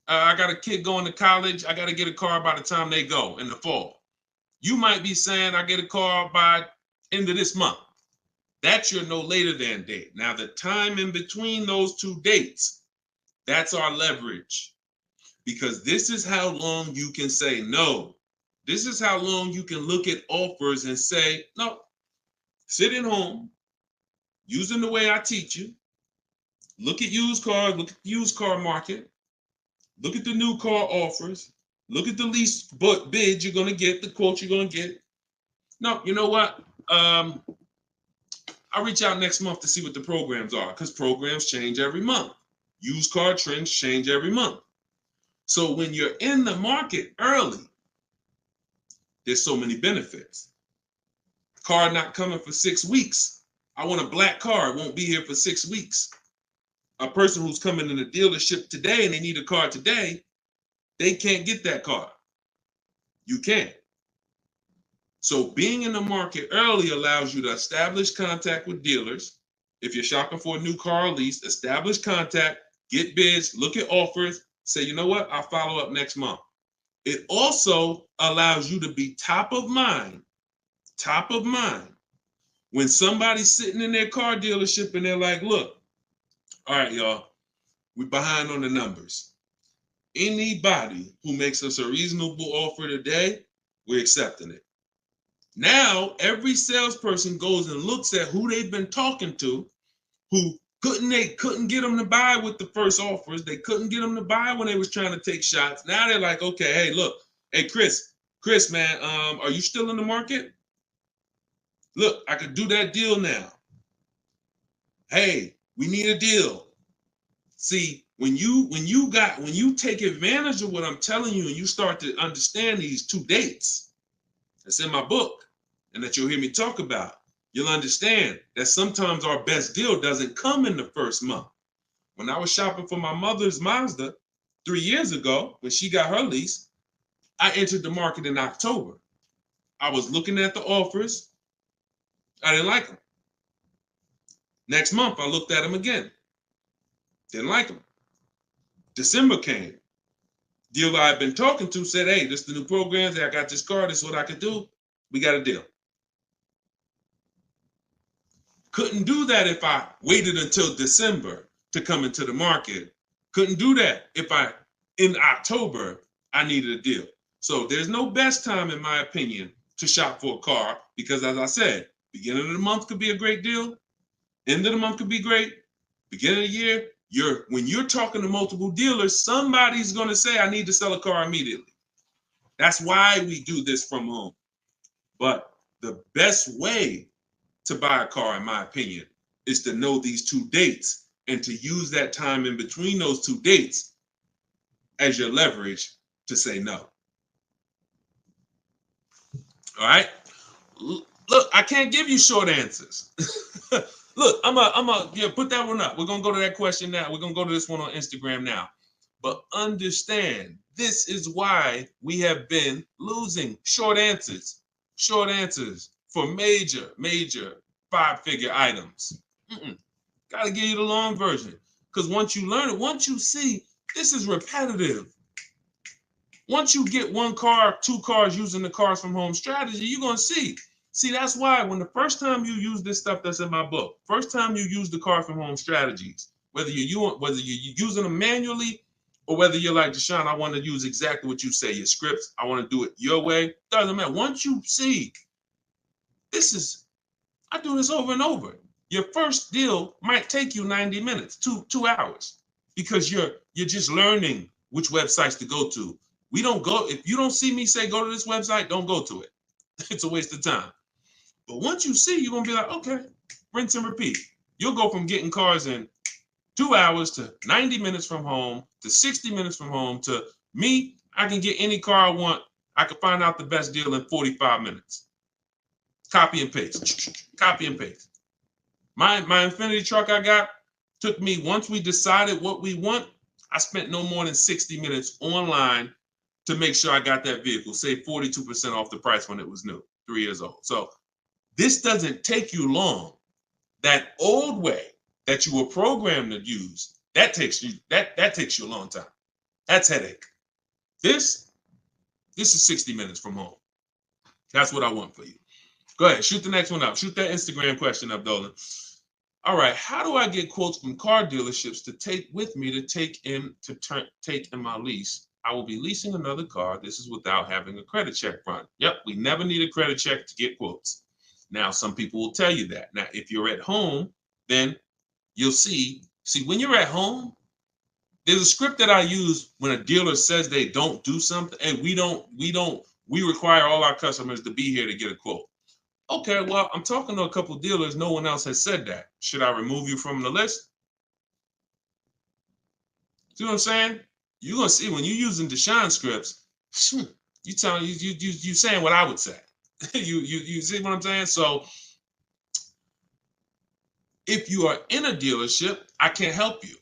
I got a kid going to college. I got to get a car by the time they go in the fall. You might be saying, I get a car by end of this month. That's your no later than date. Now, the time in between those 2 dates, that's our leverage. Because this is how long you can say no. This is how long you can look at offers and say, no, sit at home, using the way I teach you. Look at used cars, look at the used car market. Look at the new car offers. Look at the lease bid you're going to get, the quote you're going to get. No, you know what? I'll reach out next month to see what the programs are, because programs change every month. Used car trends change every month. So when you're in the market early, there's so many benefits. Car not coming for 6 weeks. I want a black car. It won't be here for 6 weeks. A person who's coming in the dealership today and they need a car today, they can't get that car. You can't. So being in the market early allows you to establish contact with dealers. If you're shopping for a new car or lease, establish contact, get bids, look at offers, say, you know what, I'll follow up next month. It also allows you to be top of mind when somebody's sitting in their car dealership and they're like, look, all right, y'all, we're behind on the numbers. Anybody who makes us a reasonable offer today, we're accepting it. Now, every salesperson goes and looks at who they've been talking to, who couldn't get them to buy with the first offers. They couldn't get them to buy when they was trying to take shots. Now they're like, okay, hey, look, hey, Chris, man, are you still in the market? Look, I could do that deal now. Hey, we need a deal. See, when you take advantage of what I'm telling you and you start to understand these two dates that's in my book and that you'll hear me talk about, you'll understand that sometimes our best deal doesn't come in the first month. When I was shopping for my mother's Mazda 3 years ago, when she got her lease, I entered the market in October. I was looking at the offers. I didn't like them. Next month, I looked at them again. Didn't like them. December came. Dealer I've been talking to said, hey, this is the new program. I got this car. This is what I could do. We got a deal. Couldn't do that if I waited until December to come into the market. Couldn't do that if in October, I needed a deal. So there's no best time, in my opinion, to shop for a car because, as I said, beginning of the month could be a great deal. End of the month could be great. Beginning of the year, when you're talking to multiple dealers, somebody's going to say, I need to sell a car immediately. That's why we do this from home. But the best way to buy a car, in my opinion, is to know these two dates and to use that time in between those two dates as your leverage to say no. All right? Look, I can't give you short answers. Look, I'm put that one up. We're gonna go to that question now. We're gonna go to this one on Instagram now. But understand, this is why we have been losing short answers for major 5-figure items. Gotta give you the long version. Because once you learn it, once you see, this is repetitive. Once you get one car, 2 cars using the cars from home strategy, you're gonna see. See, that's why when the first time you use this stuff that's in my book, first time you use the car from home strategies, whether you're using them manually or whether you're like, Deshone, I want to use exactly what you say, your scripts, I want to do it your way, doesn't matter. Once you see, I do this over and over. Your first deal might take you 90 minutes, 2 hours, because you're just learning which websites to go to. If you don't see me say, go to this website, don't go to it. It's a waste of time. But once you see, you're going to be like, okay, rinse and repeat. You'll go from getting cars in 2 hours to 90 minutes from home to 60 minutes from home to me. I can get any car I want. I can find out the best deal in 45 minutes. Copy and paste. Copy and paste. My Infinity truck I got took me, once we decided what we want, I spent no more than 60 minutes online to make sure I got that vehicle, save 42% off the price when it was new, 3 years old. So this doesn't take you long. That old way that you were programmed to use, that takes you a long time. That's headache. This is 60 minutes from home. That's what I want for you. Go ahead, shoot the next one up. Shoot that Instagram question up, Dolan. All right, how do I get quotes from car dealerships to take with me to take in my lease? I will be leasing another car. This is without having a credit check run. Yep, we never need a credit check to get quotes. Now, some people will tell you that. Now, if you're at home, then you'll see when you're at home, there's a script that I use when a dealer says they don't do something, and we require all our customers to be here to get a quote. Okay, well, I'm talking to a couple of dealers. No one else has said that. Should I remove you from the list? See what I'm saying? You're gonna see when you're using Deshone scripts, you saying what I would say. you see what I'm saying? So if you are in a dealership, I can't help you.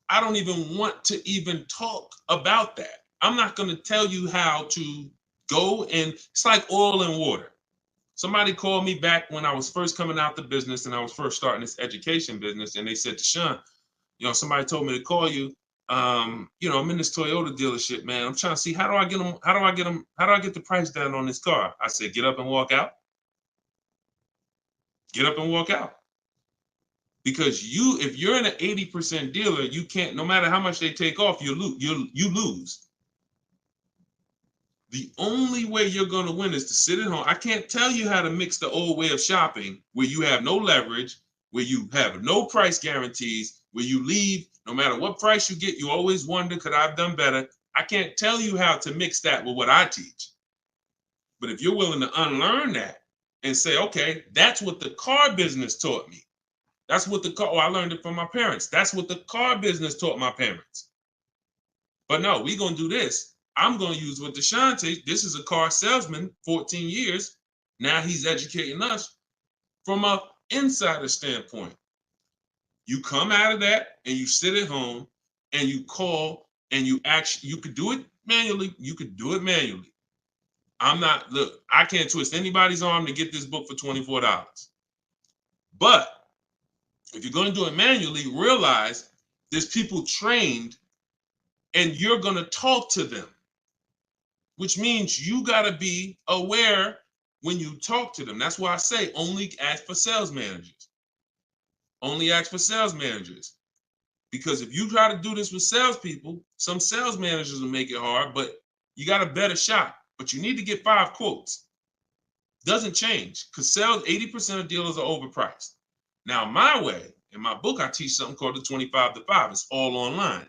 I don't even want to even talk about that. I'm not going to tell you how to go, and it's like oil and water. Somebody called me back when I was first coming out the business and I was first starting this education business, and they said, Deshone, somebody told me to call you. I'm in this Toyota dealership, man. I'm trying to see how do I get the price down on this car? I said, get up and walk out. Get up and walk out. Because if you're in an 80% dealer, you can't, no matter how much they take off, you lose. The only way you're going to win is to sit at home. I can't tell you how to mix the old way of shopping where you have no leverage, where you have no price guarantees, where you leave, no matter what price you get, you always wonder, could I have done better? I can't tell you how to mix that with what I teach. But if you're willing to unlearn that and say, okay, that's what the car business taught me. That's what the car, I learned it from my parents. That's what the car business taught my parents. But no, we're going to do this. I'm going to use what Deshone, this is a car salesman, 14 years. Now he's educating us from an insider standpoint. You come out of that and you sit at home and you call and you could do it manually. You could do it manually. Look, I can't twist anybody's arm to get this book for $24. But if you're going to do it manually, realize there's people trained and you're going to talk to them, which means you got to be aware when you talk to them. That's why I say only ask for sales managers. Only ask for sales managers. Because if you try to do this with salespeople, some sales managers will make it hard, but you got a better shot. But you need to get 5 quotes. Doesn't change because 80% of dealers are overpriced. Now, my way, in my book, I teach something called the 25 to 5. It's all online.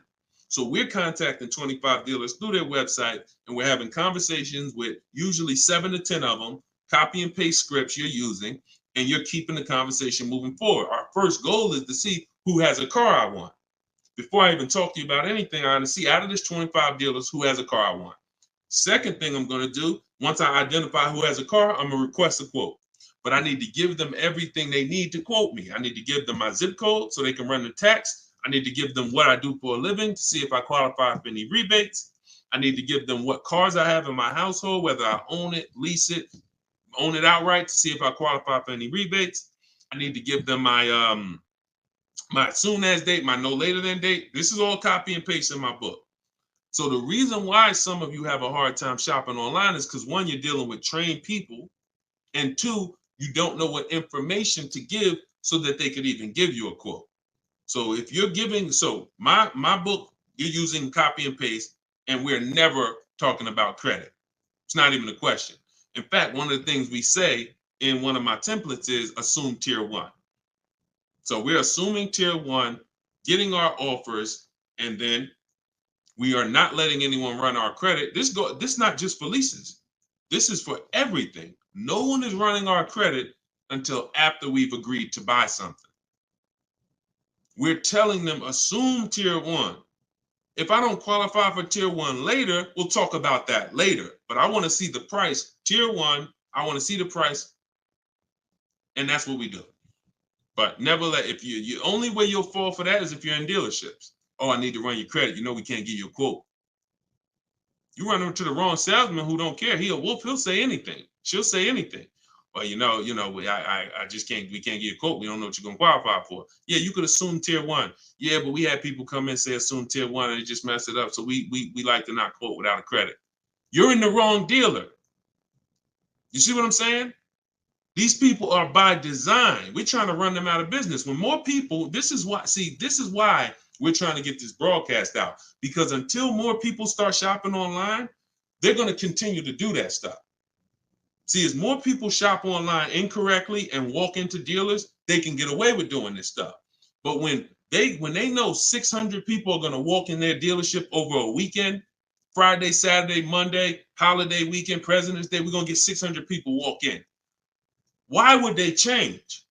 So we're contacting 25 dealers through their website, and we're having conversations with usually 7 to 10 of them, copy and paste scripts you're using, and you're keeping the conversation moving forward. Our first goal is to see who has a car I want. Before I even talk to you about anything, I want to see out of this 25 dealers who has a car I want. Second thing I'm going to do, once I identify who has a car, I'm going to request a quote. But I need to give them everything they need to quote me. I need to give them my zip code so they can run the tax. I need to give them what I do for a living to see if I qualify for any rebates. I need to give them what cars I have in my household, whether I own it, lease it, own it outright to see if I qualify for any rebates. I need to give them my my soon as date, my no later than date. This is all copy and paste in my book. So the reason why some of you have a hard time shopping online is because 1, you're dealing with trained people, and 2, you don't know what information to give so that they could even give you a quote. So if you're giving, my book, you're using copy and paste, and we're never talking about credit. It's not even a question. In fact, one of the things we say in one of my templates is assume tier 1. So we're assuming tier 1, getting our offers, and then we are not letting anyone run our credit. This is not just for leases. This is for everything. No one is running our credit until after we've agreed to buy something. We're telling them assume tier 1. If I don't qualify for tier 1 later, we'll talk about that later. But I want to see the price. Tier 1, I want to see the price. And that's what we do. But never if you only way you'll fall for that is if you're in dealerships. Oh, I need to run your credit. You know we can't give you a quote. You run into the wrong salesman who don't care. He'll say anything. She'll say anything. Well, I just can't. We can't give you a quote. We don't know what you're gonna qualify for. Yeah, you could assume tier 1. Yeah, but we had people come in and say assume tier 1 and it just messed it up. So we like to not quote without a credit. You're in the wrong dealer. You see what I'm saying? These people are by design. We're trying to run them out of business. When more people, this is why we're trying to get this broadcast out, because until more people start shopping online, they're going to continue to do that stuff. See, as more people shop online incorrectly and walk into dealers, they can get away with doing this stuff. But when they know 600 people are going to walk in their dealership over a weekend, Friday, Saturday, Monday, holiday weekend, President's Day, we're going to get 600 people walk in. Why would they change?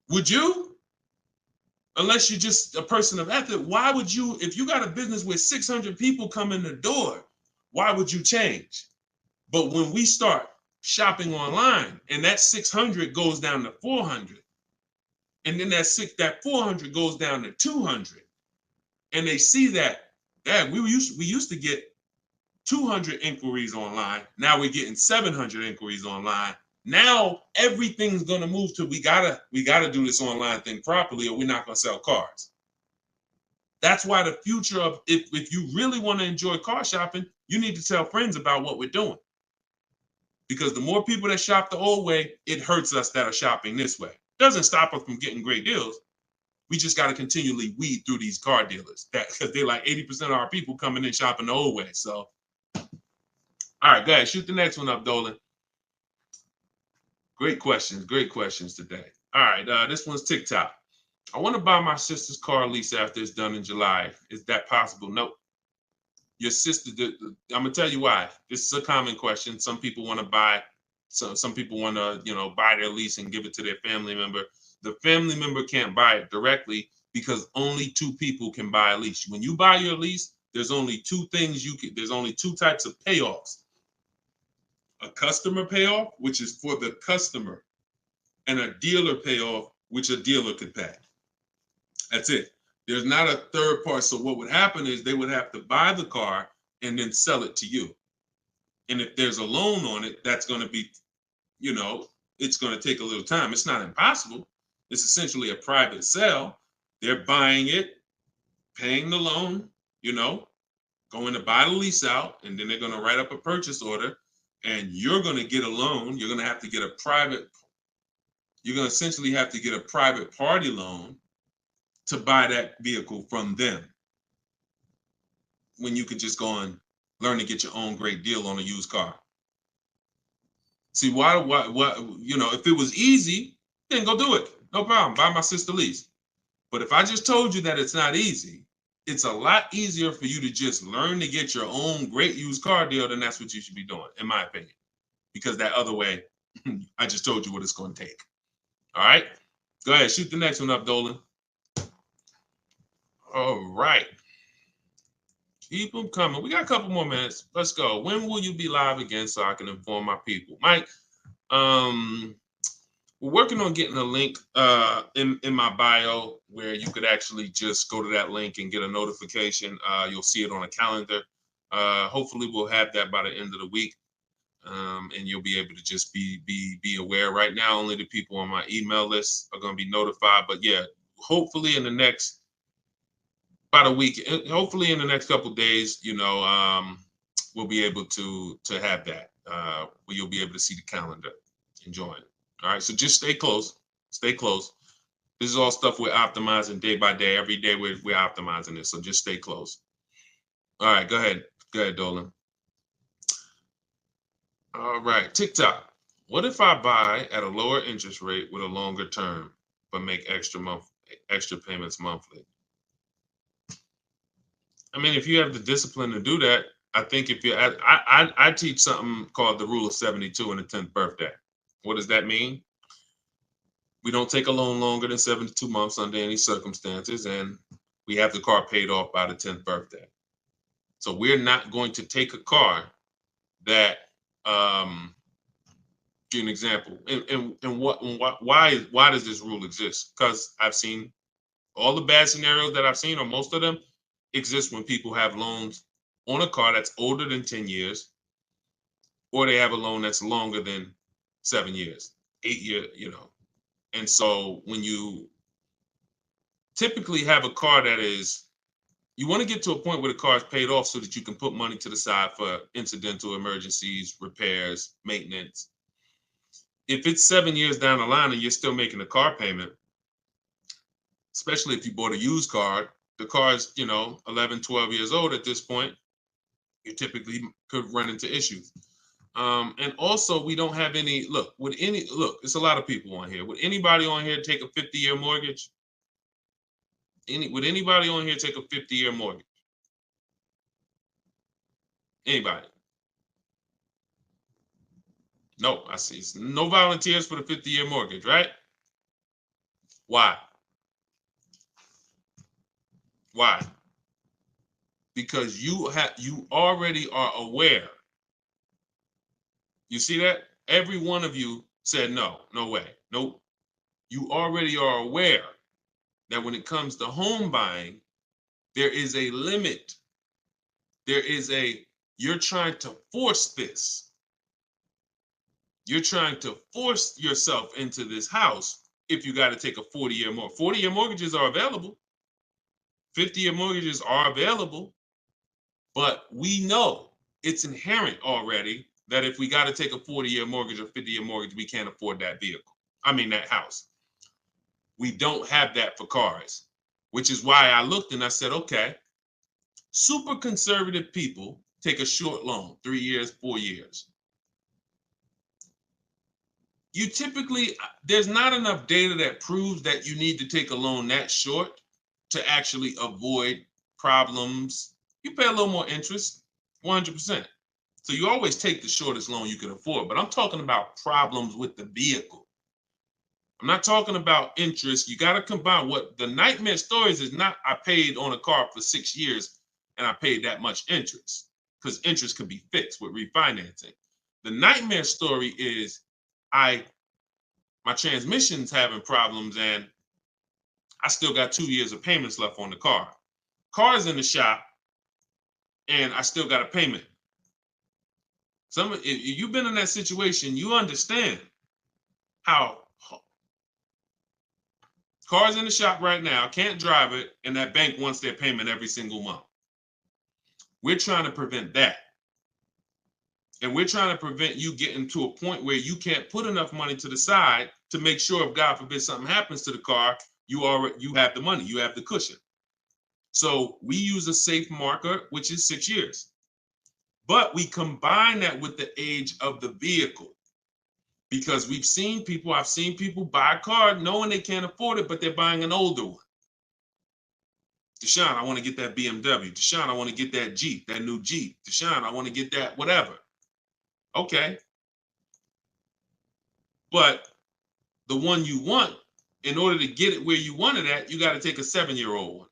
Would you? Unless you're just a person of ethic, why would you, if you got a business where 600 people come in the door, why would you change? But when we start shopping online and that 600 goes down to 400, and then that 400 goes down to 200, and they see that we used to get 200 inquiries online, now we're getting 700 inquiries online. Now everything's gonna move to we gotta do this online thing properly, or we're not gonna sell cars. That's why the future of if you really want to enjoy car shopping, you need to tell friends about what we're doing. Because the more people that shop the old way, it hurts us that are shopping this way. Doesn't stop us from getting great deals. We just got to continually weed through these car dealers because they're like 80% of our people coming in shopping the old way. So, all right, go ahead, shoot the next one up, Dolan. Great questions today. All right, this one's TikTok. I want to buy my sister's car lease after it's done in July. Is that possible? Nope. Your sister, I'm gonna tell you why. This is a common question. Some people want to buy, some people want to, buy their lease and give it to their family member. The family member can't buy it directly because only two people can buy a lease. When you buy your lease, there's only two things there's only two types of payoffs. A customer payoff, which is for the customer, and a dealer payoff, which a dealer could pay. That's it. There's not a third part. So what would happen is they would have to buy the car and then sell it to you. And if there's a loan on it, that's going to be, it's going to take a little time. It's not impossible. It's essentially a private sale. They're buying it, paying the loan, going to buy the lease out, and then they're going to write up a purchase order, and you're going to get a loan. You're going to have to get you're going to essentially have to get a private party loan to buy that vehicle from them, when you could just go and learn to get your own great deal on a used car. See, why, if it was easy, then go do it. No problem. Buy my sister lease. But if I just told you that it's not easy, it's a lot easier for you to just learn to get your own great used car deal, then that's what you should be doing, in my opinion. Because that other way, I just told you what it's going to take. All right? Go ahead. Shoot the next one up, Dolan. All right. Keep them coming. We got a couple more minutes. Let's go. When will you be live again so I can inform my people? Mike, we're working on getting a link in my bio where you could actually just go to that link and get a notification. You'll see it on a calendar. Hopefully we'll have that by the end of the week. And you'll be able to just be aware. Right now, only the people on my email list are going to be notified. But yeah, hopefully in the next about a week, hopefully in the next couple of days, we'll be able to have that where you'll be able to see the calendar and join. All right, so just stay close. Stay close. This is all stuff we're optimizing day by day. Every day we're optimizing this, so just stay close. All right, go ahead. Go ahead, Dolan. All right, TikTok. What if I buy at a lower interest rate with a longer term, but make extra payments monthly? I mean, if you have the discipline to do that, I think if you're I teach something called the rule of 72 in the 10th birthday. What does that mean? We don't take a loan longer than 72 months under any circumstances, and we have the car paid off by the 10th birthday. So we're not going to take a car that, give an example, and why does this rule exist? Because I've seen all the bad scenarios that I've seen, or most of them, exist when people have loans on a car that's older than 10 years, or they have a loan that's longer than 7 years, 8 years, And so when you typically have a car that is, you want to get to a point where the car is paid off so that you can put money to the side for incidental emergencies, repairs, maintenance. If it's 7 years down the line and you're still making a car payment, especially if you bought a used car, the car is, 11, 12 years old at this point, you typically could run into issues. And also, we don't have any, it's a lot of people on here. Would anybody on here take a 50-year mortgage? Would anybody on here take a 50-year mortgage? Anybody? No, I see. No volunteers for the 50-year mortgage, right? Why? Why? Because you already are aware. You see that? Every one of you said no way, nope. You already are aware that when it comes to home buying, there is a limit. You're trying to force this. You're trying to force yourself into this house if you got to take a 40-year mortgage. 40-year mortgages are available. 50-year mortgages are available, but we know it's inherent already that if we got to take a 40-year mortgage or 50-year mortgage, we can't afford that that house. We don't have that for cars, which is why I looked and I said, okay, super conservative people take a short loan, 3 years, 4 years. You typically, there's not enough data that proves that you need to take a loan that short to actually avoid problems. You pay a little more interest, 100%. So you always take the shortest loan you can afford, but I'm talking about problems with the vehicle. I'm not talking about interest. You got to combine what the nightmare stories is not. I paid on a car for 6 years and I paid that much interest, because interest can be fixed with refinancing. The nightmare story is my transmission's having problems and I still got 2 years of payments left on the car. Car's in the shop and I still got a payment. If you've been in that situation, you understand how car's in the shop right now, can't drive it, and that bank wants their payment every single month. We're trying to prevent that. And we're trying to prevent you getting to a point where you can't put enough money to the side to make sure if God forbid something happens to the car, you have the money, you have the cushion. So we use a safe marker, which is 6 years. But we combine that with the age of the vehicle, because I've seen people buy a car knowing they can't afford it, but they're buying an older one. Deshone, I want to get that BMW. Deshone, I want to get that Jeep, that new Jeep. Deshone, I want to get that whatever. Okay. But the one you want, in order to get it where you want it at, you got to take a 7-year-old one.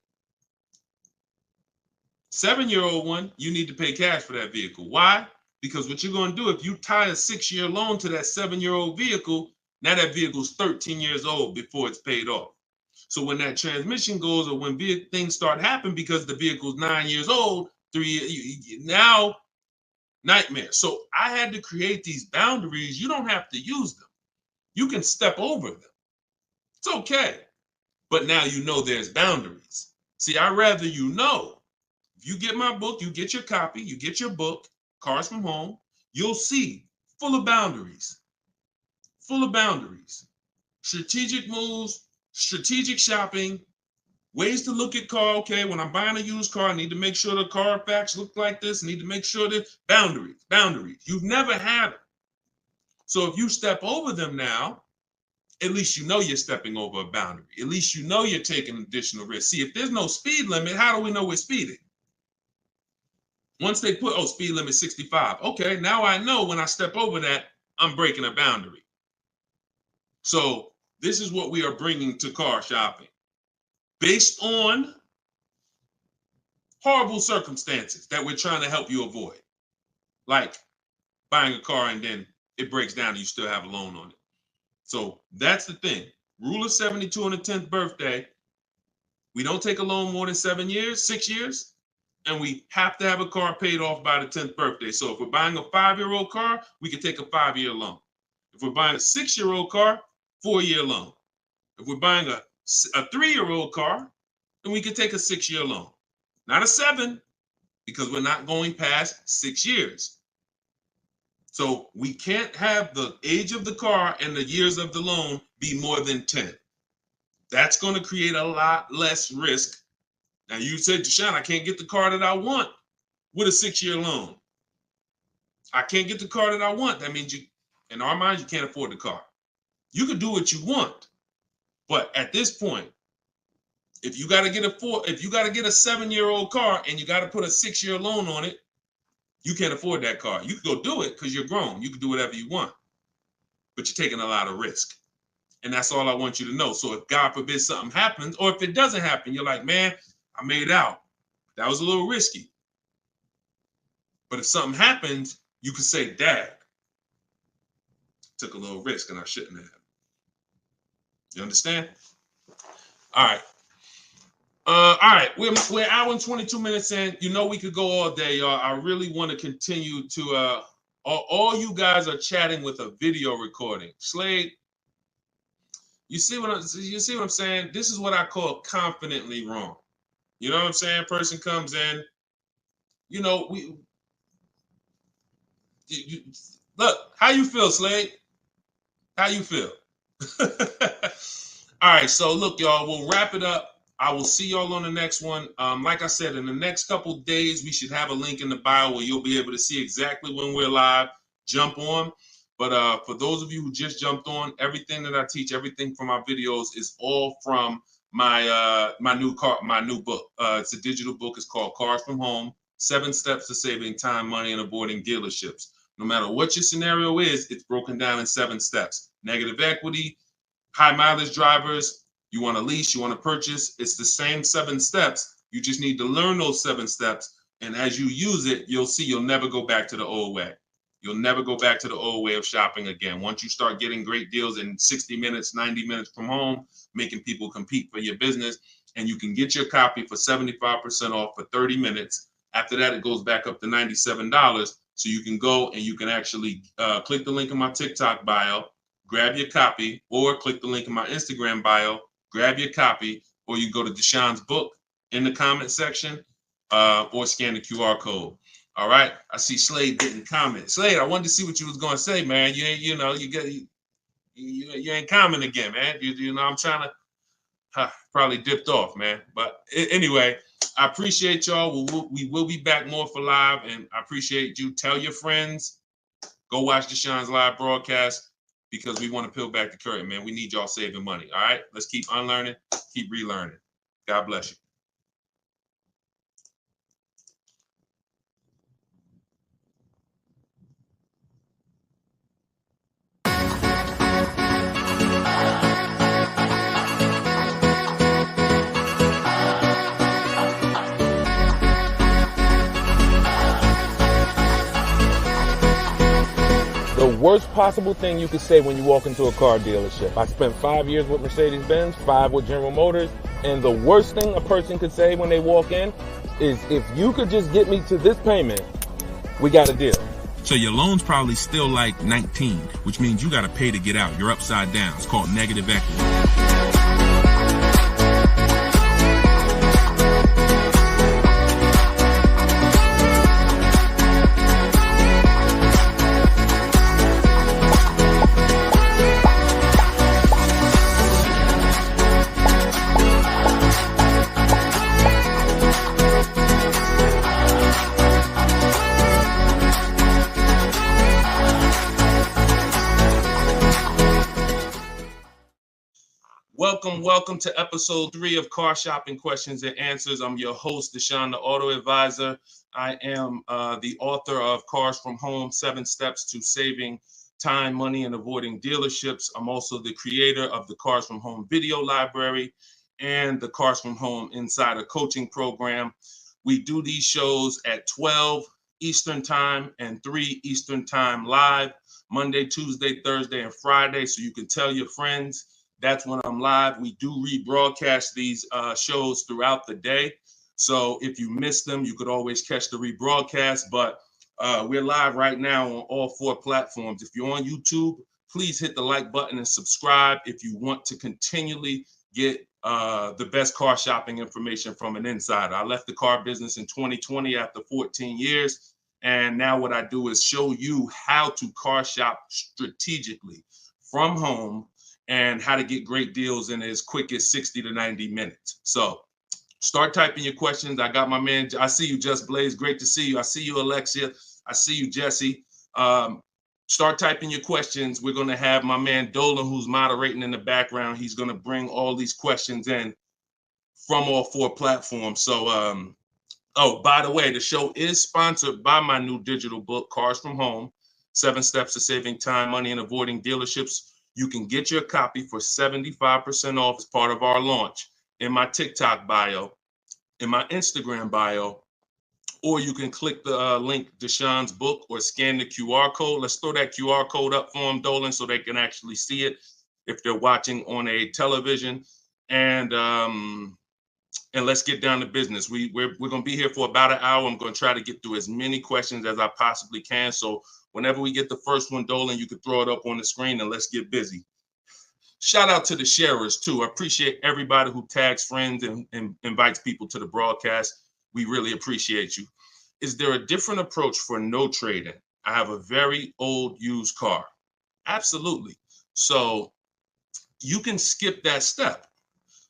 7-year-old one, you need to pay cash for that vehicle. Why? Because what you're going to do, if you tie a 6-year loan to that 7-year-old vehicle, now that vehicle's 13 years old before it's paid off. So when that transmission goes, or when things start happening because the vehicle's 9 years old, 3 years, now nightmare. So I had to create these boundaries. You don't have to use them. You can step over them. It's okay. But now you know there's boundaries. See, I'd rather you know. If you get my book, you get your copy, you get your book, Cars from Home, you'll see full of boundaries. Full of boundaries. Strategic moves, strategic shopping, ways to look at car. Okay, when I'm buying a used car, I need to make sure the Carfax look like this. I need to make sure that boundaries. You've never had them. So if you step over them now, at least you know you're stepping over a boundary. At least you know you're taking additional risk. See, if there's no speed limit, how do we know we're speeding? Once they put, speed limit 65. Okay, now I know when I step over that, I'm breaking a boundary. So this is what we are bringing to car shopping. Based on horrible circumstances that we're trying to help you avoid. Like buying a car and then it breaks down and you still have a loan on it. So that's the thing. Rule of 72 on the 10th birthday. We don't take a loan more than 6 years, and we have to have a car paid off by the 10th birthday. So if we're buying a 5-year-old car, we can take a 5-year loan. If we're buying a 6-year-old car, 4-year loan. If we're buying a 3-year-old car, then we can take a 6-year loan. Not a 7, because we're not going past 6 years. So we can't have the age of the car and the years of the loan be more than 10. That's going to create a lot less risk. Now you said, Deshone, I can't get the car that I want with a 6-year loan. I can't get the car that I want. That means in our minds, you can't afford the car. You can do what you want. But at this point, if you got to get a 7-year-old car and you got to put a 6-year loan on it, you can't afford that car. You can go do it because you're grown. You can do whatever you want, but you're taking a lot of risk. And that's all I want you to know. So if God forbid something happens, or if it doesn't happen, you're like, man, I made it out. That was a little risky. But if something happens, you can say, Dad, took a little risk and I shouldn't have. You understand? All right. All right, we're an hour and 22 minutes in. You know we could go all day, y'all. I really want to continue to all you guys are chatting with a video recording. Slade, you see what I'm saying? This is what I call confidently wrong. You know what I'm saying? Person comes in, you know, look, how you feel, Slade? How you feel? All right, so look, y'all, we'll wrap it up. I will see y'all on the next one. Like I said, in the next couple of days, we should have a link in the bio where you'll be able to see exactly when we're live. Jump on. But for those of you who just jumped on, everything that I teach, everything from my videos is all from my new book. It's a digital book. It's called Cars from Home: 7 Steps to Saving Time, Money, and Avoiding Dealerships. No matter what your scenario is, it's broken down in 7 steps. Negative equity, High mileage drivers, you want to lease, you want to purchase, it's the same 7 steps. You just need to learn those 7 steps. And as you use it, you'll see you'll never go back to the old way. You'll never go back to the old way of shopping again. Once you start getting great deals in 60 minutes, 90 minutes from home, making people compete for your business, and you can get your copy for 75% off for 30 minutes. After that, it goes back up to $97. So you can go and you can actually click the link in my TikTok bio, grab your copy, or click the link in my Instagram bio, grab your copy, or you go to Deshone's book in the comment section, or scan the QR code. All right. I see Slade didn't comment. Slade, I wanted to see what you was going to say, man. You ain't, you ain't comment again, man. You know, I'm trying to probably dipped off, man. But anyway, I appreciate y'all. We will be back more for live, and I appreciate you. Tell your friends, go watch Deshone's live broadcast, because we want to peel back the curtain, man. We need y'all saving money. All right, let's keep unlearning, keep relearning. God bless you. The worst possible thing you could say when you walk into a car dealership. I spent 5 years with Mercedes-Benz, 5 with General Motors, and the worst thing a person could say when they walk in is, if you could just get me to this payment, we got a deal. So your loan's probably still like 19, which means you got to pay to get out. You're upside down. It's called negative equity. Welcome to episode 3 of Car Shopping Questions and Answers. I'm your host, Deshone the Auto Advisor. I am the author of Cars from Home, 7 Steps to Saving Time, Money, and Avoiding Dealerships. I'm also the creator of the Cars from Home video library and the Cars from Home Insider Coaching Program. We do these shows at 12 Eastern Time and 3 Eastern Time live, Monday, Tuesday, Thursday, and Friday, so you can tell your friends. That's when I'm live. We do rebroadcast these shows throughout the day. So if you miss them, you could always catch the rebroadcast. But we're live right now on all 4 platforms. If you're on YouTube, please hit the like button and subscribe if you want to continually get the best car shopping information from an insider. I left the car business in 2020 after 14 years. And now what I do is show you how to car shop strategically from home, and how to get great deals in as quick as 60 to 90 minutes. So start typing your questions. I got my man, I see you, Just Blaze. Great to see you. I see you, Alexia. I see you, Jesse. Start typing your questions. We're going to have my man Dolan, who's moderating in the background. He's going to bring all these questions in from all 4 platforms. So, oh, by the way, the show is sponsored by my new digital book, Cars from Home, 7 Steps to Saving Time, Money, and Avoiding Dealerships. You can get your copy for 75% off as part of our launch in my TikTok bio, in my Instagram bio, or you can click the link, Deshone's book, or scan the QR code. Let's throw that QR code up for them, Dolan, so they can actually see it if they're watching on a television. And let's get down to business. We're going to be here for about an hour. I'm going to try to get through as many questions as I possibly can. So whenever we get the first one, Dolan, you can throw it up on the screen and let's get busy. Shout out to the sharers too. I appreciate everybody who tags friends and invites people to the broadcast. We really appreciate you. Is there a different approach for no trading? I have a very old used car. Absolutely. So you can skip that step.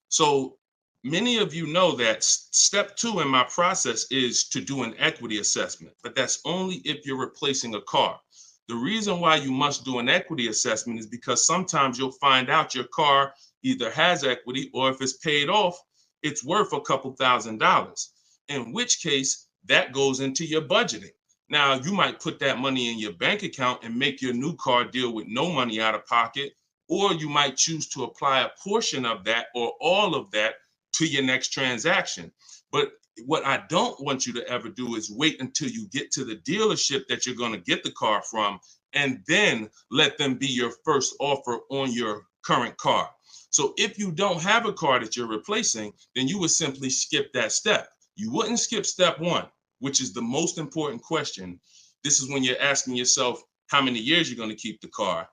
So many of you know that step 2 in my process is to do an equity assessment, but that's only if you're replacing a car. The reason why you must do an equity assessment is because sometimes you'll find out your car either has equity, or if it's paid off, it's worth a couple $1,000s, in which case that goes into your budgeting. Now, you might put that money in your bank account and make your new car deal with no money out of pocket, or you might choose to apply a portion of that or all of that to your next transaction. But what I don't want you to ever do is wait until you get to the dealership that you're going to get the car from and then let them be your first offer on your current car. So if you don't have a car that you're replacing, then you would simply skip that step. You wouldn't skip step one, which is the most important question. This is when you're asking yourself how many years you're going to keep the car.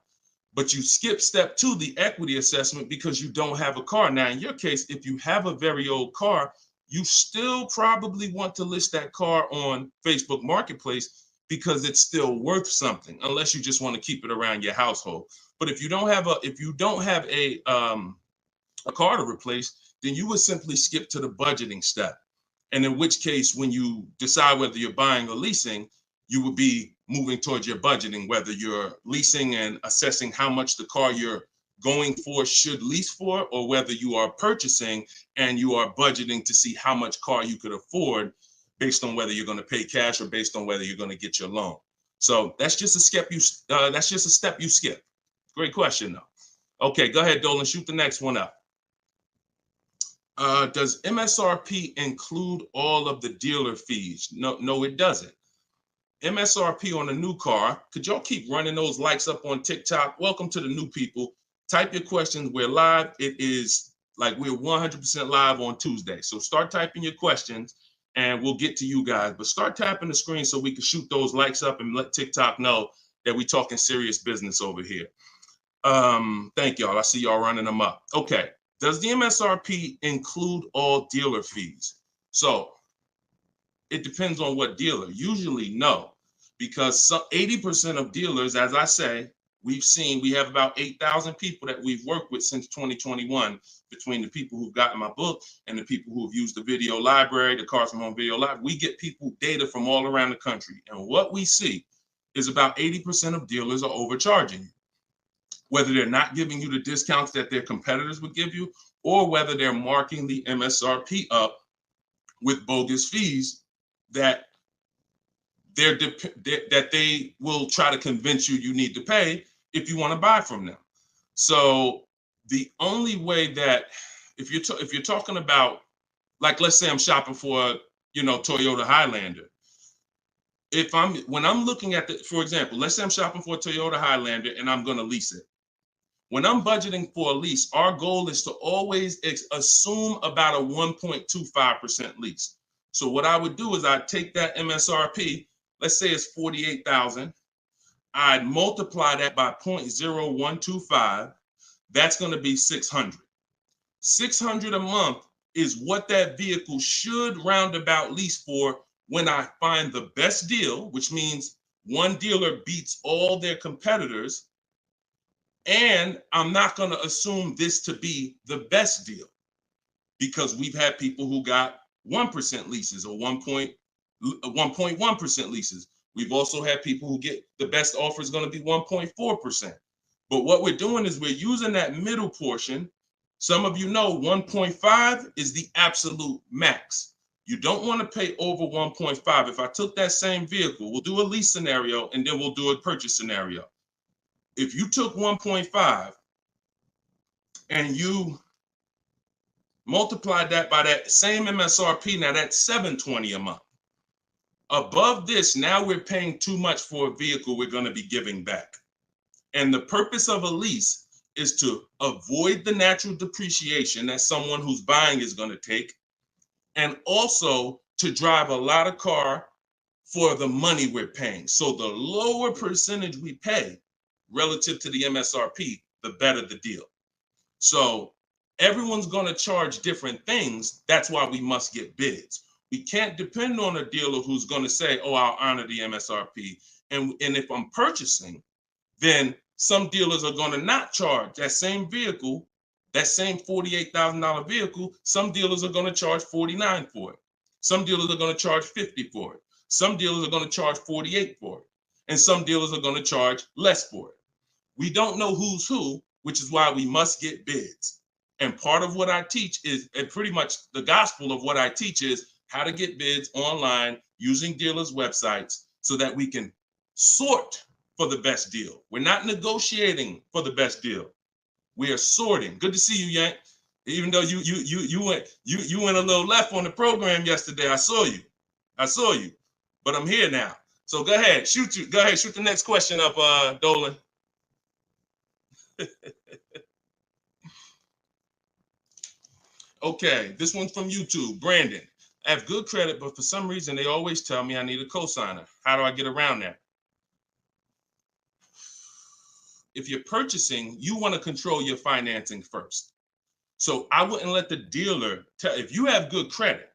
But you skip step two, the equity assessment, because you don't have a car. Now, in your case, if you have a very old car, you still probably want to list that car on Facebook Marketplace because it's still worth something, unless you just want to keep it around your household. But if you don't have a car to replace, then you would simply skip to the budgeting step. And in which case, when you decide whether you're buying or leasing, you would be moving towards your budgeting, whether you're leasing and assessing how much the car you're going for should lease for, or whether you are purchasing and you are budgeting to see how much car you could afford based on whether you're going to pay cash or based on whether you're going to get your loan. So that's just a step you skip. Great question though. Okay, go ahead, Dolan, shoot the next one up. Does MSRP include all of the dealer fees? No, it doesn't. MSRP on a new car. Could y'all keep running those likes up on TikTok? Welcome to the new people. Type your questions. We're live. It is like we're 100% live on Tuesday. So start typing your questions and we'll get to you guys. But start tapping the screen so we can shoot those likes up and let TikTok know that we're talking serious business over here. Thank y'all. I see y'all running them up. Okay. Does the MSRP include all dealer fees? So it depends on what dealer. Usually no, because 80% of dealers, as I say, we have about 8,000 people that we've worked with since 2021, between the people who've gotten my book and the people who have used the video library, the Cars from Home video library. We get people data from all around the country. And what we see is about 80% of dealers are overcharging you, whether they're not giving you the discounts that their competitors would give you, or whether they're marking the MSRP up with bogus fees that they will try to convince you need to pay if you want to buy from them. So the only way that, if you're talking about, like, let's say I'm shopping for Toyota Highlander. When I'm looking at for example, let's say I'm shopping for a Toyota Highlander and I'm going to lease it. When I'm budgeting for a lease, our goal is to always assume about a 1.25% lease. So what I would do is I'd take that MSRP, let's say it's $48,000. I'd multiply that by 0.0125. That's going to be $600. $600 a month is what that vehicle should roundabout lease for when I find the best deal, which means one dealer beats all their competitors. And I'm not going to assume this to be the best deal, because we've had people who got 1% leases or 1.1% leases. We've also had people who get the best offer is going to be 1.4%. But what we're doing is we're using that middle portion. Some of you know 1.5 is the absolute max. You don't want to pay over 1.5. If I took that same vehicle, we'll do a lease scenario and then we'll do a purchase scenario. If you took 1.5 and you multiplied that by that same MSRP, now that's $720 a month. Above this, now we're paying too much for a vehicle we're going to be giving back. And the purpose of a lease is to avoid the natural depreciation that someone who's buying is going to take, and also to drive a lot of car for the money we're paying. So the lower percentage we pay relative to the MSRP, the better the deal. So everyone's going to charge different things. That's why we must get bids. We can't depend on a dealer who's going to say, oh, I'll honor the MSRP. And if I'm purchasing, then some dealers are going to not charge that same vehicle, that same $48,000 vehicle. Some dealers are going to charge $49,000 for it. Some dealers are going to charge $50,000 for it. Some dealers are going to charge $48,000 for it. And some dealers are going to charge less for it. We don't know who's who, which is why we must get bids. And part of what I teach is, and pretty much the gospel of what I teach is how to get bids online using dealers' websites so that we can sort for the best deal. We're not negotiating for the best deal. We are sorting. Good to see you, Yank. Even though you went a little left on the program yesterday. I saw you. But I'm here now. So go ahead, shoot the next question up, Dolan. Okay, this one's from YouTube. Brandon, I have good credit, but for some reason they always tell me I need a cosigner. How do I get around that? If you're purchasing, you want to control your financing first. So I wouldn't let the dealer tell. If you have good credit,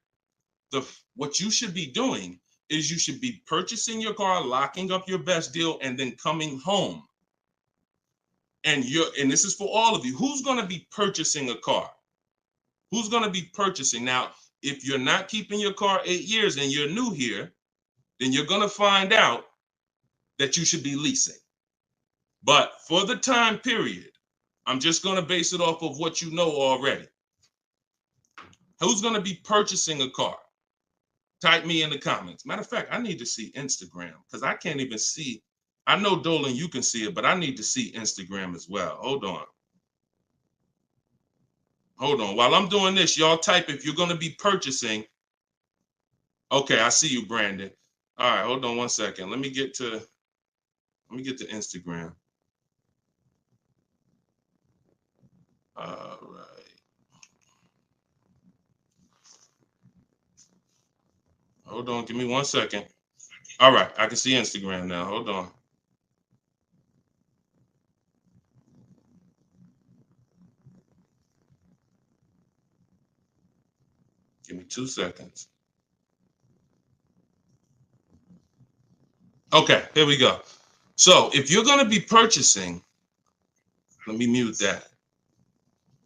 what you should be doing is you should be purchasing your car, locking up your best deal, and then coming home. And this is for all of you. Who's going to be purchasing a car? Who's going to be purchasing? Now, if you're not keeping your car 8 years and you're new here, then you're going to find out that you should be leasing. But for the time period, I'm just going to base it off of what you know already. Who's going to be purchasing a car? Type me in the comments. Matter of fact, I need to see Instagram because I can't even see. I know, Dolan, you can see it, but I need to see Instagram as well. Hold on. While I'm doing this, y'all type if you're going to be purchasing. Okay, I see you, Brandon. All right, hold on one second. Let me get to Instagram. All right. Hold on, give me 1 second. All right, I can see Instagram now. Hold on. Give me 2 seconds. Okay, here we go. So if you're going to be purchasing, let me mute that.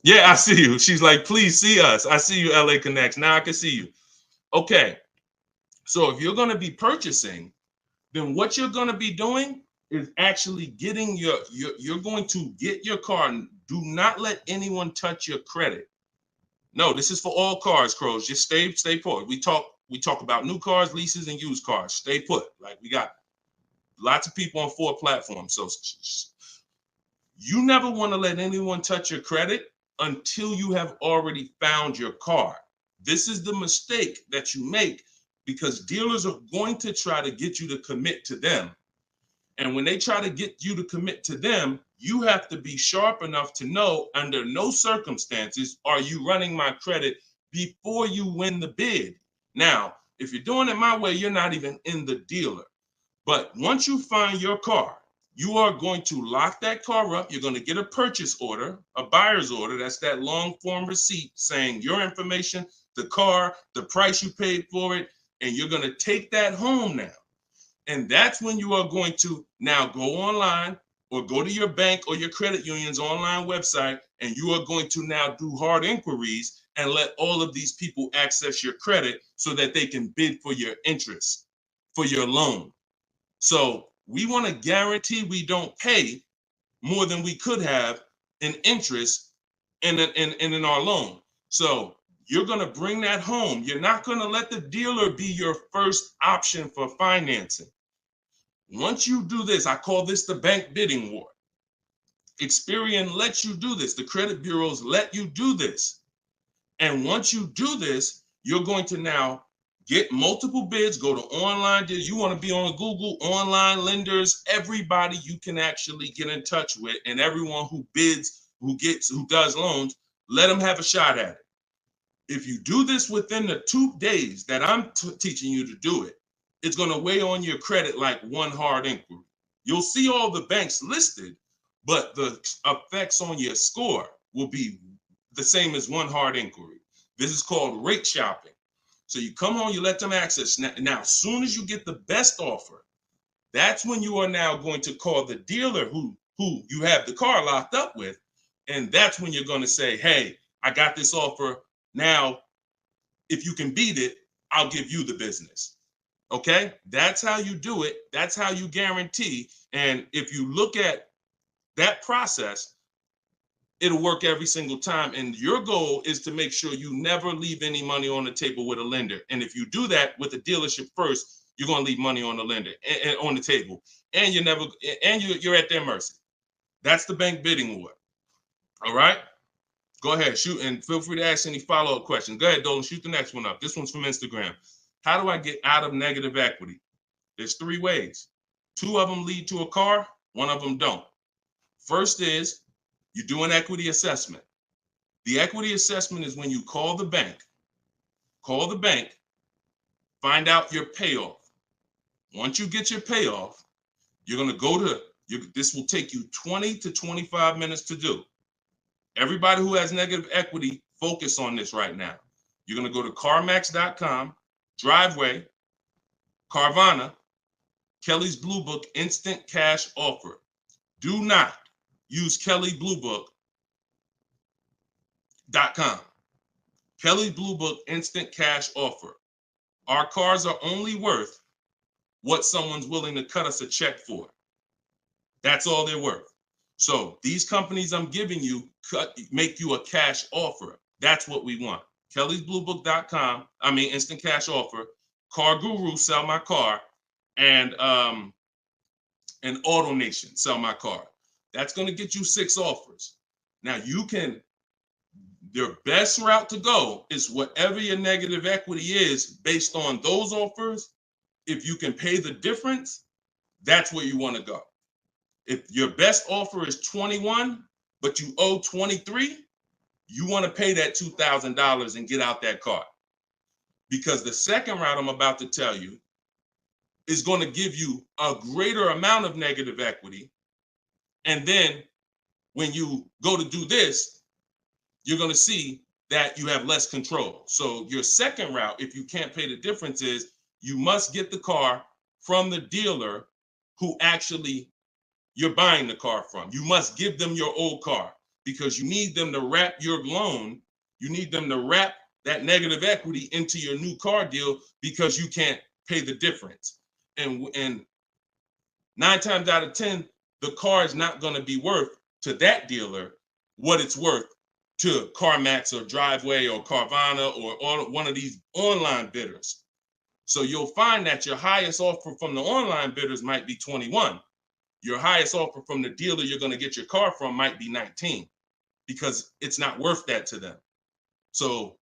Yeah, I see you. She's like, please see us. I see you, LA Connects. Now I can see you. Okay. So if you're going to be purchasing, then what you're going to be doing is actually getting you're going to get your car. Do not let anyone touch your credit. No, this is for all cars, Crows. Just stay put. We talk about new cars, leases, and used cars. Stay put. Like we got lots of people on 4 platforms. So you never want to let anyone touch your credit until you have already found your car. This is the mistake that you make because dealers are going to try to get you to commit to them. And when they try to get you to commit to them, you have to be sharp enough to know under no circumstances are you running my credit before you win the bid. Now, if you're doing it my way, you're not even in the dealer. But once you find your car, you are going to lock that car up. You're going to get a purchase order, a buyer's order. That's that long form receipt saying your information, the car, the price you paid for it, and you're going to take that home now. And that's when you are going to now go online or go to your bank or your credit union's online website, and you are going to now do hard inquiries and let all of these people access your credit so that they can bid for your interest, for your loan. So we want to guarantee we don't pay more than we could have in interest in our loan. So you're going to bring that home. You're not going to let the dealer be your first option for financing. Once you do this, I call this the bank bidding war. Experian lets you do this. The credit bureaus let you do this. And once you do this, you're going to now get multiple bids, go to online. You want to be on Google, online lenders, everybody you can actually get in touch with, and everyone who bids, who does loans, let them have a shot at it. If you do this within the 2 days that I'm teaching you to do it, it's going to weigh on your credit like one hard inquiry. You'll see all the banks listed, but the effects on your score will be the same as one hard inquiry. This is called rate shopping. So you come home, you let them access. Now, as soon as you get the best offer, that's when you are now going to call the dealer who you have the car locked up with. And that's when you're going to say, hey, I got this offer. Now, if you can beat it, I'll give you the business. Okay, that's how you do it. That's how you guarantee. And if you look at that process, it'll work every single time. And your goal is to make sure you never leave any money on the table with a lender. And if you do that with the dealership first, you're going to leave money on the lender and on the table, and you're at their mercy. That's the bank bidding war. All right. Go ahead, shoot, and feel free to ask any follow-up questions. Go ahead, Dolan, shoot the next one up. This one's from Instagram. How do I get out of negative equity? There's 3 ways. 2 of them lead to a car, 1 of them don't. First is you do an equity assessment. The equity assessment is when you call the bank, find out your payoff. Once you get your payoff, you're going to go to, this will take you 20 to 25 minutes to do. Everybody who has negative equity, focus on this right now. You're going to go to CarMax.com, Driveway, Carvana, Kelly's Blue Book Instant Cash Offer. Do not use KellyBlueBook.com. Kelly's Blue Book Instant Cash Offer. Our cars are only worth what someone's willing to cut us a check for. That's all they're worth. So these companies I'm giving you make you a cash offer. That's what we want. Kelly'sBlueBook.com. Instant cash offer. Car Guru, sell my car, and Auto Nation, sell my car. That's going to get you 6 offers. Now your best route to go is whatever your negative equity is based on those offers. If you can pay the difference, that's where you want to go. If your best offer is 21, but you owe 23, you want to pay that $2,000 and get out that car. Because the second route I'm about to tell you is going to give you a greater amount of negative equity. And then when you go to do this, you're going to see that you have less control. So your second route, if you can't pay the difference, is you must get the car from the dealer who actually you're buying the car from. You must give them your old car because you need them to wrap your loan. You need them to wrap that negative equity into your new car deal because you can't pay the difference. And 9 times out of 10, the car is not going to be worth to that dealer what it's worth to CarMax or Driveway or Carvana or one of these online bidders. So you'll find that your highest offer from the online bidders might be 21. Your highest offer from the dealer you're going to get your car from might be 19 because it's not worth that to them. So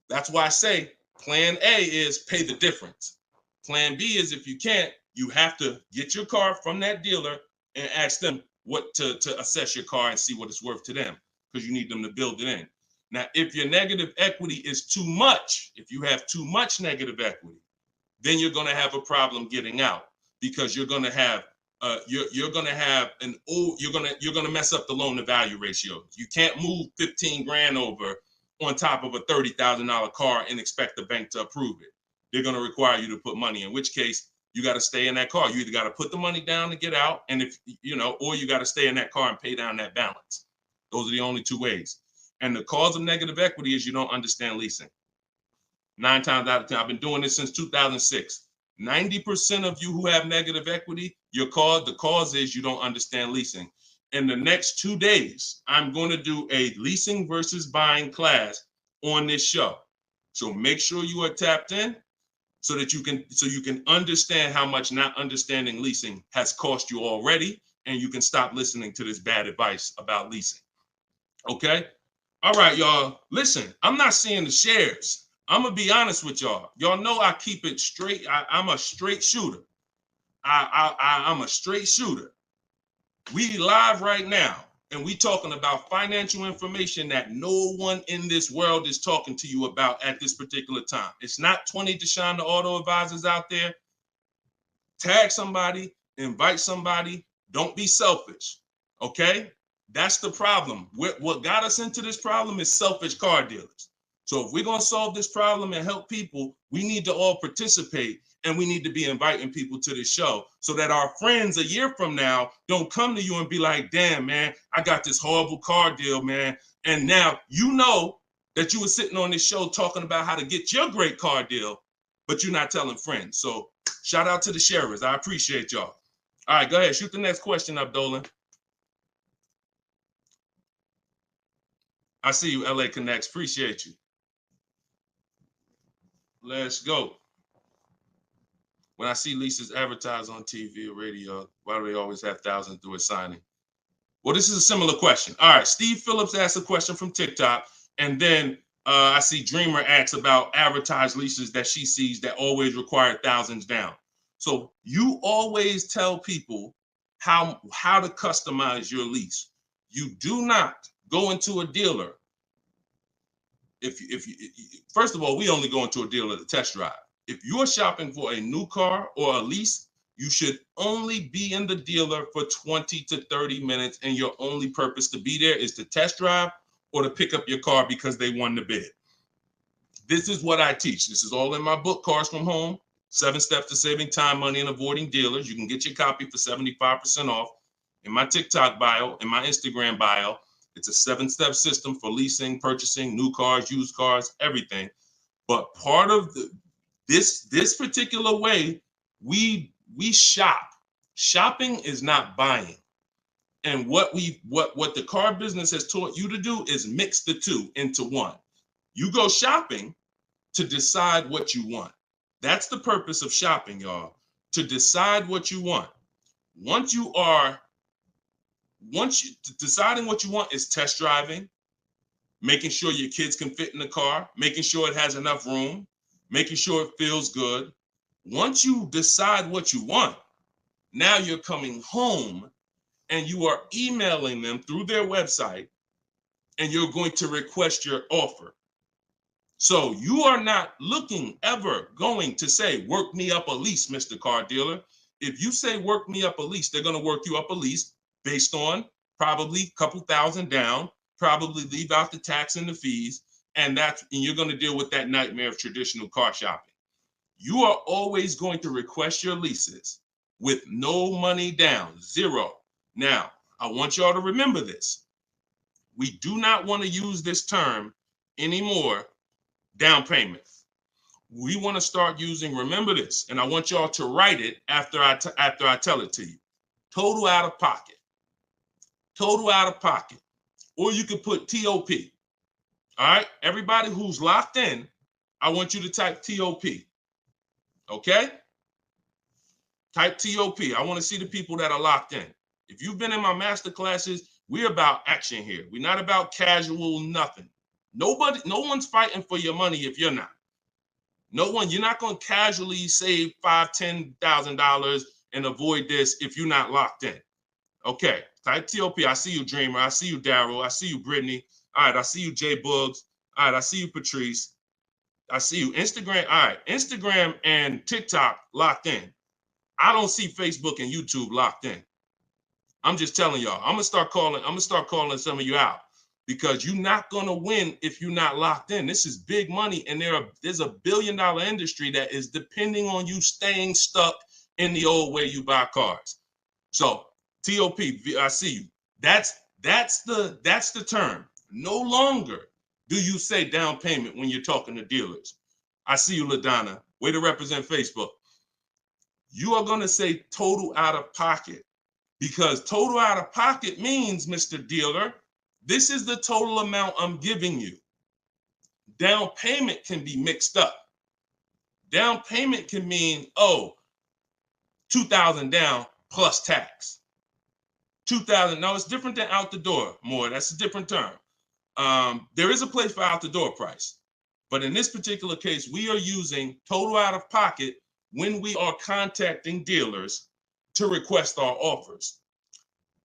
that's why I say plan A is pay the difference. Plan B is if you can't, you have to get your car from that dealer and ask them what to assess your car and see what it's worth to them because you need them to build it in. Now, if your negative equity is too much, if you have too much negative equity, then you're going to have a problem getting out because you're going to have you're going to mess up the loan to value ratio. You can't move 15 grand over on top of a $30,000 car and expect the bank to approve it. They're going to require you to put money, in which case you got to stay in that car. You either got to put the money down to get out, and or you got to stay in that car and pay down that balance. Those are the only 2 ways. And the cause of negative equity is you don't understand leasing. 9 times out of 10, I've been doing this since 2006. 90% of you who have negative equity, the cause is you don't understand leasing. In the next 2 days, I'm going to do a leasing versus buying class on this show. So make sure you are tapped in so that you can understand how much not understanding leasing has cost you already, and you can stop listening to this bad advice about leasing. Okay? All right, y'all. Listen, I'm not seeing the shares. I'm going to be honest with y'all. Y'all know I keep it straight. I'm a straight shooter. I'm a straight shooter. We live right now, and we talking about financial information that no one in this world is talking to you about at this particular time. It's not 20 Deshone the Auto Advisors out there. Tag somebody, invite somebody. Don't be selfish, okay? That's the problem. What got us into this problem is selfish car dealers. So if we're going to solve this problem and help people, we need to all participate, and we need to be inviting people to this show so that our friends a year from now don't come to you and be like, damn, man, I got this horrible car deal, man. And now you know that you were sitting on this show talking about how to get your great car deal, but you're not telling friends. So shout out to the sharers. I appreciate y'all. All right, go ahead. Shoot the next question up, Dolan. I see you, LA Connects. Appreciate you. Let's go. When I see leases advertised on TV or radio, why do they always have thousands do a signing? Well, this is a similar question. All right, Steve Phillips asked a question from TikTok, and then I see Dreamer asks about advertised leases that she sees that always require thousands down. So you always tell people how to customize your lease. You do not go into a dealer. If you first of all, we only go into a dealer to test drive. If you're shopping for a new car or a lease, you should only be in the dealer for 20 to 30 minutes, and your only purpose to be there is to test drive or to pick up your car because they won the bid. This is what I teach. This is all in my book, Cars from Home, 7 Steps to Saving Time, Money, and Avoiding Dealers. You can get your copy for 75% off. In my TikTok bio, in my Instagram bio, it's a 7-step system for leasing, purchasing, new cars, used cars, everything. But part of this particular way, we shop. Shopping is not buying. And what the car business has taught you to do is mix the two into one. You go shopping to decide what you want. That's the purpose of shopping, y'all, to decide what you want. Deciding what you want is test driving, making sure your kids can fit in the car, making sure it has enough room, making sure it feels good. Once you decide what you want, now you're coming home and you are emailing them through their website, and you're going to request your offer. So you are not ever going to say, work me up a lease, Mr. Car Dealer. If you say work me up a lease, they're going to work you up a lease based on probably a couple thousand down, probably leave out the tax and the fees, and you're going to deal with that nightmare of traditional car shopping. You are always going to request your leases with no money down, zero. Now, I want y'all to remember this. We do not want to use this term anymore, down payment. We want to start using, remember this, and I want y'all to write it after I tell it to you. Total out of pocket. Total out of pocket. Or you could put TOP. All right? Everybody who's locked in, I want you to type TOP. Okay? Type TOP. I want to see the people that are locked in. If you've been in my master classes, we're about action here. We're not about casual nothing. No one's fighting for your money if you're not. No one, you're not going to casually save $5,000, $10,000 and avoid this if you're not locked in. Okay, type TOP. I see you, Dreamer. I see you, Daryl. I see you, Brittany. All right, I see you, Jay Boogs. All right, I see you, Patrice. I see you, Instagram. All right, Instagram and TikTok locked in. I don't see Facebook and YouTube locked in. I'm just telling y'all. I'm gonna start calling some of you out, because you're not gonna win if you're not locked in. This is big money, and there's $1 billion industry that is depending on you staying stuck in the old way you buy cars. So TOP, I see you. That's the term. No longer do you say down payment when you're talking to dealers. I see you, LaDonna. Way to represent Facebook. You are gonna say total out of pocket, because total out of pocket means, Mr. Dealer, this is the total amount I'm giving you. Down payment can be mixed up. Down payment can mean, $2,000 down plus tax. $2,000. No, it's different than out the door. More, that's a different term. There is a place for out the door price, but in this particular case, we are using total out of pocket when we are contacting dealers to request our offers.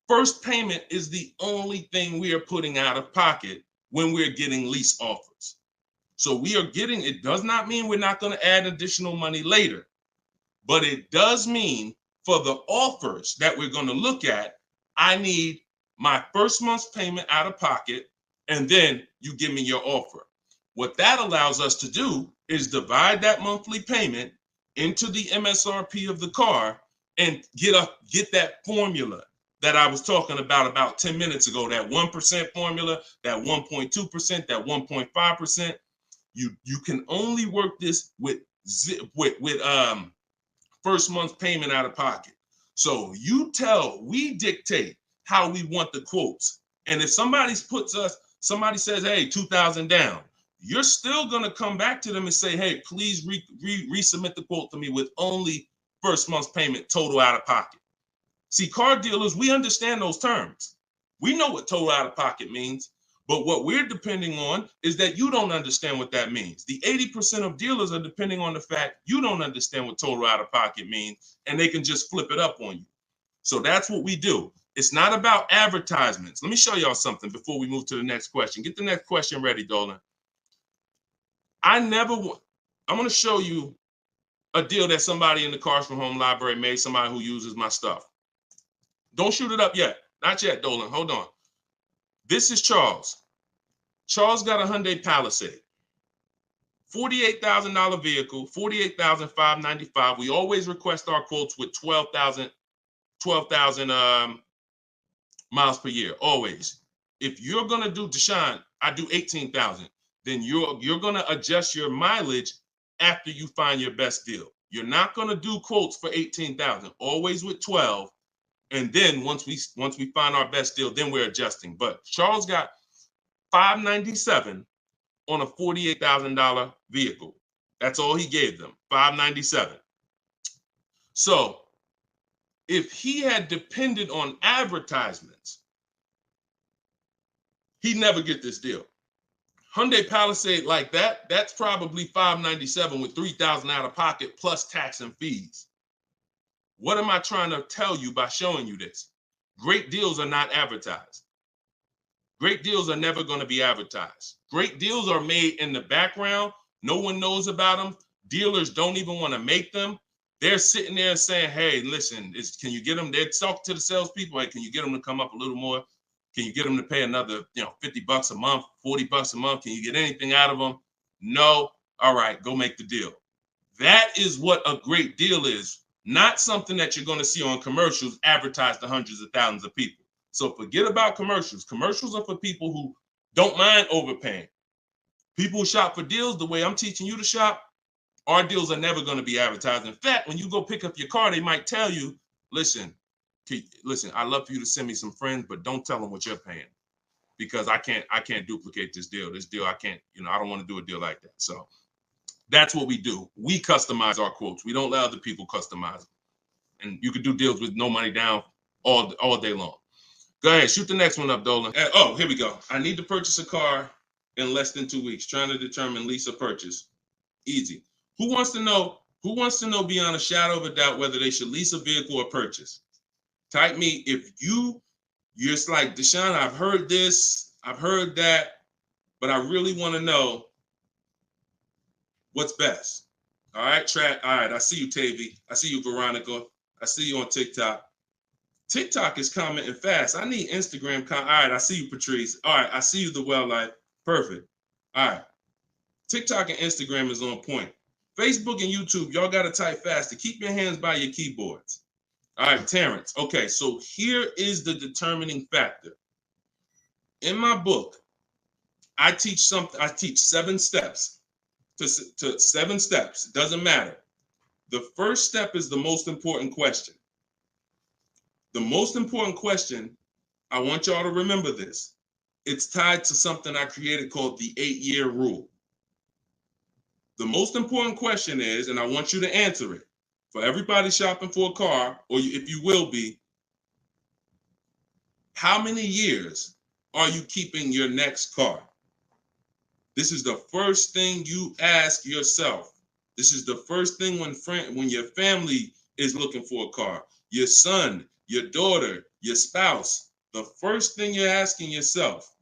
First payment is the only thing we are putting out of pocket when we're getting lease offers. So it does not mean we're not going to add additional money later, but it does mean for the offers that we're going to look at, I need my first month's payment out of pocket, and then you give me your offer. What that allows us to do is divide that monthly payment into the MSRP of the car and get that formula that I was talking about 10 minutes ago, that 1% formula, that 1.2%, that 1.5%. You can only work this with first month's payment out of pocket. So we dictate how we want the quotes. And if somebody says, hey, 2,000 down, you're still going to come back to them and say, hey, please resubmit the quote to me with only first month's payment total out of pocket. See, car dealers, we understand those terms. We know what total out of pocket means, but what we're depending on is that you don't understand what that means. The 80% of dealers are depending on the fact you don't understand what total out of pocket means, and they can just flip it up on you. So that's what we do. It's not about advertisements. Let me show y'all something before we move to the next question. Get the next question ready, Dolan. I'm going to show you a deal that somebody in the Cars from Home library made, somebody who uses my stuff. Don't shoot it up yet. Not yet, Dolan. Hold on. This is Charles. Charles got a Hyundai Palisade. $48,000 vehicle, $48,595. We always request our quotes with 12,000 miles per year, always. If you're going to do, Deshone, I do 18,000, then you're going to adjust your mileage after you find your best deal. You're not going to do quotes for 18,000, always with 12. And then once we find our best deal, then we're adjusting. But Charles got $597 on a $48,000 vehicle. That's all he gave them, $597. So if he had depended on advertisements, he'd never get this deal. Hyundai Palisade like that, that's probably $597 with $3,000 out of pocket plus tax and fees. What am I trying to tell you by showing you this? Great deals are not advertised. Great deals are never going to be advertised. Great deals are made in the background. No one knows about them. Dealers don't even want to make them. They're sitting there saying, hey, listen, can you get them? They're talking to the salespeople. Hey, can you get them to come up a little more? Can you get them to pay another, $50 a month, $40 a month? Can you get anything out of them? No. All right, go make the deal. That is what a great deal is. Not something that you're going to see on commercials advertised to hundreds of thousands of people. So forget about commercials. Commercials are for people who don't mind overpaying. People who shop for deals the way I'm teaching you to shop, our deals are never going to be advertised. In fact, when you go pick up your car, they might tell you, listen, I'd love for you to send me some friends, but don't tell them what you're paying because I can't duplicate this deal. This deal, I can't, I don't want to do a deal like that. So that's what we do. We customize our quotes. We don't let other people customize them. And you can do deals with no money down all day long. Go ahead, shoot the next one up, Dolan. Oh, here we go. I need to purchase a car in less than 2 weeks. Trying to determine lease or purchase. Easy. Who wants to know beyond a shadow of a doubt whether they should lease a vehicle or purchase? Type me if you're just like, Deshone, I've heard this, I've heard that, but I really want to know what's best. All right, all right, I see you, Tavy. I see you, Veronica. I see you on TikTok. TikTok is commenting fast. I need Instagram. All right, I see you, Patrice. All right, I see you, The Well Life. Perfect. All right. TikTok and Instagram is on point. Facebook and YouTube, y'all got to type fast to keep your hands by your keyboards. All right, Terrence. Okay, so here is the determining factor. In my book, I teach 7 steps to 7 steps. It doesn't matter. The first step is the most important question. The most important question, I want y'all to remember this. It's tied to something I created called the 8-year rule. The most important question is, and I want you to answer it, for everybody shopping for a car, or if you will be, how many years are you keeping your next car? This is the first thing you ask yourself. This is the first thing when your family is looking for a car, your son, your daughter, your spouse. The first thing you're asking yourself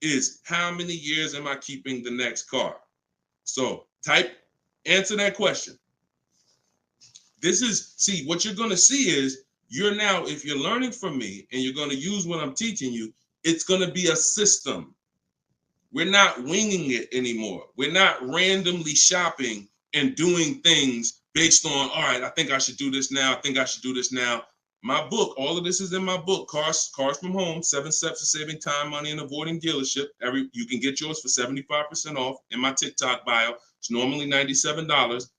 is, how many years am I keeping the next car? So answer that question. What you're going to see is if you're learning from me and you're going to use what I'm teaching you, it's going to be a system. We're not winging it anymore. We're not randomly shopping and doing things based on, all right, I think I should do this now. I think I should do this now. My book, all of this is in my book, Cars from Home, 7 Steps to Saving Time, Money, and Avoiding Dealership. You can get yours for 75% off in my TikTok bio. It's normally $97,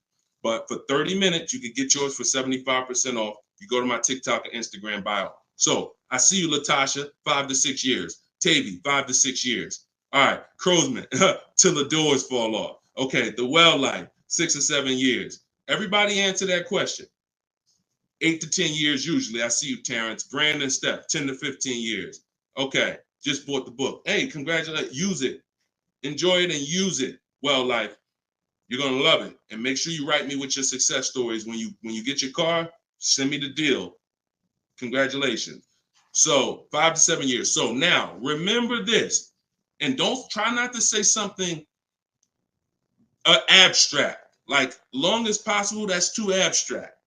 but for 30 minutes, you can get yours for 75% off. You go to my TikTok and Instagram bio. So I see you, Latasha, 5 to 6 years. Tavy, 5 to 6 years. All right, Crowsman, till the doors fall off. Okay, The Well Life, 6 or 7 years. Everybody answer that question. 8 to 10 years usually. I see you, Terrence. Brandon Steph, 10 to 15 years. Okay, just bought the book. Hey, congratulations. Use it. Enjoy it and use it. Well, life. You're gonna love it. And make sure you write me with your success stories. When you get your car, send me the deal. Congratulations. So 5 to 7 years. So now remember this, and don't try not to say something abstract. Like long as possible, that's too abstract.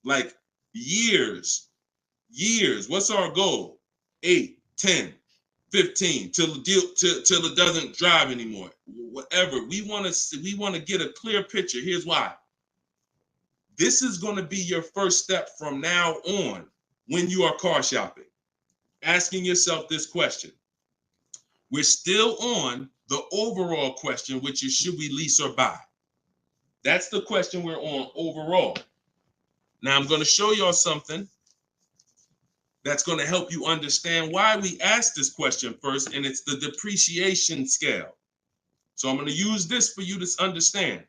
Like years. What's our goal? 8, 10, 15 till the deal till it doesn't drive anymore. Whatever. We want to get a clear picture. Here's why. This is going to be your first step from now on when you are car shopping. Asking yourself this question. We're still on the overall question, which is should we lease or buy? That's the question we're on overall. Now I'm going to show y'all something that's going to help you understand why we asked this question first, and it's the depreciation scale. So I'm going to use this for you to understand.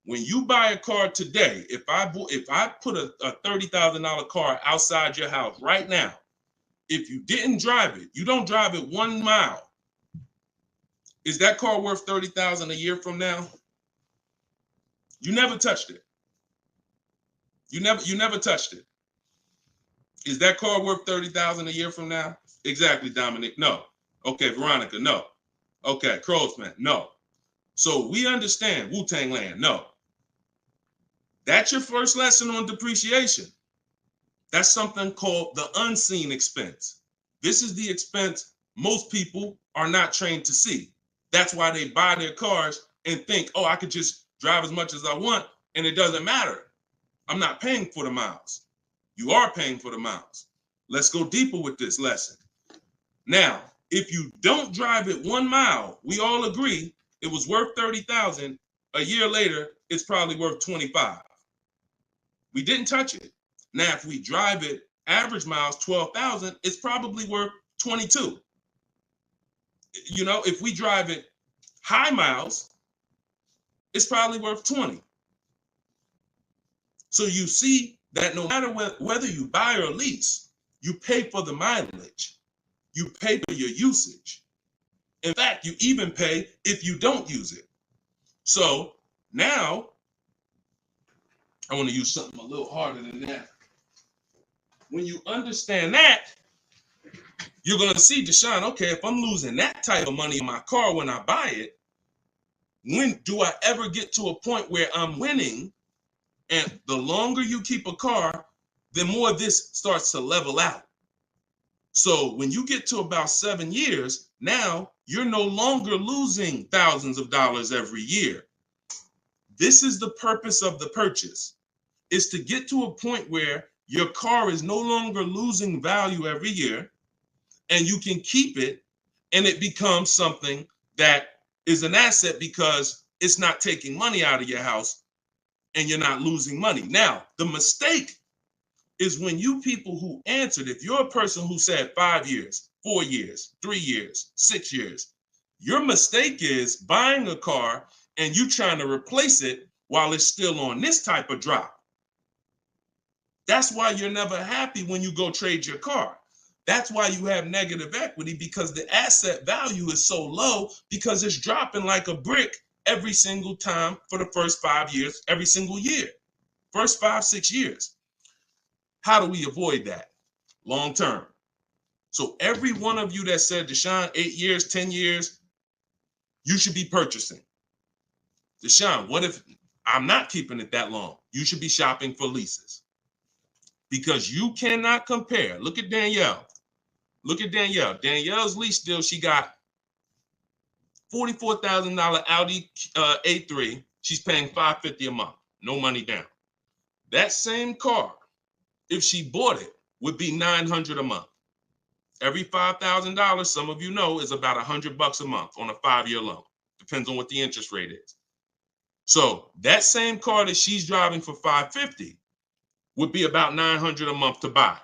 When you buy a car today, if I put a $30,000 car outside your house right now, if you didn't drive it, you don't drive it 1 mile, is that car worth $30,000 a year from now? You never touched it. You never touched it. Is that car worth $30,000 a year from now? Exactly, Dominic. No. Okay, Veronica. No. Okay, Crowsman. No. So we understand Wu-Tang Land. No. That's your first lesson on depreciation. That's something called the unseen expense. This is the expense most people are not trained to see. That's why they buy their cars and think, oh, I could just drive as much as I want, and it doesn't matter. I'm not paying for the miles. You are paying for the miles. Let's go deeper with this lesson. Now, if you don't drive it 1 mile, we all agree it was worth $30,000. A year later, it's probably worth $25,000. We didn't touch it. Now, if we drive it average miles 12,000, it's probably worth 22. You know, if we drive it high miles, it's probably worth 20. So you see that no matter whether you buy or lease, you pay for the mileage. You pay for your usage. In fact, you even pay if you don't use it. So now, I want to use something a little harder than that. When you understand that, you're going to see, Deshone, okay, if I'm losing that type of money in my car when I buy it, when do I ever get to a point where I'm winning? And the longer you keep a car, the more this starts to level out. So when you get to about 7 years, now you're no longer losing thousands of dollars every year. This is the purpose of the purchase, is to get to a point where your car is no longer losing value every year, and you can keep it, and it becomes something that is an asset because it's not taking money out of your house and you're not losing money. Now, the mistake is when you people who answered, if you're a person who said 5 years, 4 years, 3 years, 6 years, your mistake is buying a car and you trying to replace it while it's still on this type of drop. That's why you're never happy when you go trade your car. That's why you have negative equity, because the asset value is so low because it's dropping like a brick every single time for the first 5 years, every single year, first 5, 6 years. How do we avoid that long term? So every one of you that said, Deshone, 8 years, 10 years, you should be purchasing. Deshone, what if I'm not keeping it that long? You should be shopping for leases, because you cannot compare. Look at Danielle. Look at Danielle. Danielle's lease deal, she got $44,000 Audi A3. She's paying $550 a month. No money down. That same car, if she bought it, would be $900 a month. Every $5,000, some of you know, is about $100 a month on a 5-year loan. Depends on what the interest rate is. So that same car that she's driving for $550 would be about $900 a month to buy.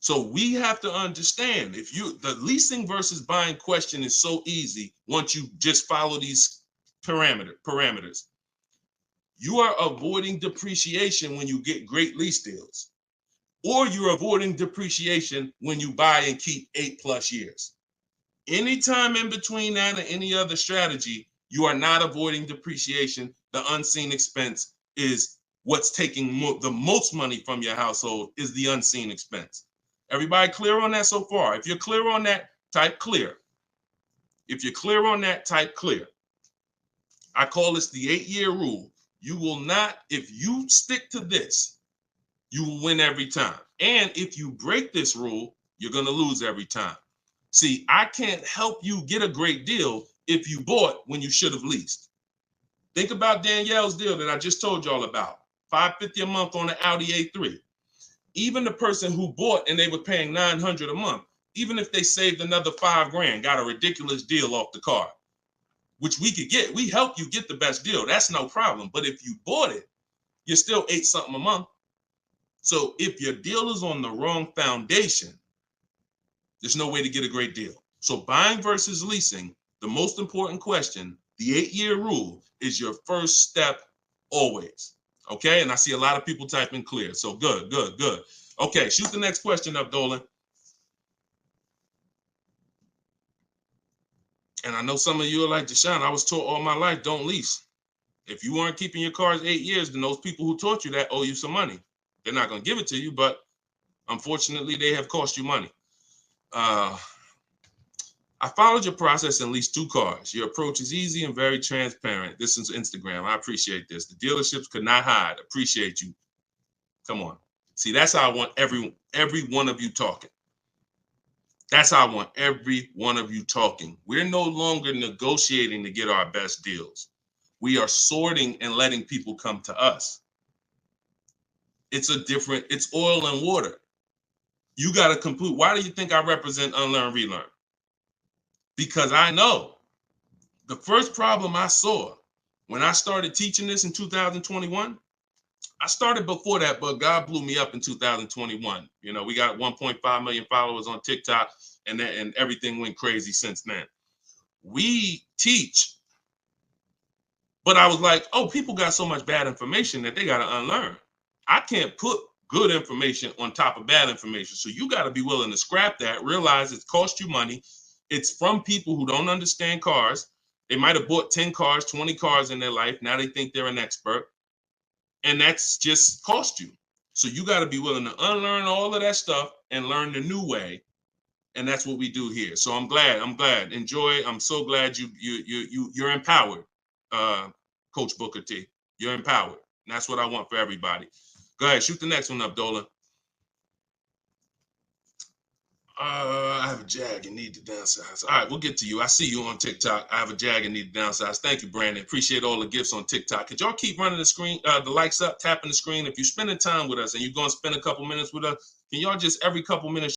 So we have to understand, the leasing versus buying question is so easy once you just follow these parameters. You are avoiding depreciation when you get great lease deals. or you're avoiding depreciation when you buy and keep 8+ years. Anytime in between that or any other strategy, you are not avoiding depreciation. The unseen expense is what's taking the most money from your household, is the unseen expense. Everybody clear on that so far? If you're clear on that, type clear. If you're clear on that, type clear. I call this the 8-year rule. You will not, if you stick to this, you will win every time. And if you break this rule, you're going to lose every time. See, I can't help you get a great deal if you bought when you should have leased. Think about Danielle's deal that I just told y'all about. $550 a month on an Audi A3. Even the person who bought and they were paying $900 a month, even if they saved another $5,000, got a ridiculous deal off the car, which we could get. We help you get the best deal. That's no problem. But if you bought it, you're still $8 something a month. So if your deal is on the wrong foundation, there's no way to get a great deal. So buying versus leasing, the most important question, the 8-year rule, is your first step always. Okay, and I see a lot of people typing clear. So good. Okay, shoot the next question up, Dolan. And I know some of you are like, Deshone, I was taught all my life, don't lease. If you weren't keeping your cars 8 years, then those people who taught you that owe you some money. They're not going to give it to you, but unfortunately, they have cost you money. I followed your process and leased 2 cars. Your approach is easy and very transparent. This is Instagram. I appreciate this. The dealerships could not hide. Appreciate you. Come on. See, that's how I want every one of you talking. That's how I want every one of you talking. We're no longer negotiating to get our best deals. We are sorting and letting people come to us. It's oil and water. You got to complete. Why do you think I represent Unlearn, Relearn? Because I know the first problem I saw when I started teaching this in 2021, I started before that, but God blew me up in 2021. You know, we got 1.5 million followers on TikTok, and everything went crazy since then. We teach, but I was like, oh, people got so much bad information that they got to unlearn. I can't put good information on top of bad information. So you got to be willing to scrap that, realize it's cost you money. It's from people who don't understand cars. They might have bought 10 cars, 20 cars in their life. Now they think they're an expert. And that's just cost you. So you got to be willing to unlearn all of that stuff and learn the new way. And that's what we do here. So I'm glad. Enjoy. I'm so glad you're empowered, Coach Booker T. You're empowered. And that's what I want for everybody. Go ahead, shoot the next one up, Dolan. I have a Jag and need to downsize. All right, we'll get to you. I see you on TikTok. I have a Jag and need to downsize. Thank you, Brandon. Appreciate all the gifts on TikTok. Could y'all keep running the screen, the likes up, tapping the screen? If you're spending time with us and you're going to spend a couple minutes with us, can y'all just every couple minutes